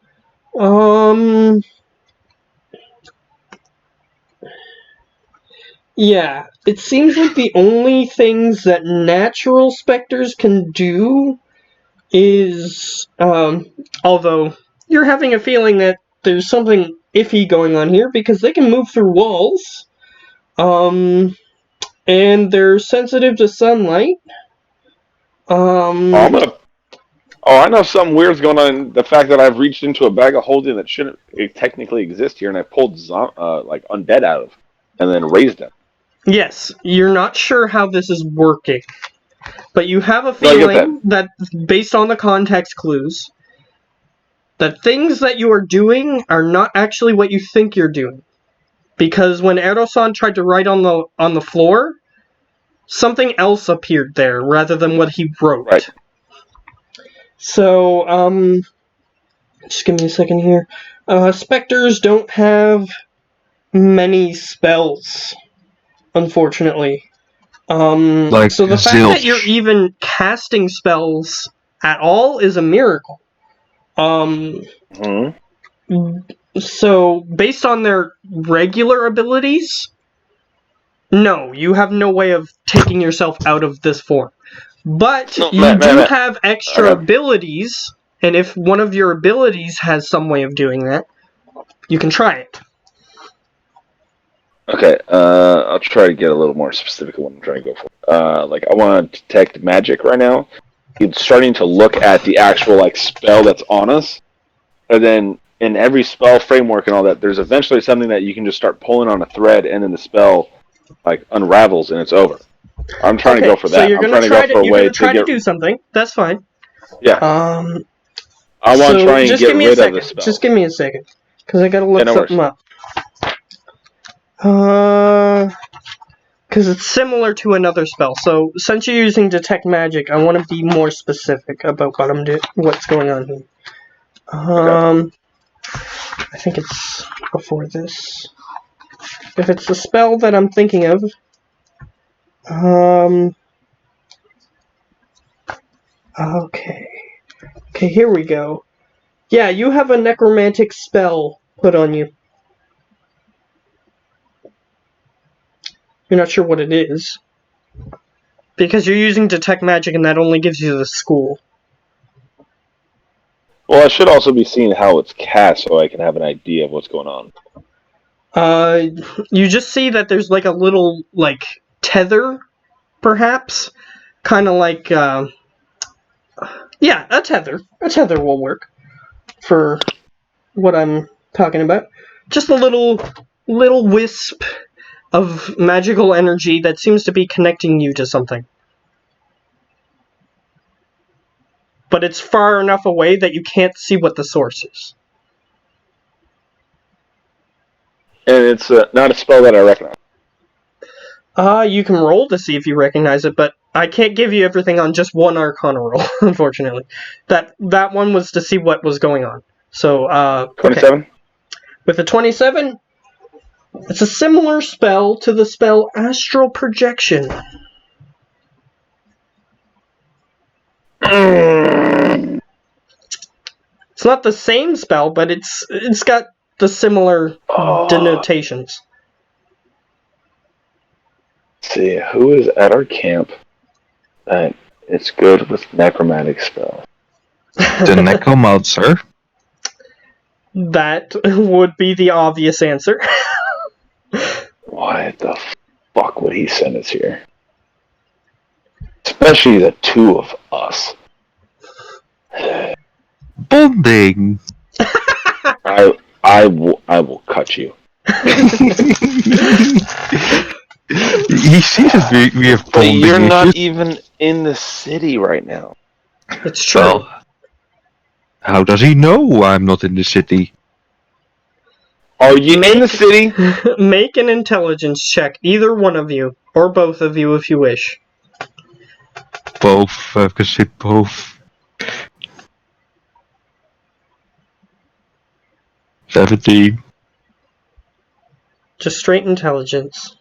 Yeah, it seems like the only things that natural specters can do is, although you're having a feeling that there's something iffy going on here because they can move through walls, and they're sensitive to sunlight. I know something weird's going on. The fact that I've reached into a bag of holding that shouldn't technically exist here, and I pulled like undead out of, and then raised them. Yes, you're not sure how this is working, but you have a No, I get feeling that based on the context clues, that things that you are doing are not actually what you think you're doing. Because when Erosan tried to write on the floor, something else appeared there rather than what he wrote. Right. So, just give me a second here. Spectres don't have many spells, unfortunately. Like So the fact zilch. that you're even casting spells at all is a miracle. Mm-hmm. So based on their regular abilities, no, you have no way of taking yourself out of this form. But No, you Matt. have extra Okay. abilities, and if one of your abilities has some way of doing that, you can try it. Okay, I'll try to get a little more specific on what I'm trying to go for. Like, I want to detect magic right now. It's starting to look at the actual, like, spell that's on us. And then, in every spell framework and all that, there's eventually something that you can just start pulling on a thread, and then the spell, like, unravels, and it's over. I'm trying to go for that. So you're I'm gonna trying to go for a you're way gonna try to to get... do something. That's fine. Yeah, I want to So try and just get give me a rid of second. the spell. Just give me a second, because I gotta look Yeah, no something worries. up. Because it's similar to another spell. So since you're using detect magic, I want to be more specific about what's going on here. Okay. I think it's before this. If it's the spell that I'm thinking of, okay, here we go. Yeah, you have a necromantic spell put on you. You're not sure what it is. Because you're using detect magic and that only gives you the school. Well, I should also be seeing how it's cast so I can have an idea of what's going on. You just see that there's like a little, like, tether, perhaps? Kind of like, yeah, a tether. A tether will work for what I'm talking about. Just a little wisp of magical energy that seems to be connecting you to something. But it's far enough away that you can't see what the source is. And it's not a spell that I recognize. You can roll to see if you recognize it, but I can't give you everything on just one Arcana roll, unfortunately. That one was to see what was going on. So, 27? Okay. With a 27, it's a similar spell to the spell Astral Projection. It's not the same spell, but it's got the similar denotations. Let's see, who is at our camp that it's good with necromantic spell? The necromancer. That would be the obvious answer. Why the fuck would he send us here? Especially the two of us. Bonding. I will cut you. He sees that we have But bonding you're not issues. even in the city right now. It's true. Well, how does he know I'm not in the city? Are you in the city? Make an intelligence check, either one of you, or both of you if you wish. Both. I can say both. 17. Just straight intelligence.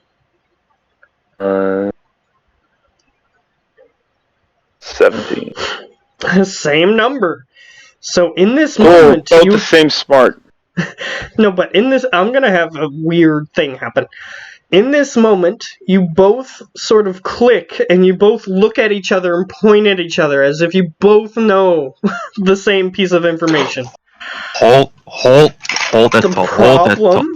17. Same number. So in this Oh, moment, both you the same smart. no, but in this, I'm gonna have a weird thing happen. In this moment, you both sort of click and you both look at each other and point at each other as if you both know the same piece of information. Hold that thought.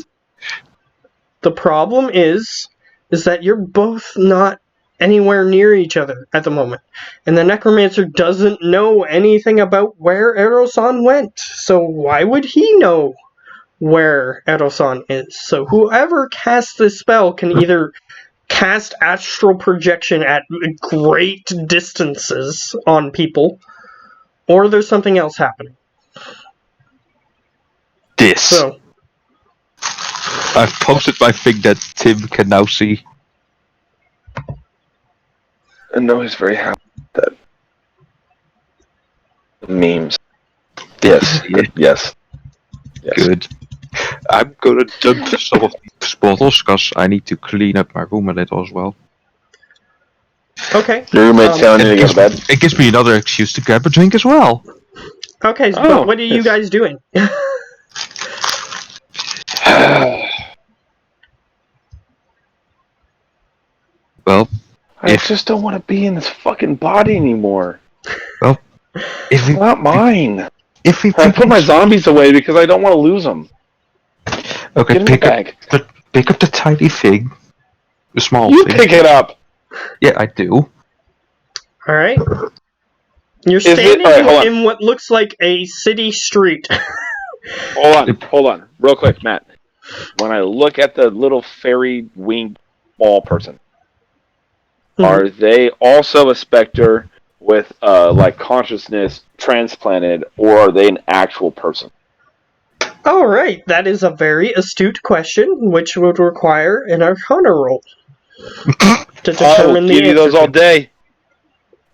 The problem is that you're both not anywhere near each other at the moment. And the necromancer doesn't know anything about where Erosan went. So why would he know where Erosan is? So whoever casts this spell can either cast astral projection at great distances on people, or there's something else happening. This. So I've posted my thing that Tim can now see. I know he's very happy with that. Memes. Yes. Yeah. Yes. Good. I'm gonna dump some of these bottles because I need to clean up my room a little as well. okay. Your roommate's telling you to go to bed? It gives me another excuse to grab a drink as well. Okay, Oh, but what are you yes. guys doing? Well, I just don't want to be in this fucking body anymore. if It's we not mine. if we I put my zombies away because I don't want to lose them. okay, Get in the bag. pick up the tiny thing, the small You thing. pick it up. Yeah, I do. Alright. You're Is it- standing alright, hold on. in what looks like a city street. Hold on, real quick, Matt. When I look at the little fairy winged ball person, are they also a specter with like consciousness transplanted, or are they an actual person? Alright, that is a very astute question, which would require an Arcana roll to determine the give you answer. those all day.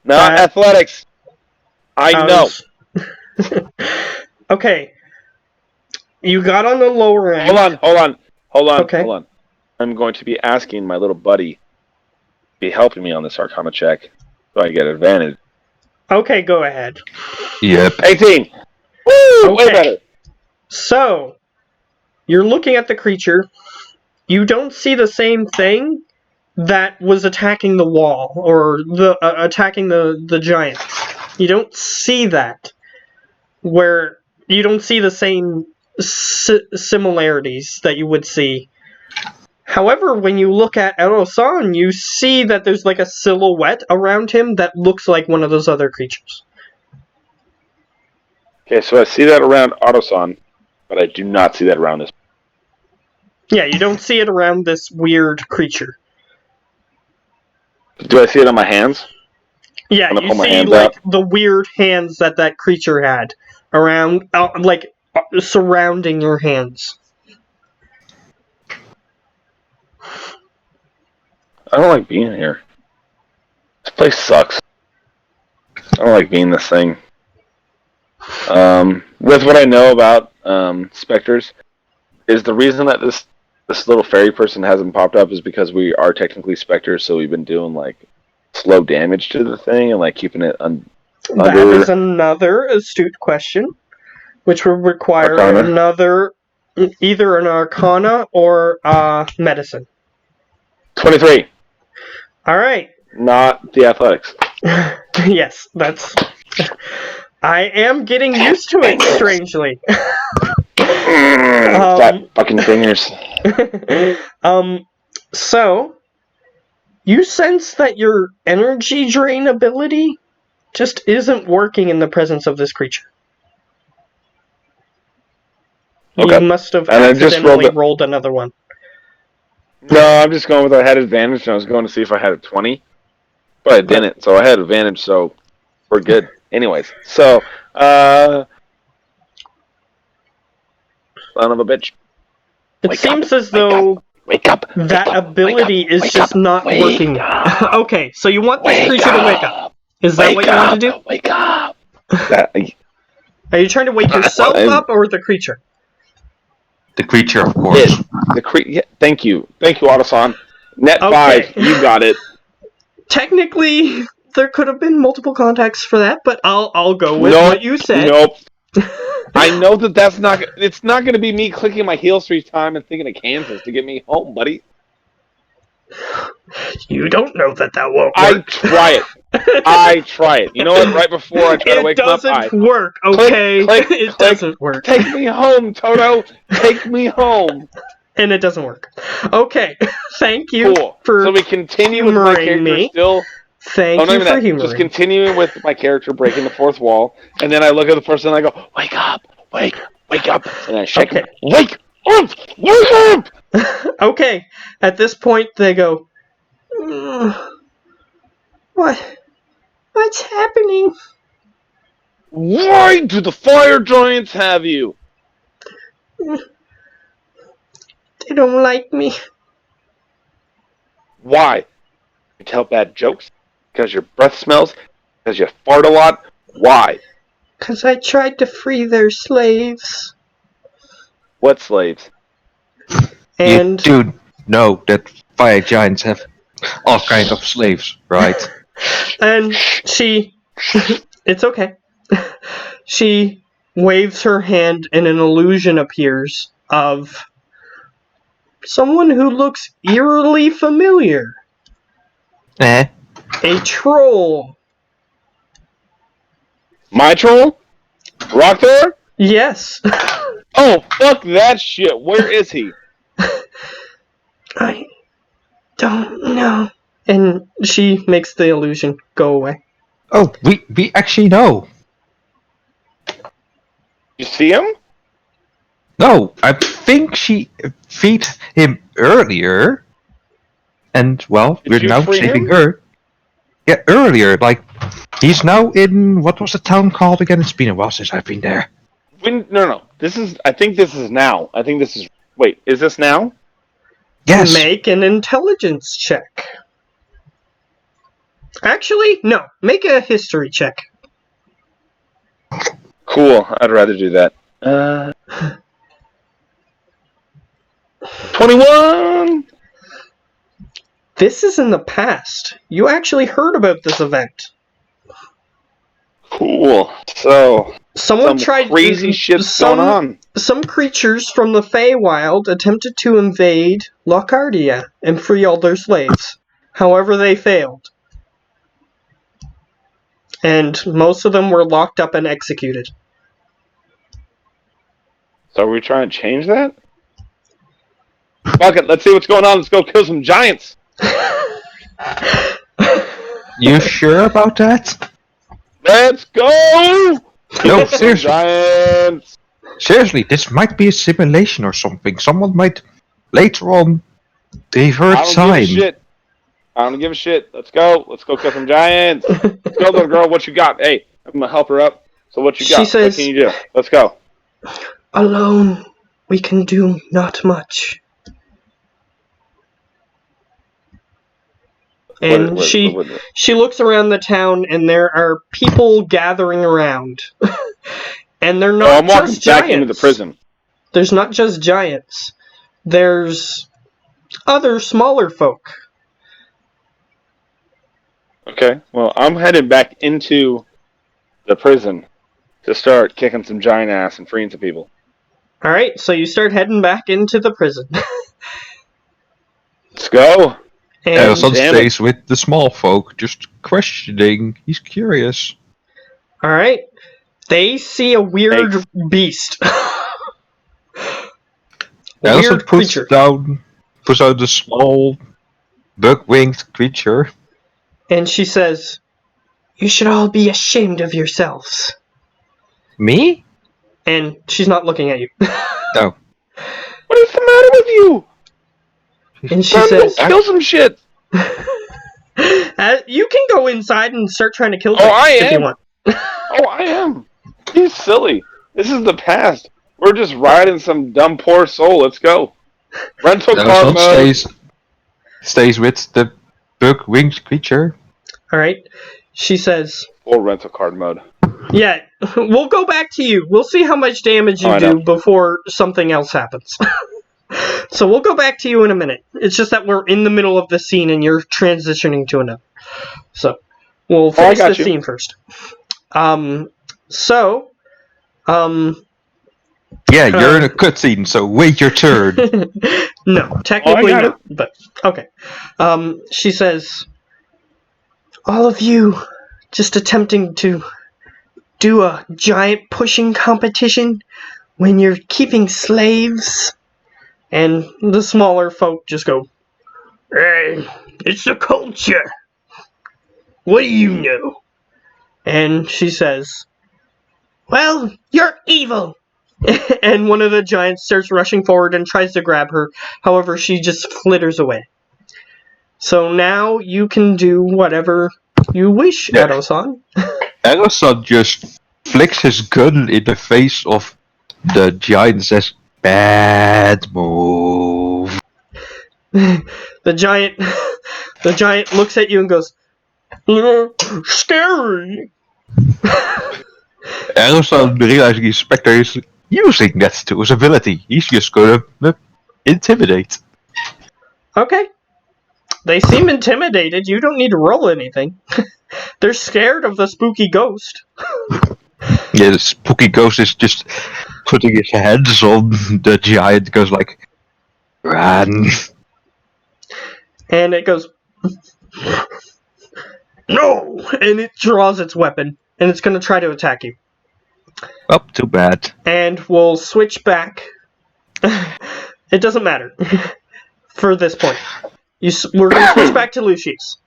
Not That- athletics. I know. Okay. You got on the lower end. Hold on. Okay. I'm going to be asking my little buddy to be helping me on this Arcana check so I get advantage. Okay, go ahead. Yep. 18. Woo! Way Okay. better. So, you're looking at the creature. You don't see the same thing that was attacking the wall or the attacking the giant. You don't see that. Where you don't see the same similarities that you would see. However, when you look at Erosan, you see that there's like a silhouette around him that looks like one of those other creatures. Okay, so I see that around Autoson, but I do not see that around this. Yeah, you don't see it around this weird creature. Do I see it on my hands? Yeah, I'm gonna you pull my see hands like out. the weird hands that creature had around, surrounding your hands. I don't like being here. This place sucks. I don't like being this thing. With what I know about specters, is the reason that this little fairy person hasn't popped up is because we are technically specters, so we've been doing like slow damage to the thing and like keeping it That is another astute question, which would require Arcana. either an Arcana or medicine. 23. All right. Not the athletics. Yes, that's. I am getting used to it, strangely. Fat fucking fingers. So, you sense that your energy drain ability just isn't working in the presence of this creature. Okay. You must have And I just accidentally rolled another one. No, I'm just going with I had advantage, and I was going to see if I had a 20. But I didn't, so I had advantage, so we're good. Anyways, so, son of a bitch. It seems as though Wake up! that ability is just not working. Okay, so you want this creature to wake up. Is that what you want to do? Wake up! Are you trying to wake yourself up or the creature? The creature, of course. Yeah, thank you, Autoson. Net Okay. 5, you got it. Technically, there could have been multiple contacts for that, but I'll go with Nope, what you said. Nope. I know that's not. It's not going to be me clicking my heels 3 times and thinking of Kansas to get me home, buddy. You don't know that won't work. I try it. You know what? Right before I try to wake him up, it doesn't work. Okay, it doesn't work. Take me home, Toto. Take me home. And it doesn't work. Okay, thank you Cool. for So we continue with my character me. still. Thank you for humoring. Just continuing with my character breaking the 4th wall, and then I look at the person and I go, "Wake up! Wake up!" And I shake him. Wake up! Wake up! Okay. At this point, they go, What's happening? Why do the fire giants have you? They don't like me. Why? You tell bad jokes? Because your breath smells? Because you fart a lot? Why? Because I tried to free their slaves. What slaves? And You do know that fire giants have all kinds of slaves, right? And she... It's okay. She waves her hand and an illusion appears of someone who looks eerily familiar. Eh? A troll. My troll? Rock Thor? Yes. Oh, fuck that shit. Where is he? I don't know. And she makes the illusion go away. Oh, we actually know. You see him? No, I think she freed him earlier. And, well, Did we're you now free saving him? her. Yeah, earlier. Like, he's now in, what was the town called again? It's been a while since I've been there. No. I think this is now. Wait, is this now? Yes. Make an intelligence check. Actually, no. Make a history check. Cool. I'd rather do that. 21! This is in the past. You actually heard about this event. Cool. So, Someone some tried crazy shit's going on. Some creatures from the Feywild attempted to invade Locardia and free all their slaves. However, they failed. And most of them were locked up and executed. So are we trying to change that? Fuck it, let's see what's going on. Let's go kill some giants. You sure about that? Let's go! No, seriously. Giants! Seriously, this might be a simulation or something. Someone might later on divert I don't time. give a shit. I don't give a shit. Let's go. Let's go kill some giants. Let's go, little girl. What you got? Hey, I'm gonna help her up. So what you got? She says, what can you do? Let's go. Alone, we can do not much. And she looks around the town, and there are people gathering around. And they're not I'm walking just back giants. into the prison. There's not just giants. There's other smaller folk. Okay, well, I'm headed back into the prison to start kicking some giant ass and freeing some people. Alright, so you start heading back into the prison. Let's go. And Elson stays with the small folk, just questioning. He's curious. Alright, they see a weird beast. Elson Weird creature. puts out the small, bug-winged creature. And she says, You should all be ashamed of yourselves. Me? And she's not looking at you. No. What is the matter with you? And she Bro, says, kill some shit. you can go inside and start trying to kill Oh, things I if you am. want. Oh, I am. He's silly. This is the past. We're just riding some dumb poor soul. Let's go. Rental car Elson mode. stays with the bug-winged creature. Alright. She says, Or rental card mode. yeah, we'll go back to you. We'll see how much damage you I do know. before something else happens. So we'll go back to you in a minute. It's just that we're in the middle of the scene and you're transitioning to another. So we'll finish got this you. scene first. So, Yeah, you're in a cutscene, so wait your turn. no, technically got not, but okay. She says, all of you just attempting to do a giant pushing competition when you're keeping slaves? And the smaller folk just go, hey, it's the culture. What do you know? And she says, well, you're evil. And one of the giants starts rushing forward and tries to grab her. However, she just flitters away. So now you can do whatever you wish, Yeah. Edo-san. Elson just flicks his gun in the face of the giant and says, bad move. The giant looks at you and goes, scary. Elson realizing his Spectre is using that to his ability. He's just gonna intimidate. Okay. They seem intimidated. You don't need to roll anything. They're scared of the spooky ghost. Yeah, the spooky ghost is just putting his hands on the giant, goes like, run. And it goes, no! And it draws its weapon. And it's going to try to attack you. Oh, too bad. And we'll switch back. It doesn't matter. For this point. We're going to switch back to Lucius.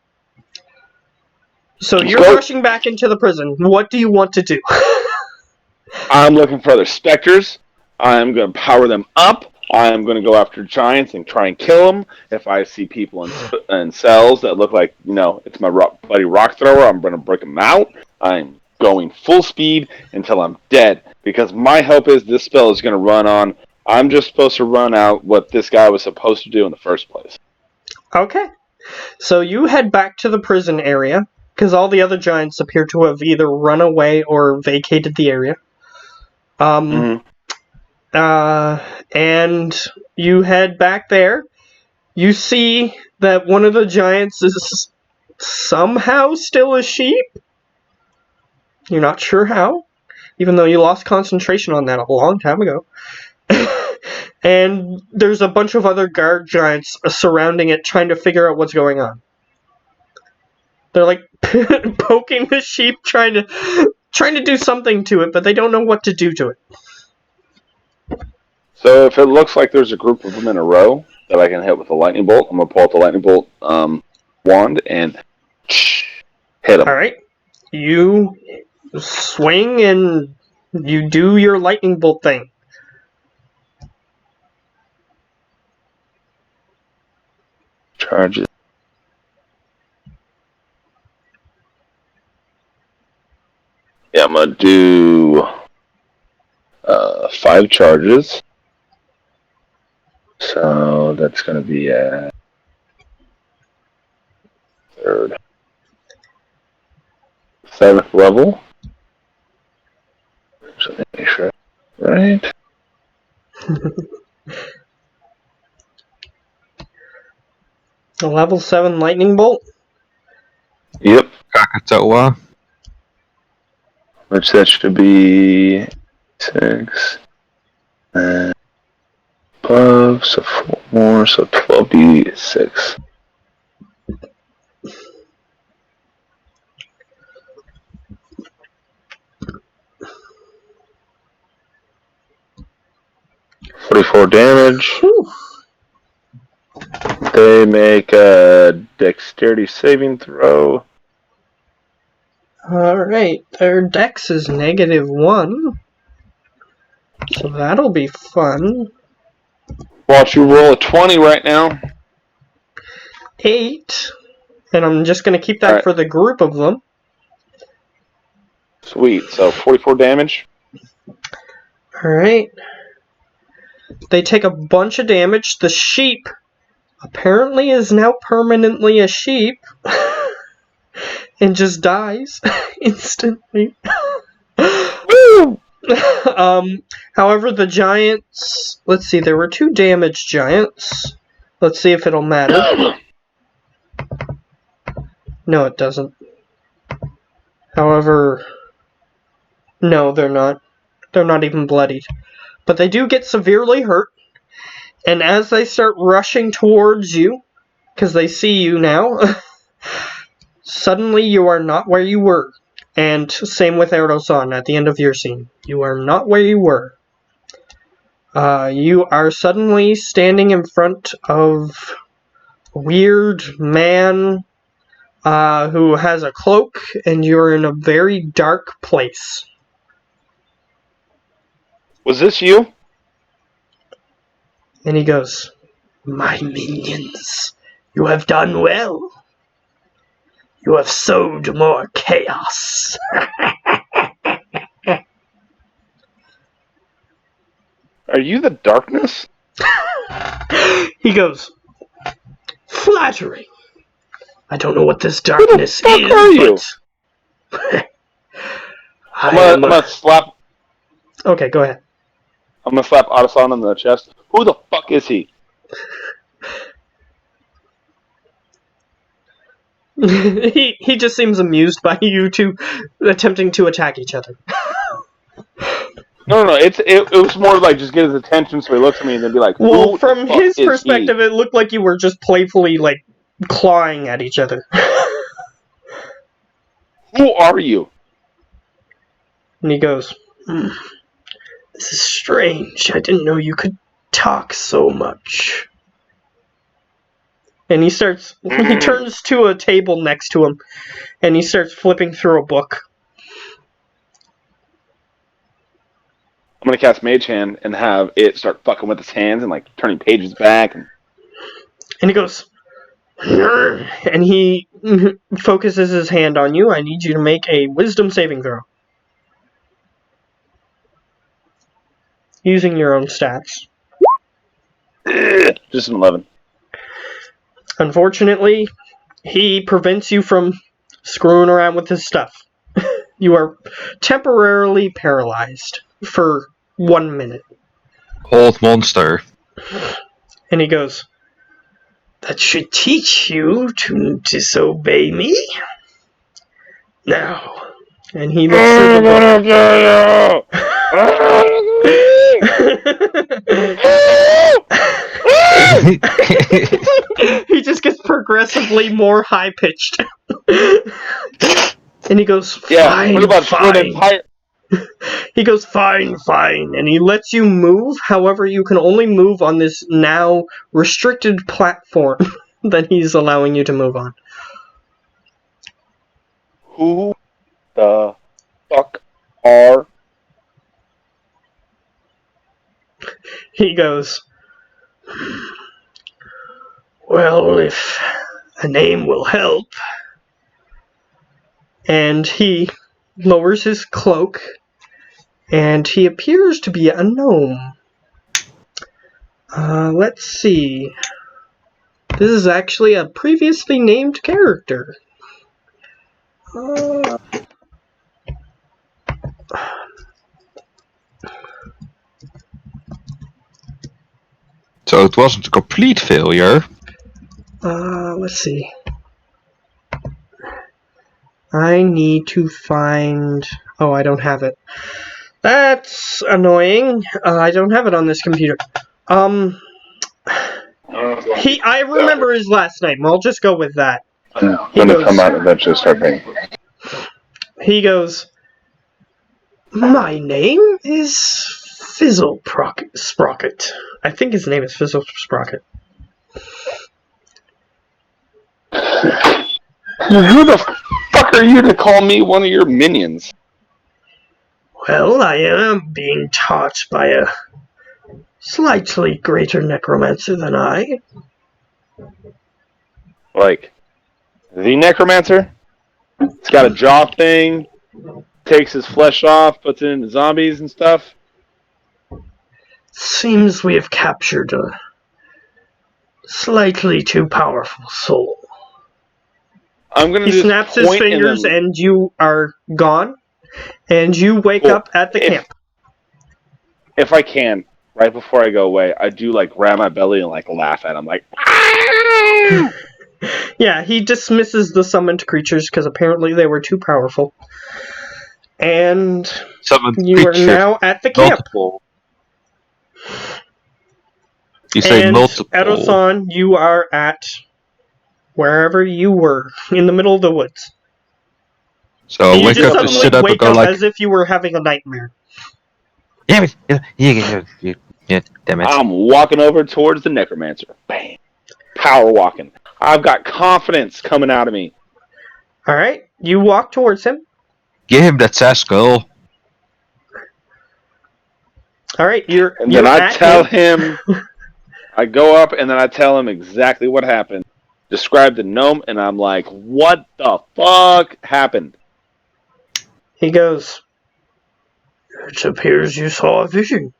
So you're go. rushing back into the prison. What do you want to do? I'm looking for other specters. I'm going to power them up. I'm going to go after giants and try and kill them. If I see people in cells that look like, it's my buddy rock thrower, I'm going to break them out. I'm going full speed until I'm dead. Because my hope is this spell is going to run on. I'm just supposed to run out what this guy was supposed to do in the first place. Okay. So you head back to the prison area. Because all the other giants appear to have either run away or vacated the area. And you head back there. You see that one of the giants is somehow still a sheep. You're not sure how, even though you lost concentration on that a long time ago. And there's a bunch of other guard giants surrounding it, trying to figure out what's going on. They're like poking the sheep, trying to do something to it, but they don't know what to do to it. So if it looks like there's a group of them in a row that I can hit with a lightning bolt, I'm going to pull out the lightning bolt wand and hit them. Alright. You swing and you do your lightning bolt thing. Charges. Yeah, I'm going to do 5 charges. So that's going to be at 3rd. 7th level. So make sure. Right. A level 7 lightning bolt? Yep. Krakatoa. Which that should be 6. And above, so 4 more, so 12d6. $44 damage. Whew. They make a dexterity saving throw. Alright, their dex is -1. So that'll be fun. Watch you roll a 20 right now. 8. And I'm just going to keep that Alright. for the group of them. Sweet. So 44 damage. Alright. They take a bunch of damage. The sheep apparently is now permanently a sheep. And just dies instantly. Woo! However, the giants... Let's see, there were 2 damaged giants. Let's see if it'll matter. No, it doesn't. However... No, they're not. They're not even bloodied. But they do get severely hurt. And as they start rushing towards you, because they see you now, suddenly you are not where you were. And same with Erdo-san at the end of your scene. You are not where you were. You are suddenly standing in front of a weird man who has a cloak, and you're in a very dark place. Was this you? And he goes, "My minions, you have done well. You have sowed more chaos." Are you the darkness? He goes, "Flattering. I don't know what this darkness Who the fuck are you?" but I'm gonna slap. Okay, go ahead. I'm gonna slap Odasan on the chest. Who the fuck is he? he just seems amused by you two attempting to attack each other. No. It was more like just get his attention, so he looks at me and then be like, Well, "Who from the fuck his is perspective, it looked like you were just playfully, like, clawing at each other. he? Who are you?" And he goes, "This is strange. I didn't know you could talk so much." And he turns to a table next to him, and he starts flipping through a book. I'm gonna cast Mage Hand and have it start fucking with his hands and like turning pages back. And he goes, and he focuses his hand on you. "I need you to make a wisdom saving throw. Using your own stats." Just an 11. Unfortunately, he prevents you from screwing around with his stuff. You are temporarily paralyzed for 1 minute. Old monster. And he goes, "That should teach you to disobey me. Now." And he looks through the He just gets progressively more high-pitched. And he goes, "Fine, what about fine." He goes, "Fine, fine." And he lets you move. However, you can only move on this now restricted platform that he's allowing you to move on. Who the fuck are? He goes, "Well, if a name will help." And he lowers his cloak, and he appears to be a gnome. Let's see. This is actually a previously named character. So it wasn't a complete failure. Let's see. I need to find... Oh, I don't have it. That's annoying. I don't have it on this computer. I remember his last name. I'll just go with that. When they come out and eventually start paying. He goes, "My name is Fizzle Sprocket." I think his name is Fizzle Sprocket. Who the fuck are you to call me one of your minions? "Well, I am being taught by a slightly greater necromancer than I." Like, the necromancer? It's got a jaw thing, takes his flesh off, puts it into zombies and stuff. Seems we have captured a slightly too powerful soul. I'm gonna He just snaps his point fingers and then, and you are gone. And you wake Well, up at the camp. if I can, right before I go away, I do like grab my belly and like laugh at him, like. "Ah!" Yeah, he dismisses the summoned creatures because apparently they were too powerful. And Summoned you are creatures, now at the camp. multiple. You say And multiple. Edosan, you are at wherever you were, in the middle of the woods. So And you wake just up, just suddenly sit up and wake go up like, as if you were having a nightmare. yeah, damn it. I'm walking over towards the necromancer. Bam. Power walking. I've got confidence coming out of me. Alright, you walk towards him. Give him that sass skull. Alright, you're And then I at tell him. him, I go up and then I tell him exactly what happened. Describe the gnome, and I'm like, what the fuck happened? He goes, "It appears you saw a vision."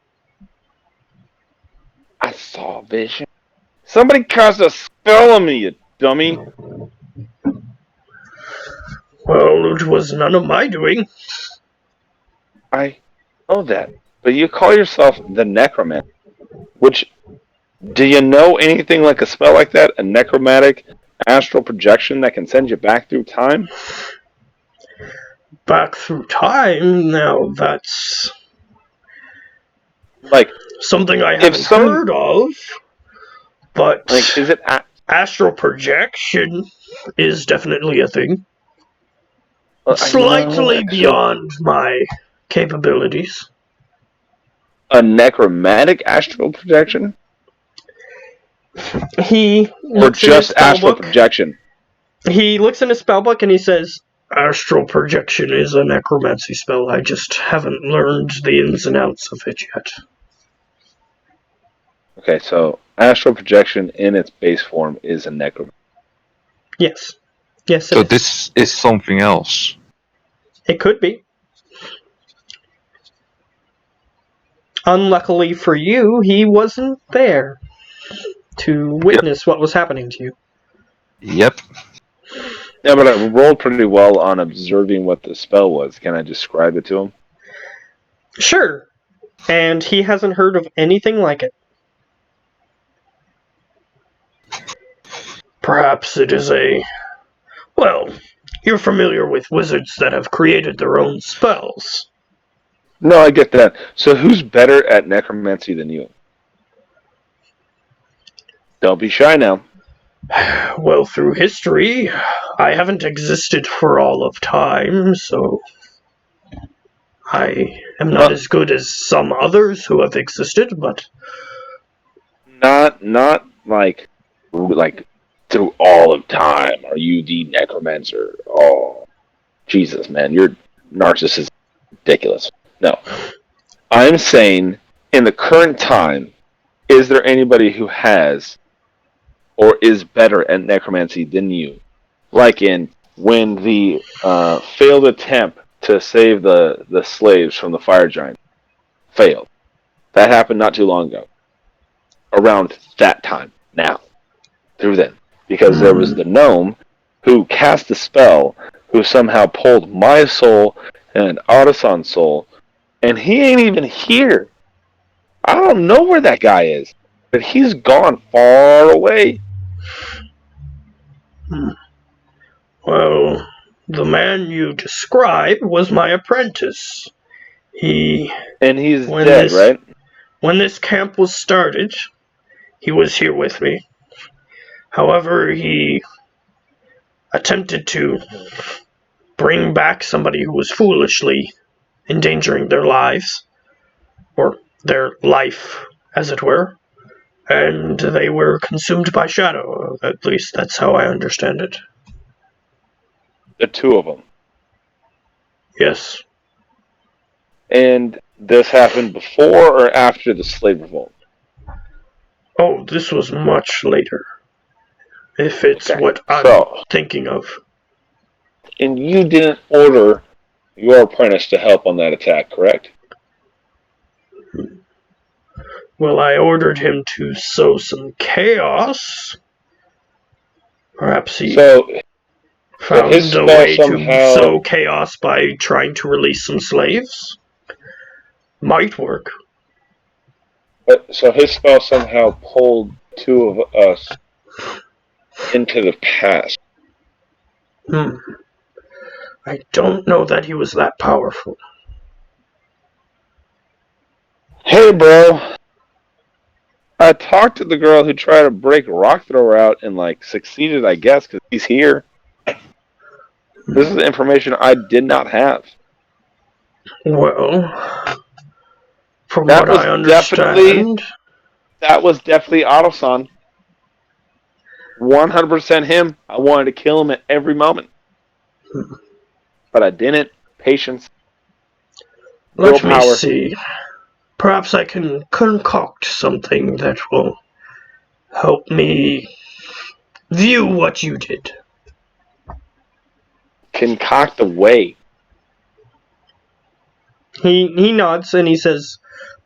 I saw a vision. Somebody cast a spell on me, you dummy. Well, it was none of my doing. I know that. But you call yourself the necromancer. Which, do you know anything like a spell like that? A necromantic astral projection that can send you back through time? Back through time? Now that's Like, something I haven't heard of. But like, is it? astral projection is definitely a thing. I know, Slightly actually, beyond my capabilities. a necromantic astral projection, He or looks in his just astral spellbook. projection? He looks in his spellbook and he says, "Astral projection is a necromancy spell. I just haven't learned the ins and outs of it yet." Okay, so astral projection in its base form is a necromancy. Yes. Yes, it So is. this is something else. It could be. Unluckily for you, he wasn't there to witness what was happening to you. Yep. Yeah, but I rolled pretty well on observing what the spell was. Can I describe it to him? Sure. And he hasn't heard of anything like it. Perhaps it is well, you're familiar with wizards that have created their own spells. No, I get that. So who's better at necromancy than you? Don't be shy now. Well, through history, I haven't existed for all of time, so I am not as good as some others who have existed, but Not like through all of time. Are you the necromancer? Oh, Jesus, man, you're narcissistic, ridiculous. No, I'm saying in the current time, is there anybody who has or is better at necromancy than you? Like in when the failed attempt to save the slaves from the fire giant failed. That happened not too long ago. Around that time, now, through then. Because there was the gnome who cast the spell, who somehow pulled my soul and Artisan's soul, and he ain't even here. I don't know where that guy is, but he's gone far away. well, the man you describe was my apprentice. And he's When dead, this- right? When this camp was started, he was here with me. However, he attempted to bring back somebody who was foolishly endangering their lives, or their life, as it were, and they were consumed by shadow. At least that's how I understand it. The two of them. Yes. And this happened before or after the slave revolt? Oh, this was much later. if it's Okay, what I'm so- thinking of. And you didn't order your apprentice to help on that attack, correct? Well, I ordered him to sow some chaos. Perhaps he So his found a spell way to somehow. sow chaos by trying to release some slaves. Might work. So his spell somehow pulled two of us into the past. I don't know that he was that powerful. Hey, bro. I talked to the girl who tried to break Rock Thrower out and, succeeded, I guess, because he's here. This is information I did not have. Well, from That what was I understand... That was definitely Autoson. 100% him. I wanted to kill him at every moment. But I didn't. Patience. Let me Willpower. see. Perhaps I can concoct something that will help me view what you did. Concoct the way. He nods and he says,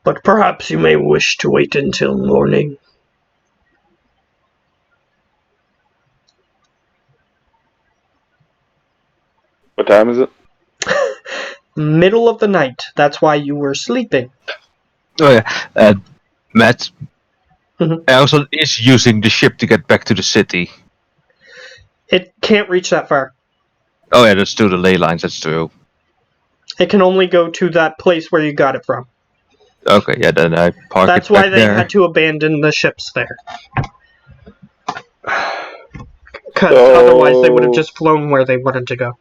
but perhaps you may wish to wait until morning. What time is it? Middle of the night. That's why you were sleeping. Oh yeah, Matt. Mhm. Elson is using the ship to get back to the city. It can't reach that far. Oh yeah, that's true. The ley lines. That's true. It can only go to that place where you got it from. Okay, yeah, then I park That's it why back they there. had to abandon the ships there. Because So- otherwise they would have just flown where they wanted to go.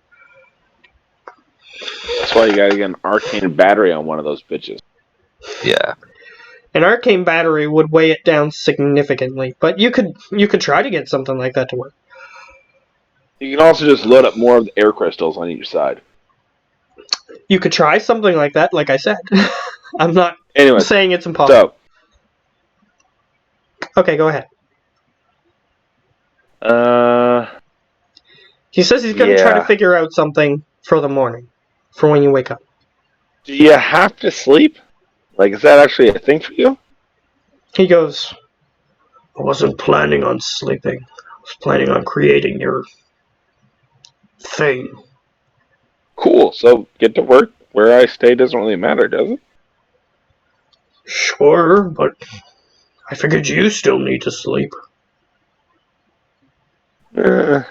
That's why you gotta get an arcane battery on one of those bitches. Yeah. An arcane battery would weigh it down significantly, but you could try to get something like that to work. You can also just load up more of the air crystals on each side. You could try something like that, like I said. I'm not Anyways, saying it's impossible. so Okay, go ahead. He says he's going to try to yeah. figure out something for the morning, for when you wake up. Do you have to sleep? Is that actually a thing for you? He goes, I wasn't planning on sleeping. I was planning on creating your thing. Cool. So get to work. Where I stay doesn't really matter, does it? Sure, but I figured you still need to sleep. And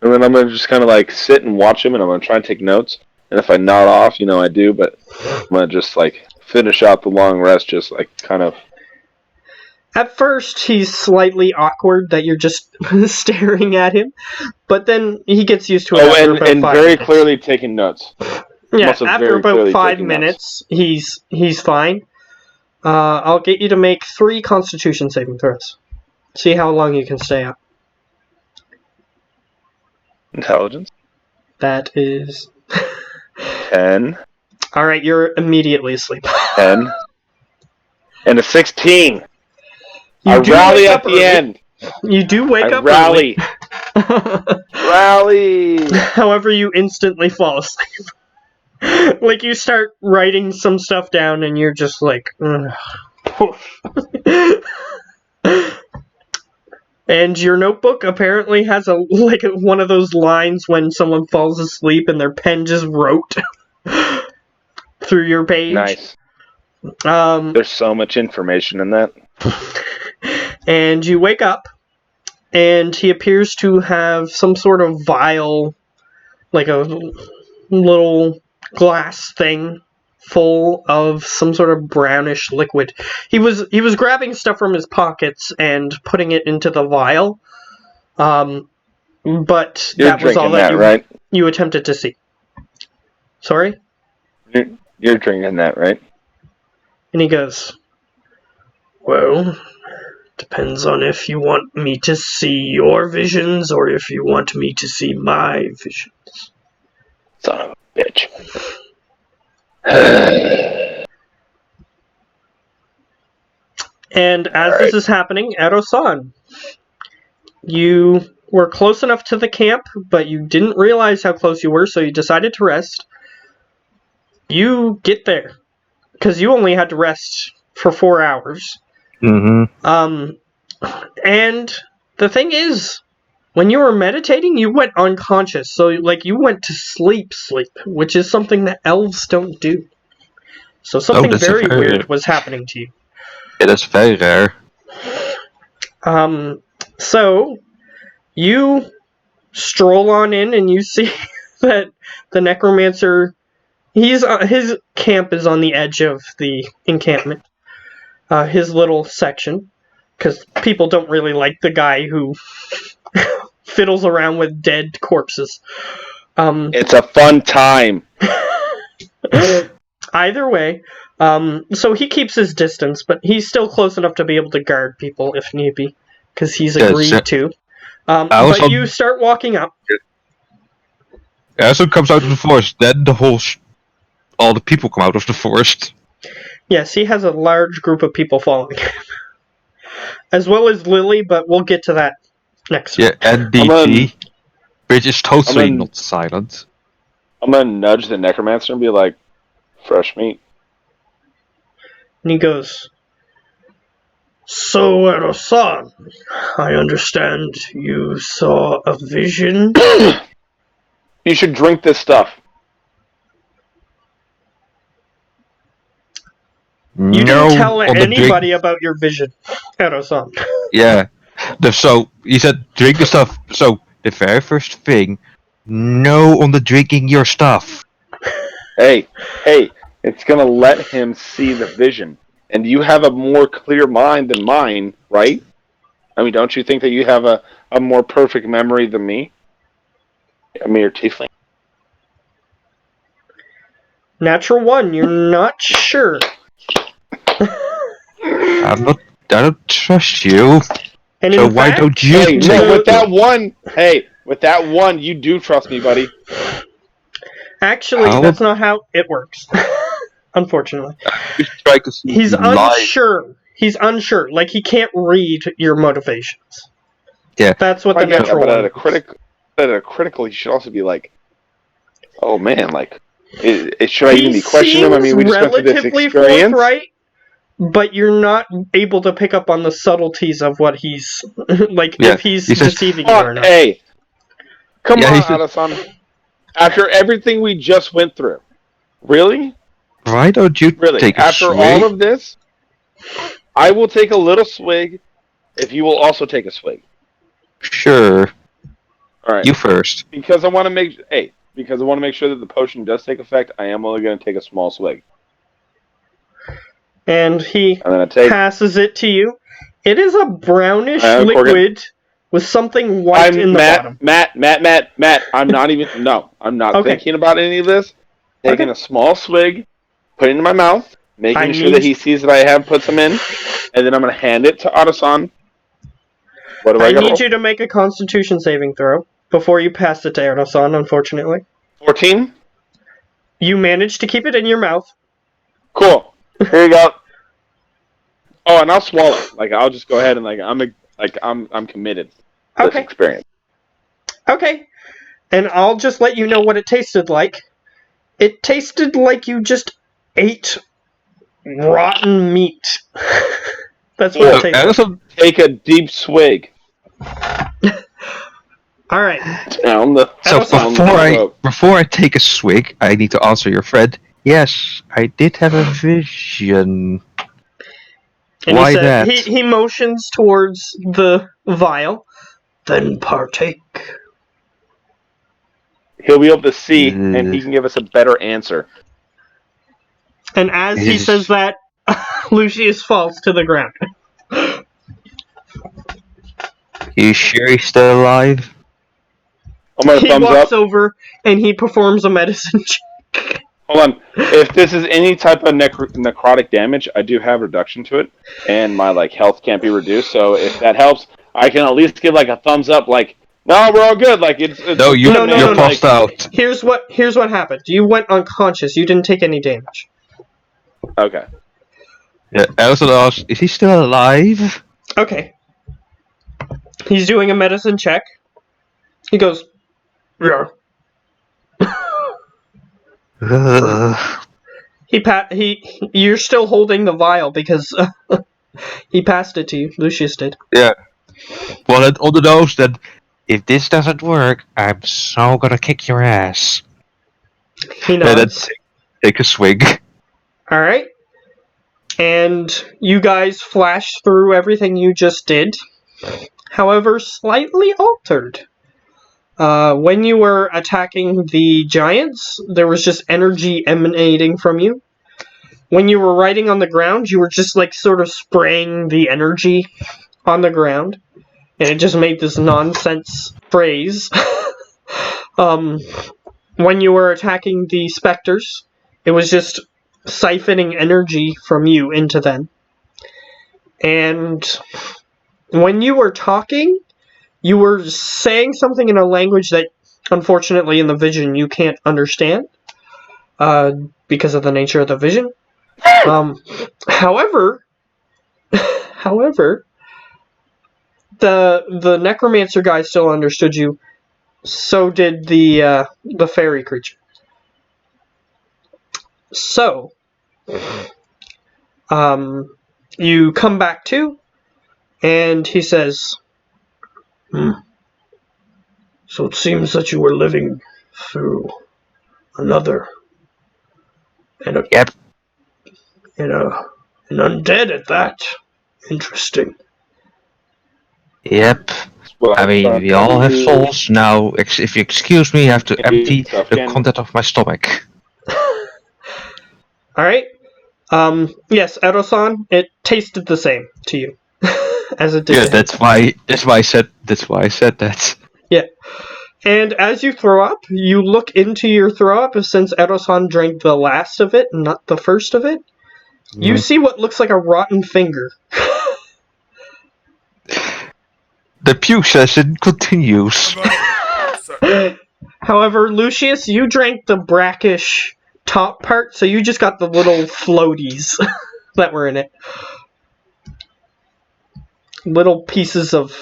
then I'm gonna just kind of sit and watch him, and I'm gonna try and take notes. And if I nod off, I do, but I'm gonna just finish out the long rest, just kind of. At first, he's slightly awkward that you're just staring at him, but then he gets used to it after about 5 very minutes. clearly taking notes. Yeah, Must have after very about clearly 5 taken minutes, he's fine. I'll get you to make 3 Constitution saving throws. See how long you can stay up. Intelligence. That is 10. all right. You're immediately asleep. 10. And a 16. You I do rally wake at up the early. end. You do wake I up rally. early. Rally. However, you instantly fall asleep. You start writing some stuff down, and you're just like, and your notebook apparently has one of those lines when someone falls asleep and their pen just wrote through your page. Nice. Um, There's so much information in that. and you wake up, and he appears to have some sort of vial, like a little glass thing full of some sort of brownish liquid. He was grabbing stuff from his pockets and putting it into the vial. But You're that was all drinking that right? you attempted to see. Sorry? You're drinking that, right? And he goes, well, depends on if you want me to see your visions or if you want me to see my visions. Son of a bitch. And as this is happening, Edo-san, You were close enough to the camp, but you didn't realize how close you were, so you decided to rest. You get there, because you only had to rest for 4 hours. Mm-hmm. And the thing is, when you were meditating, you went unconscious. So, like, you went to sleep, which is something that elves don't do. So something that's very very- weird was happening to you. Yeah, that's very rare. So you stroll on in and you see that the necromancer, his camp is on the edge of the encampment. His little section, because people don't really like the guy who fiddles around with dead corpses. It's a fun time. Either way, so he keeps his distance, but he's still close enough to be able to guard people if need be, because he's agreed to. But you start walking up. Erson comes out of the forest, then all the people come out of the forest. Yes, he has a large group of people following him. As well as Lily, but we'll get to that next time. Yeah, and DG, which is totally not silent. I'm gonna nudge the necromancer and be like, fresh meat. And he goes, "So, Erosan, I understand you saw a vision?" You should drink this stuff. You didn't tell anybody about your vision, Erosan. Yeah. So, you said drink the stuff. So, the very first thing, no on the drinking your stuff. Hey, it's gonna let him see the vision. And you have a more clear mind than mine, right? I mean, don't you think that you have a more perfect memory than me? I mean, you're tiefling. Natural 1, you're not sure. I don't trust you. And so in why fact, don't you Hey, take no, with that one, you do trust me, buddy. Actually, that's not how it works. Unfortunately. Try to see He's live. unsure. He's unsure. Like, he can't read your motivations. Yeah. That's what the natural but one at a critical, you should also be like, oh man, like, should I even be questioning him? I mean, we just went through this experience. Forthright, but you're not able to pick up on the subtleties of what he's like, if he's deceiving you or not. Hey, come on, Adasan. After everything we just went through, really? Why don't you take a After swig? all of this, I will take a little swig if you will also take a swig. Sure. All right. You first. Because I want to make sure that the potion does take effect. I am only going to take a small swig. And he passes it to you. It is a brownish liquid with something white in the bottom. Matt, I'm not even. No, I'm not thinking about any of this. Taking a small swig, putting it in my mouth, making sure that he sees that I have put some in, and then I'm going to hand it to Adasan. What do I got? I need you to make a Constitution saving throw before you pass it to Adasan, unfortunately. 14? You managed to keep it in your mouth. Cool. Here you go. Oh, and I'll swallow. Like, I'll just go ahead and I'm committed to this experience. Okay. And I'll just let you know what it tasted like. It tasted like you just ate rotten meat. That's what it tastes like. Take a deep swig. All right. So before I take a swig, I need to answer your friend. Yes, I did have a vision. And why that? He motions towards the vial. Then partake. He'll be able to see, and he can give us a better answer. And as he says that, Lucius falls to the ground. You sure he's still alive? He walks over and he performs a medicine check. Hold on. If this is any type of necrotic damage, I do have reduction to it, and my health can't be reduced. So if that helps, I can at least give a thumbs up. No, we're all good. No, you're passed out. Here's what happened. You went unconscious. You didn't take any damage. Okay. Yeah, I also asked, is he still alive? Okay. He's doing a medicine check. He goes, yeah. You're still holding the vial because he passed it to you. Lucius did. Yeah. Well, it on the nose that if this doesn't work, I'm so gonna kick your ass. He And then nods. take a swig. All right. And you guys flash through everything you just did. However, slightly altered. When you were attacking the giants, there was just energy emanating from you. When you were riding on the ground, you were just like sort of spraying the energy on the ground. And it just made this nonsense phrase. When you were attacking the specters, it was just siphoning energy from you into them. And when you were talking, you were saying something in a language that, unfortunately, in the vision, you can't understand because of the nature of the vision. However, the necromancer guy still understood you. So did the fairy creature. So, you come back to, and he says, So it seems that you were living through another, Yep. An undead at that. Interesting. Yep. I mean, we all have souls. Now, if you excuse me, I have to empty the content of my stomach. Alright. Yes, Edo-san, it tasted the same to you. As it did Yeah, to him. that's why I said that. Yeah. And as you throw up, you look into your throw up, since Edo-san drank the last of it, not the first of it. You see what looks like a rotten finger. The puke session continues. However, Lucius, you drank the brackish top part, so you just got the little floaties that were in it. Little pieces of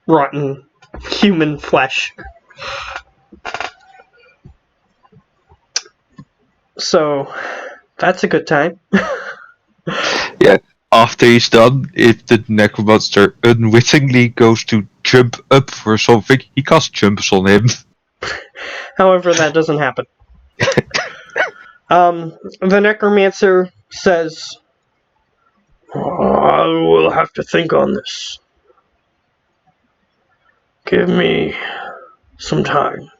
rotten human flesh. So, that's a good time. Yeah. After he's done, if the necromancer unwittingly goes to jump up for something, he casts jumps on him. However, that doesn't happen. The necromancer says, I will have to think on this. Give me some time.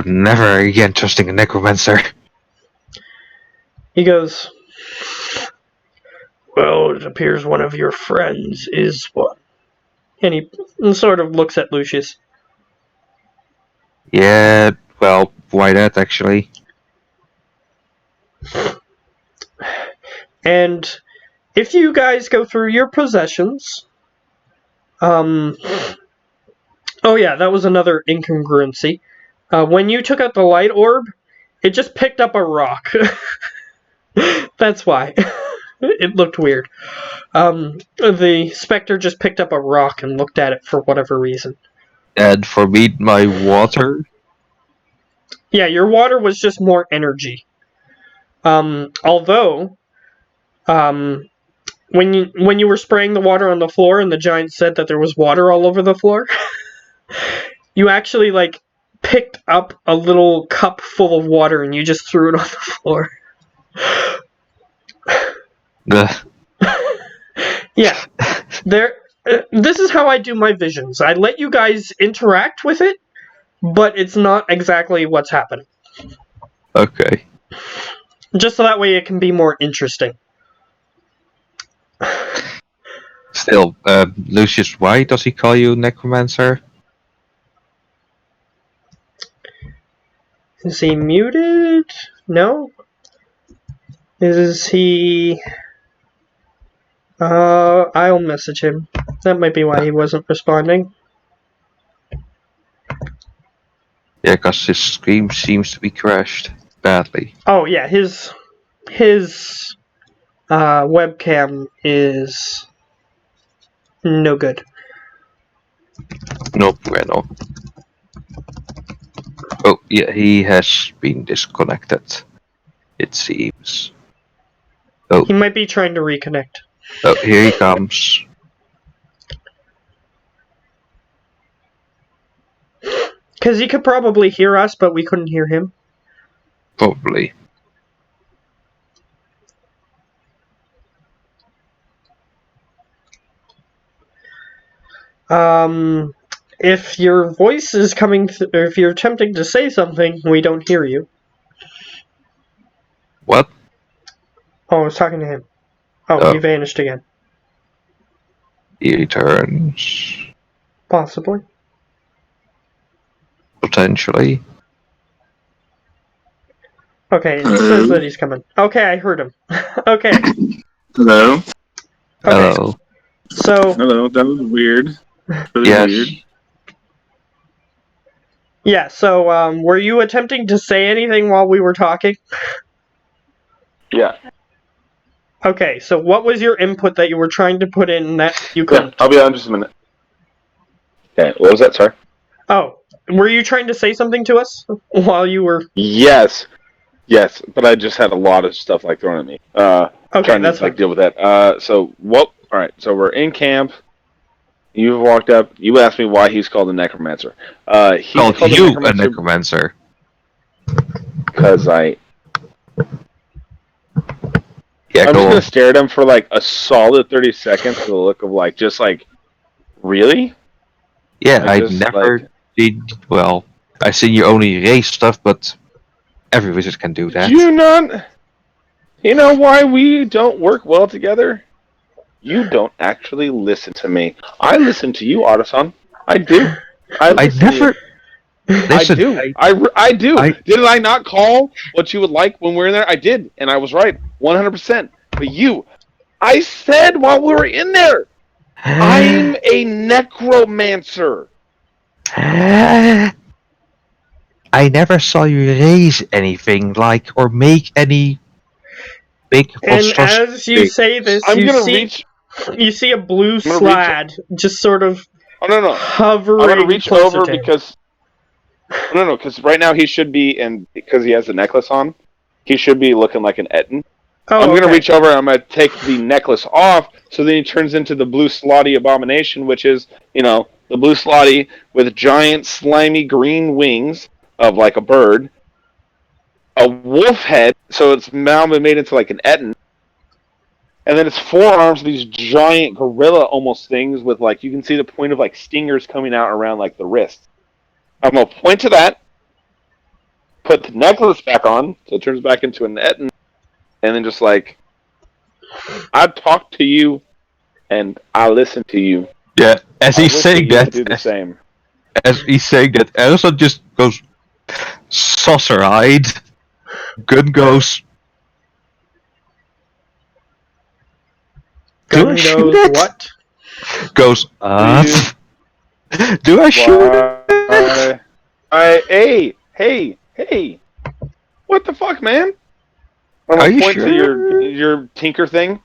Never again trusting a necromancer. He goes, Well, it appears one of your friends is one. And he sort of looks at Lucius. Yeah, well, why that actually? And if you guys go through your possessions, oh yeah, that was another incongruency. When you took out the light orb, it just picked up a rock. That's why. It looked weird. The specter just picked up a rock and looked at it for whatever reason. And for me, my water. Yeah, your water was just more energy. Although, when you were spraying the water on the floor and the giant said that there was water all over the floor, you actually picked up a little cup full of water and you just threw it on the floor. Yeah, this is how I do my visions. I let you guys interact with it, but it's not exactly what's happening. Okay. Just so that way it can be more interesting. Still, Lucius, why does he call you necromancer? Is he muted? No? Is he... I'll message him. That might be why he wasn't responding. Yeah, because his scream seems to be crashed badly. Oh yeah, his webcam is no good. No bueno. Oh, yeah, he has been disconnected, it seems. He might be trying to reconnect. Oh, here he comes. Because he could probably hear us, but we couldn't hear him. Probably. If your voice is coming, or if you're attempting to say something, we don't hear you. What? Oh, I was talking to him. Oh, he vanished again. He returns. Possibly. Potentially. Okay, he says that he's coming. Okay, I heard him. Okay. Hello? Okay. Hello. So, Hello, that was weird. Really Yes. weird. yeah, so, were you attempting to say anything while we were talking? Yeah. Okay, so what was your input that you were trying to put in that you Yeah, couldn't? I'll be on just a minute. Okay, what was that? Sorry. Oh, were you trying to say something to us while you were... Yes, but I just had a lot of stuff like thrown at me. Okay, Trying that's to like fine. deal with that. So what? All right. So we're in camp. You walked up. You asked me why he's called a necromancer. He's Called called you a necromancer. because I'm Yeah, just go gonna on. stare at him for like a solid 30 seconds with a look of like just like really. Yeah, Like, I just, never like, did. Well, I seen you only raise stuff, but every wizard can do that. Do you not? You know why we don't work well together? You don't actually listen to me. I listen to you, Artisan. I do. I I listen to you. never. Listen, I do. I- Did I not call what you would like when we were in there? I did, and I was right, 100%. But you, I said while we were in there, I'm a necromancer. I never saw you raise anything like or make any big And monstrosity. as you say this, I'm you gonna see reach. you see a blue I'm gonna reach. slad just sort of Oh no! hovering I'm gonna reach closer over to him. because. No, because right now he should be, and because he has the necklace on, he should be looking like an Etten. Oh, I'm going to okay. reach over and I'm going to take the necklace off, so then he turns into the blue slotty abomination, which is, the blue slotty with giant slimy green wings of like a bird, a wolf head, so it's now been made into like an Etten, and then its forearms, these giant gorilla almost things with like, you can see the point of like stingers coming out around like the wrist. I'm going to point to that, put the necklace back on, so it turns back into an Etten, and then just like, I talk to you, and I listen to you. Yeah, as I he's wish saying that you would that, do the same. as he's saying that, Elsa just goes saucer-eyed. Gun goes. Do I Gun shoot goes it? what? Goes. Please. Do I shoot Why? Hey! What the fuck, man? I'm Are gonna you point to sure? your tinker thing.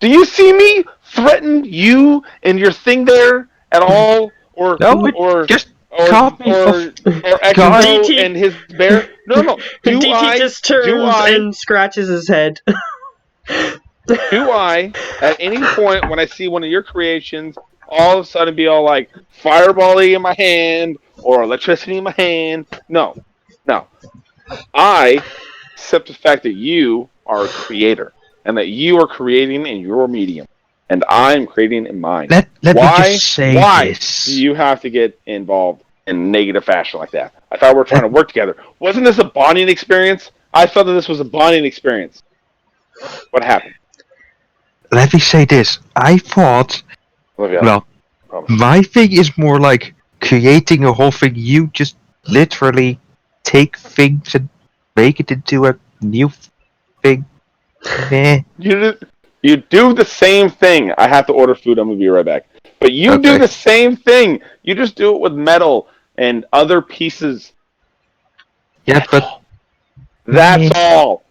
Do you see me threaten you and your thing there at all, or No, it or just or caught me or off or guard. Exo DT and his bear? No. DT just turns and scratches his head. Do I, at any point when I see one of your creations, all of a sudden be all like fireball-y in my hand or electricity in my hand? No. I accept the fact that you are a creator and that you are creating in your medium and I'm creating in mine. Let me Why? just say Why this. do you have to get involved in negative fashion like that? I thought we were trying to work together. Wasn't this a bonding experience? I felt that this was a bonding experience. What happened? Let me say this. I thought, Olivia, well, my thing is more like creating a whole thing. You just literally take things and make it into a new thing. Meh. You do the same thing. I have to order food. I'm gonna be right back. But you do Okay. the same thing. You just do it with metal and other pieces. Yeah, but That's all.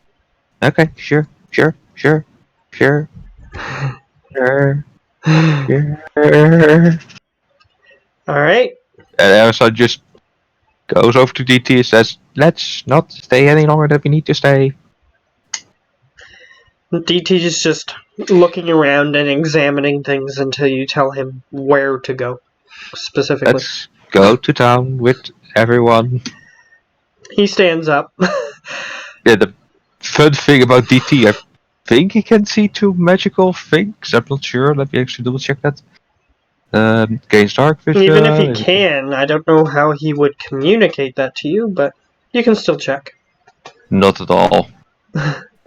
okay, sure. Sure. Sure. Sure. Alright. And Elsa just goes over to DT and says, "Let's not stay any longer than we need to stay. DT is just looking around and examining things until you tell him where to go, specifically. Let's go to town with everyone." He stands up. Yeah, the fun thing about DT, I think he can see 2 magical things. I'm not sure. Let me actually double check that. Gains dark vision. Even if he can, I don't know how he would communicate that to you, but you can still check. Not at all.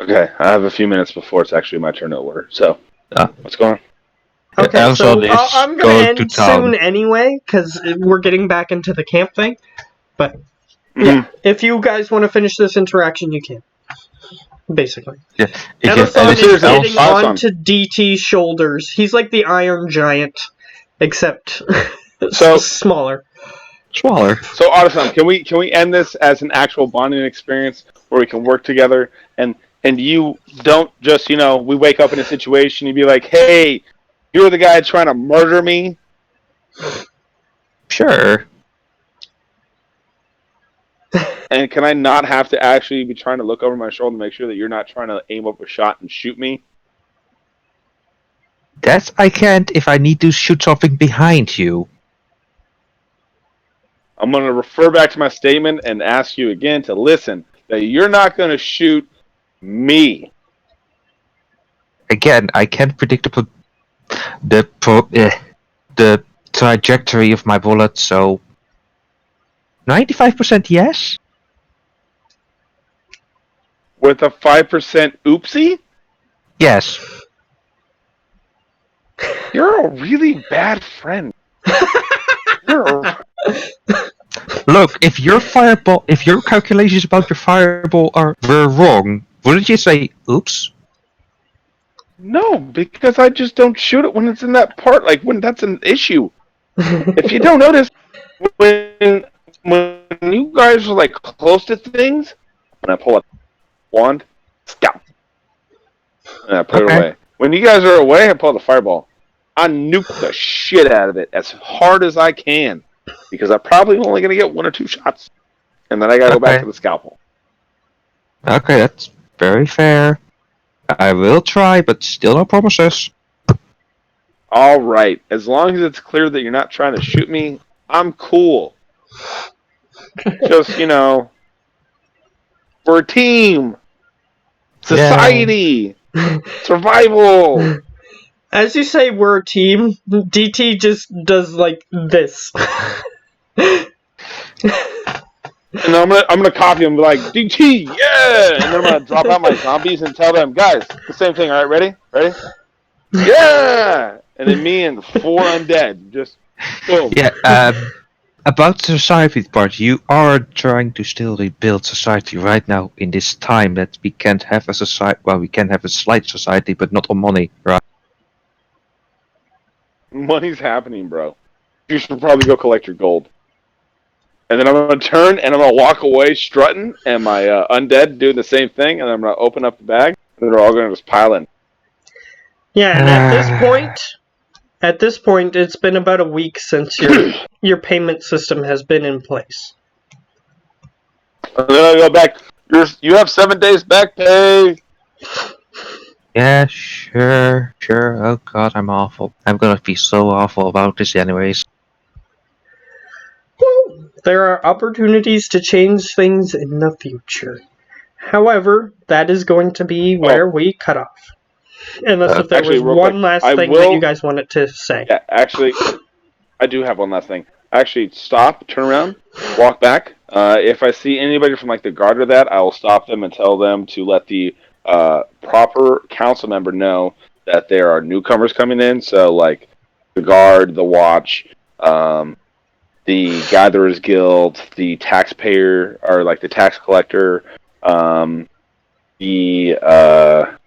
Okay, I have a few minutes before it's actually my turn to order. So, what's going on? Okay, Amazon so is I'm gonna going to end town. soon anyway, because we're getting back into the camp thing. But yeah, if you guys want to finish this interaction, you can. Basically, Yeah. If you have Amazon anything is getting else- onto DT's shoulders. He's like the Iron Giant, except So- smaller. smaller. So, Autosum, can we end this as an actual bonding experience where we can work together and you don't just, we wake up in a situation, you'd be like, hey, you're the guy trying to murder me? Sure. And can I not have to actually be trying to look over my shoulder to make sure that you're not trying to aim up a shot and shoot me? That I can't if I need to shoot something behind you. I'm going to refer back to my statement and ask you again to listen, that you're not going to shoot me. Again, I can't predict the trajectory of my bullet, so 95% yes. With a 5% oopsie? Yes. You're a really bad friend. Look, if your calculations about your fireball were wrong, wouldn't you say, "Oops"? No, because I just don't shoot it when it's in that part. Like, when that's an issue. If you don't notice, when you guys are, like, close to things, when I pull a wand, scout. And I put it away. When you guys are away, I pull the fireball. I nuke the shit out of it as hard as I can. Because I'm probably only going to get 1 or 2 shots. And then I got to go back to the scalpel. Okay, that's very fair. I will try, but still no promises. All right. As long as it's clear that you're not trying to shoot me, I'm cool. Just, we're a team. Society. Survival. As you say, we're a team. DT just does like this. And I'm gonna copy him, be like, DT, yeah! And then I'm gonna drop out my zombies and tell them, guys, the same thing, alright, ready? Ready? Yeah! And then me and 4 undead, just boom. Yeah, about the society part, you are trying to still rebuild society right now in this time that we can't have a society. Well, we can have a slight society, but not on money, right? Money's happening, bro. You should probably go collect your gold. And then I'm gonna turn and I'm gonna walk away strutting, and my undead doing the same thing, and I'm gonna open up the bag, and they're all gonna just pile in. Yeah, and at this point, it's been about a week since your payment system has been in place. And then I go back. You have 7 days back pay. Yeah, sure. Oh god, I'm awful. I'm gonna be so awful about this anyways. Well, there are opportunities to change things in the future. However, that is going to be where we cut off. Unless if there Actually, was real one quick, last I thing will- that you guys wanted to say. Yeah, actually, I do have one last thing. Actually, stop, turn around, walk back. If I see anybody from like the guard or that, I will stop them and tell them to let the proper council member know that there are newcomers coming in. So, like the guard, the watch, the gatherers guild, the taxpayer, or like the tax collector, the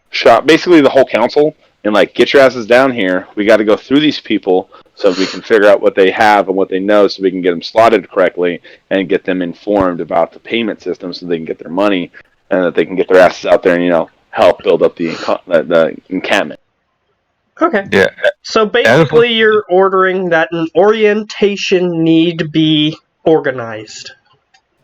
shop, basically the whole council. And like, get your asses down here. We got to go through these people so we can figure out what they have and what they know, so we can get them slotted correctly and get them informed about the payment system, so they can get their money and that they can get their asses out there and help build up the encampment. Okay. Yeah. So basically, you're ordering that an orientation need be organized.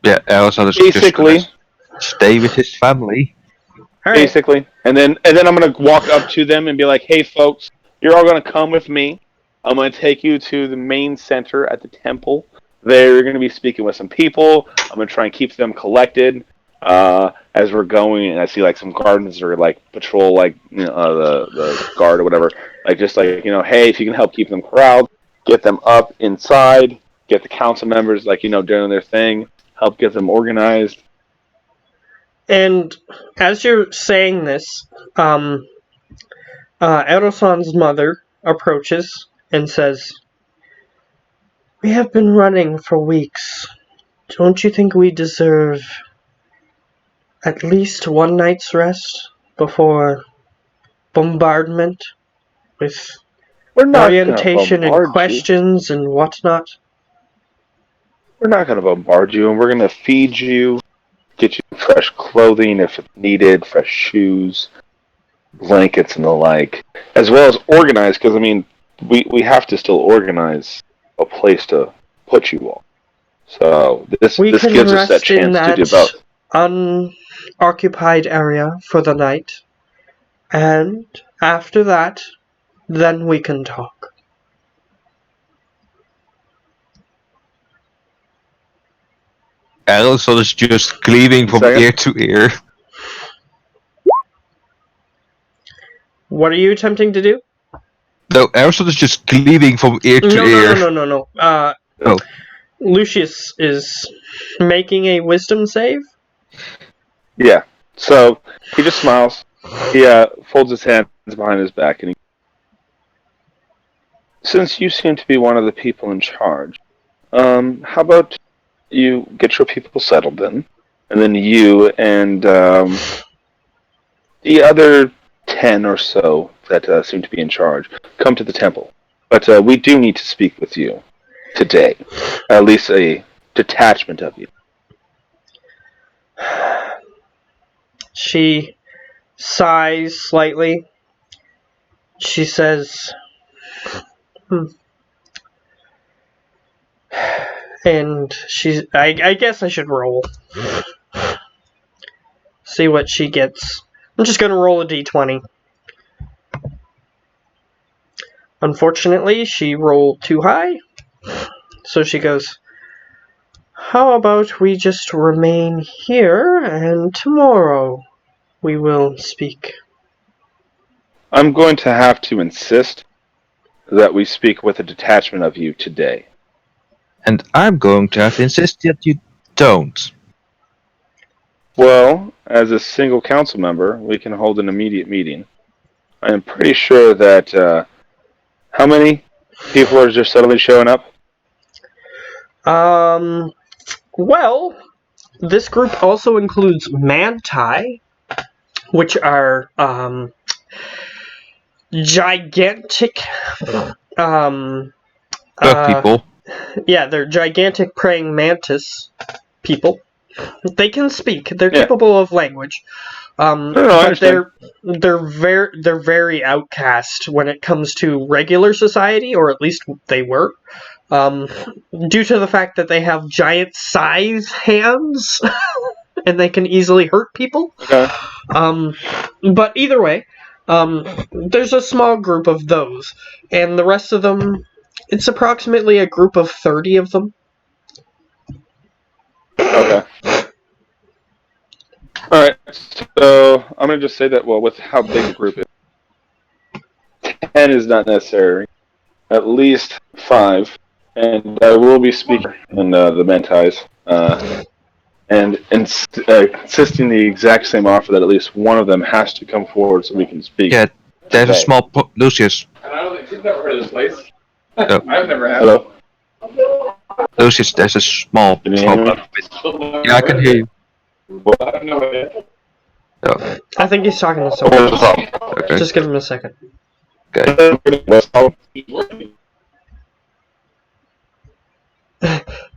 Yeah, Elsa is Basically. just gonna stay with his family. All right. Basically, and then I'm gonna walk up to them and be like, "Hey, folks, you're all gonna come with me. I'm gonna take you to the main center at the temple. There, you're gonna be speaking with some people. I'm gonna try and keep them collected as we're going. And I see like some guardians or like patrol, like the guard or whatever. Like just like hey, if you can help keep them corralled, get them up inside, get the council members like doing their thing, help get them organized." And as you're saying this, Erosan's mother approaches and says, "We have been running for weeks. Don't you think we deserve at least one night's rest before bombardment with We're not orientation gonna and bombard you. questions and whatnot?" We're not going to bombard you, and we're going to feed you, get you fresh clothing if it's needed, fresh shoes, blankets, and the like, as well as organize, because, we have to still organize a place to put you all. So this We can gives us that rest in chance to do that both. unoccupied area for the night, and after that, then we can talk. Elsa is just gleaming from Second. ear to ear. What are you attempting to do? No, Elsa is just gleaming from ear to ear. No. Oh. Lucius is making a wisdom save. Yeah. So he just smiles. He folds his hands behind his back, and since you seem to be one of the people in charge, how about you get your people settled then, and then you and the other 10 or so that seem to be in charge come to the temple. But we do need to speak with you today, at least a detachment of you. She sighs slightly. She says, and I guess I should roll. See what she gets. I'm just gonna roll a d20. Unfortunately, she rolled too high. So she goes, "How about we just remain here and tomorrow we will speak?" I'm going to have to insist that we speak with a detachment of you today. And I'm going to have to insist that you don't. Well, as a single council member, we can hold an immediate meeting. I am pretty sure that how many people are just suddenly showing up? Well, this group also includes manti, which are gigantic People. yeah, they're gigantic praying mantis people. They can speak. They're capable of language. But they're very outcast when it comes to regular society, or at least they were. Due to the fact that they have giant size hands and they can easily hurt people. Okay. But either way, there's a small group of those, and the rest of them, it's approximately a group of 30 of them. Okay. Alright, so I'm going to just say that, well, with how big the group is, 10 is not necessary. At least 5. And I will be speaking in the Mentais. And insisting the exact same offer that at least one of them has to come forward so we can speak. Yeah, there's a today. small Lucius. And I don't think you've never heard of this place. No. I've never had. Hello? Lucius, there's a small. Can you hear me? Yeah, I can hear you. I have no idea. Oh, I think he's talking to someone. okay. Just give him a second. Okay.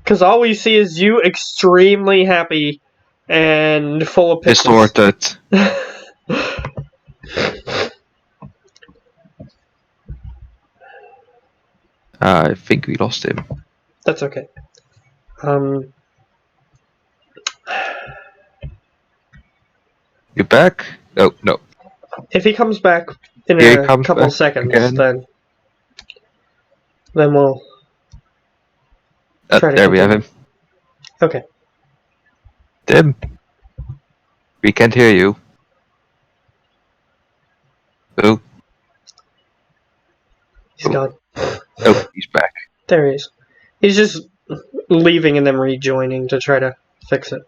Because all we see is you extremely happy and full of pickles. Distorted. I think we lost him. That's okay. You back? Oh, no. If he comes back in Here he a comes couple back seconds, again. then we'll try to There we have continue. him. Okay. Tim. We can't hear you. Oh, He's gone. oh, he's back. There he is. He's just leaving and then rejoining to try to fix it.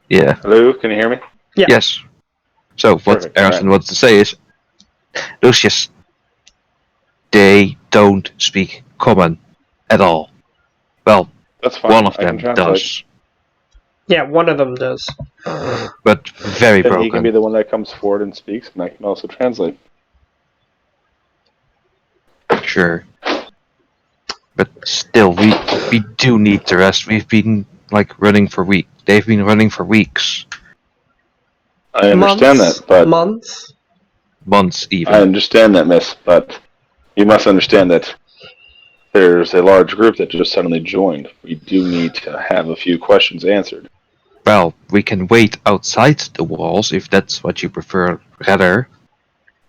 Yeah. Hello, can you hear me? Yeah. Yes. So, what Perfect, Erison alright. wants to say is, Lucius, they don't speak common at all. Well, That's fine. one of I can them translate. does, Yeah, one of them does. but very Then he can be broken. the one that comes forward and speaks, and I can also translate. Sure. But still, we do need the rest. We've been, running for weeks. They've been running for weeks. I understand Months? that, but Months? Months, I even. understand that, miss, but you must understand that there's a large group that just suddenly joined. We do need to have a few questions answered. Well, we can wait outside the walls if that's what you prefer, rather.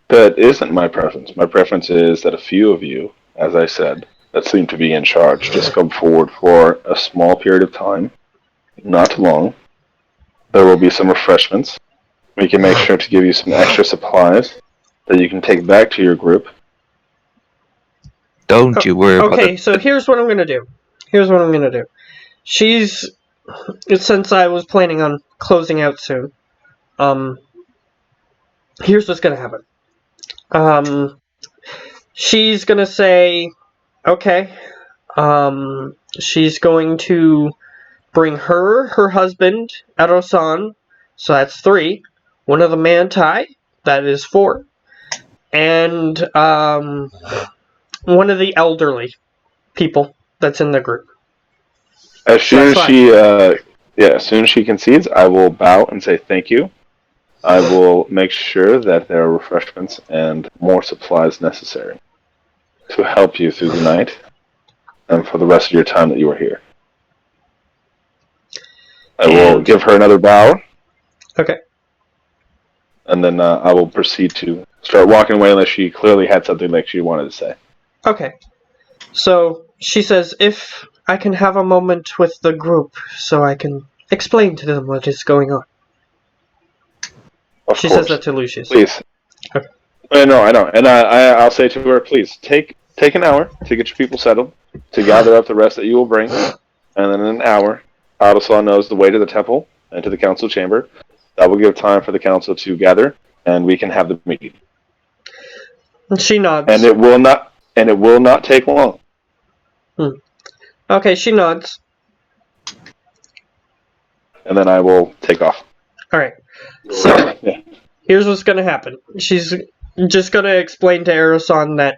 That isn't my preference. My preference is that a few of you, as I said, that seem to be in charge, just come forward for a small period of time, not long. There will be some refreshments. We can make sure to give you some extra supplies that you can take back to your group. Don't you worry about Okay, it. so here's what I'm gonna do. Since I was planning on closing out soon, here's what's gonna happen. She's gonna say, okay, she's going to bring her husband, Edo-san, so that's 3, one of the Mantai, that is 4, and, one of the elderly people that's in the group. As soon that's as soon as she concedes, I will bow and say thank you. I will make sure that there are refreshments and more supplies necessary to help you through the night and for the rest of your time that you are here. I will give her another bow. Okay. And then I will proceed to start walking away unless she clearly had something like she wanted to say. Okay. So she says, if I can have a moment with the group so I can explain to them what is going on. Of She course. says that to Lucius. Please. Okay. No, I know. And I'll say to her, please, take an hour to get your people settled, to gather up the rest that you will bring, and then in an hour, Adosaw knows the way to the temple and to the council chamber. That will give time for the council to gather, and we can have the meeting. And she nods. And it will not take long. Okay, she nods. And then I will take off. Alright. So, Yeah. here's what's gonna happen. She's just gonna explain to Edo-san that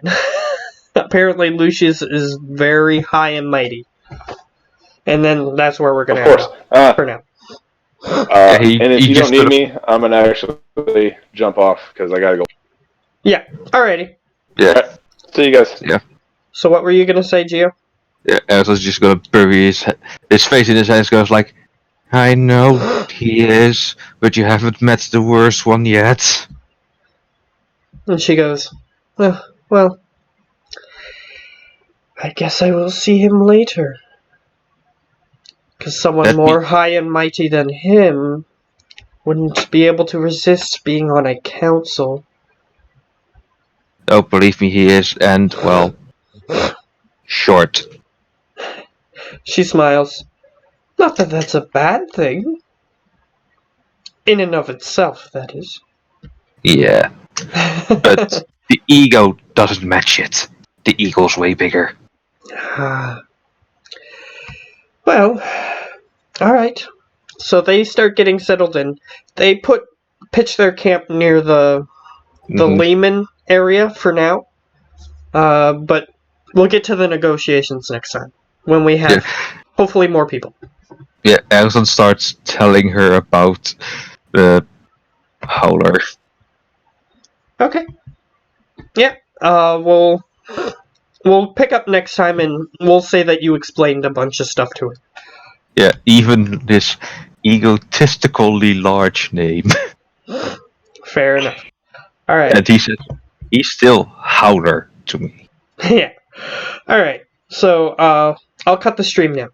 apparently Lucius is very high and mighty. And then that's where we're gonna Of course. end for now. And if you don't need me, I'm going to actually jump off because I got to go. Yeah, alrighty. Yeah. Right. See you guys. Yeah. So what were you gonna say, Gio? Yeah, Erison's just gonna bury his face in his hands, goes like, I know he is, but you haven't met the worst one yet. And she goes, well, I guess I will see him later. Because someone more high and mighty than him wouldn't be able to resist being on a council. Oh, believe me, he is, and, well, short. She smiles. Not that that's a bad thing. In and of itself, that is. Yeah. But the ego doesn't match it. The ego's way bigger. Well, alright. So they start getting settled in. They pitch their camp near the Lehman area for now. But we'll get to the negotiations next time. When we have, hopefully, more people. Yeah, Erison starts telling her about the Howler. Okay. Yeah. We'll pick up next time, and we'll say that you explained a bunch of stuff to it. Yeah, even this egotistically large name. Fair enough. All right. And he said, he's still Howler to me. Yeah. All right. So I'll cut the stream now.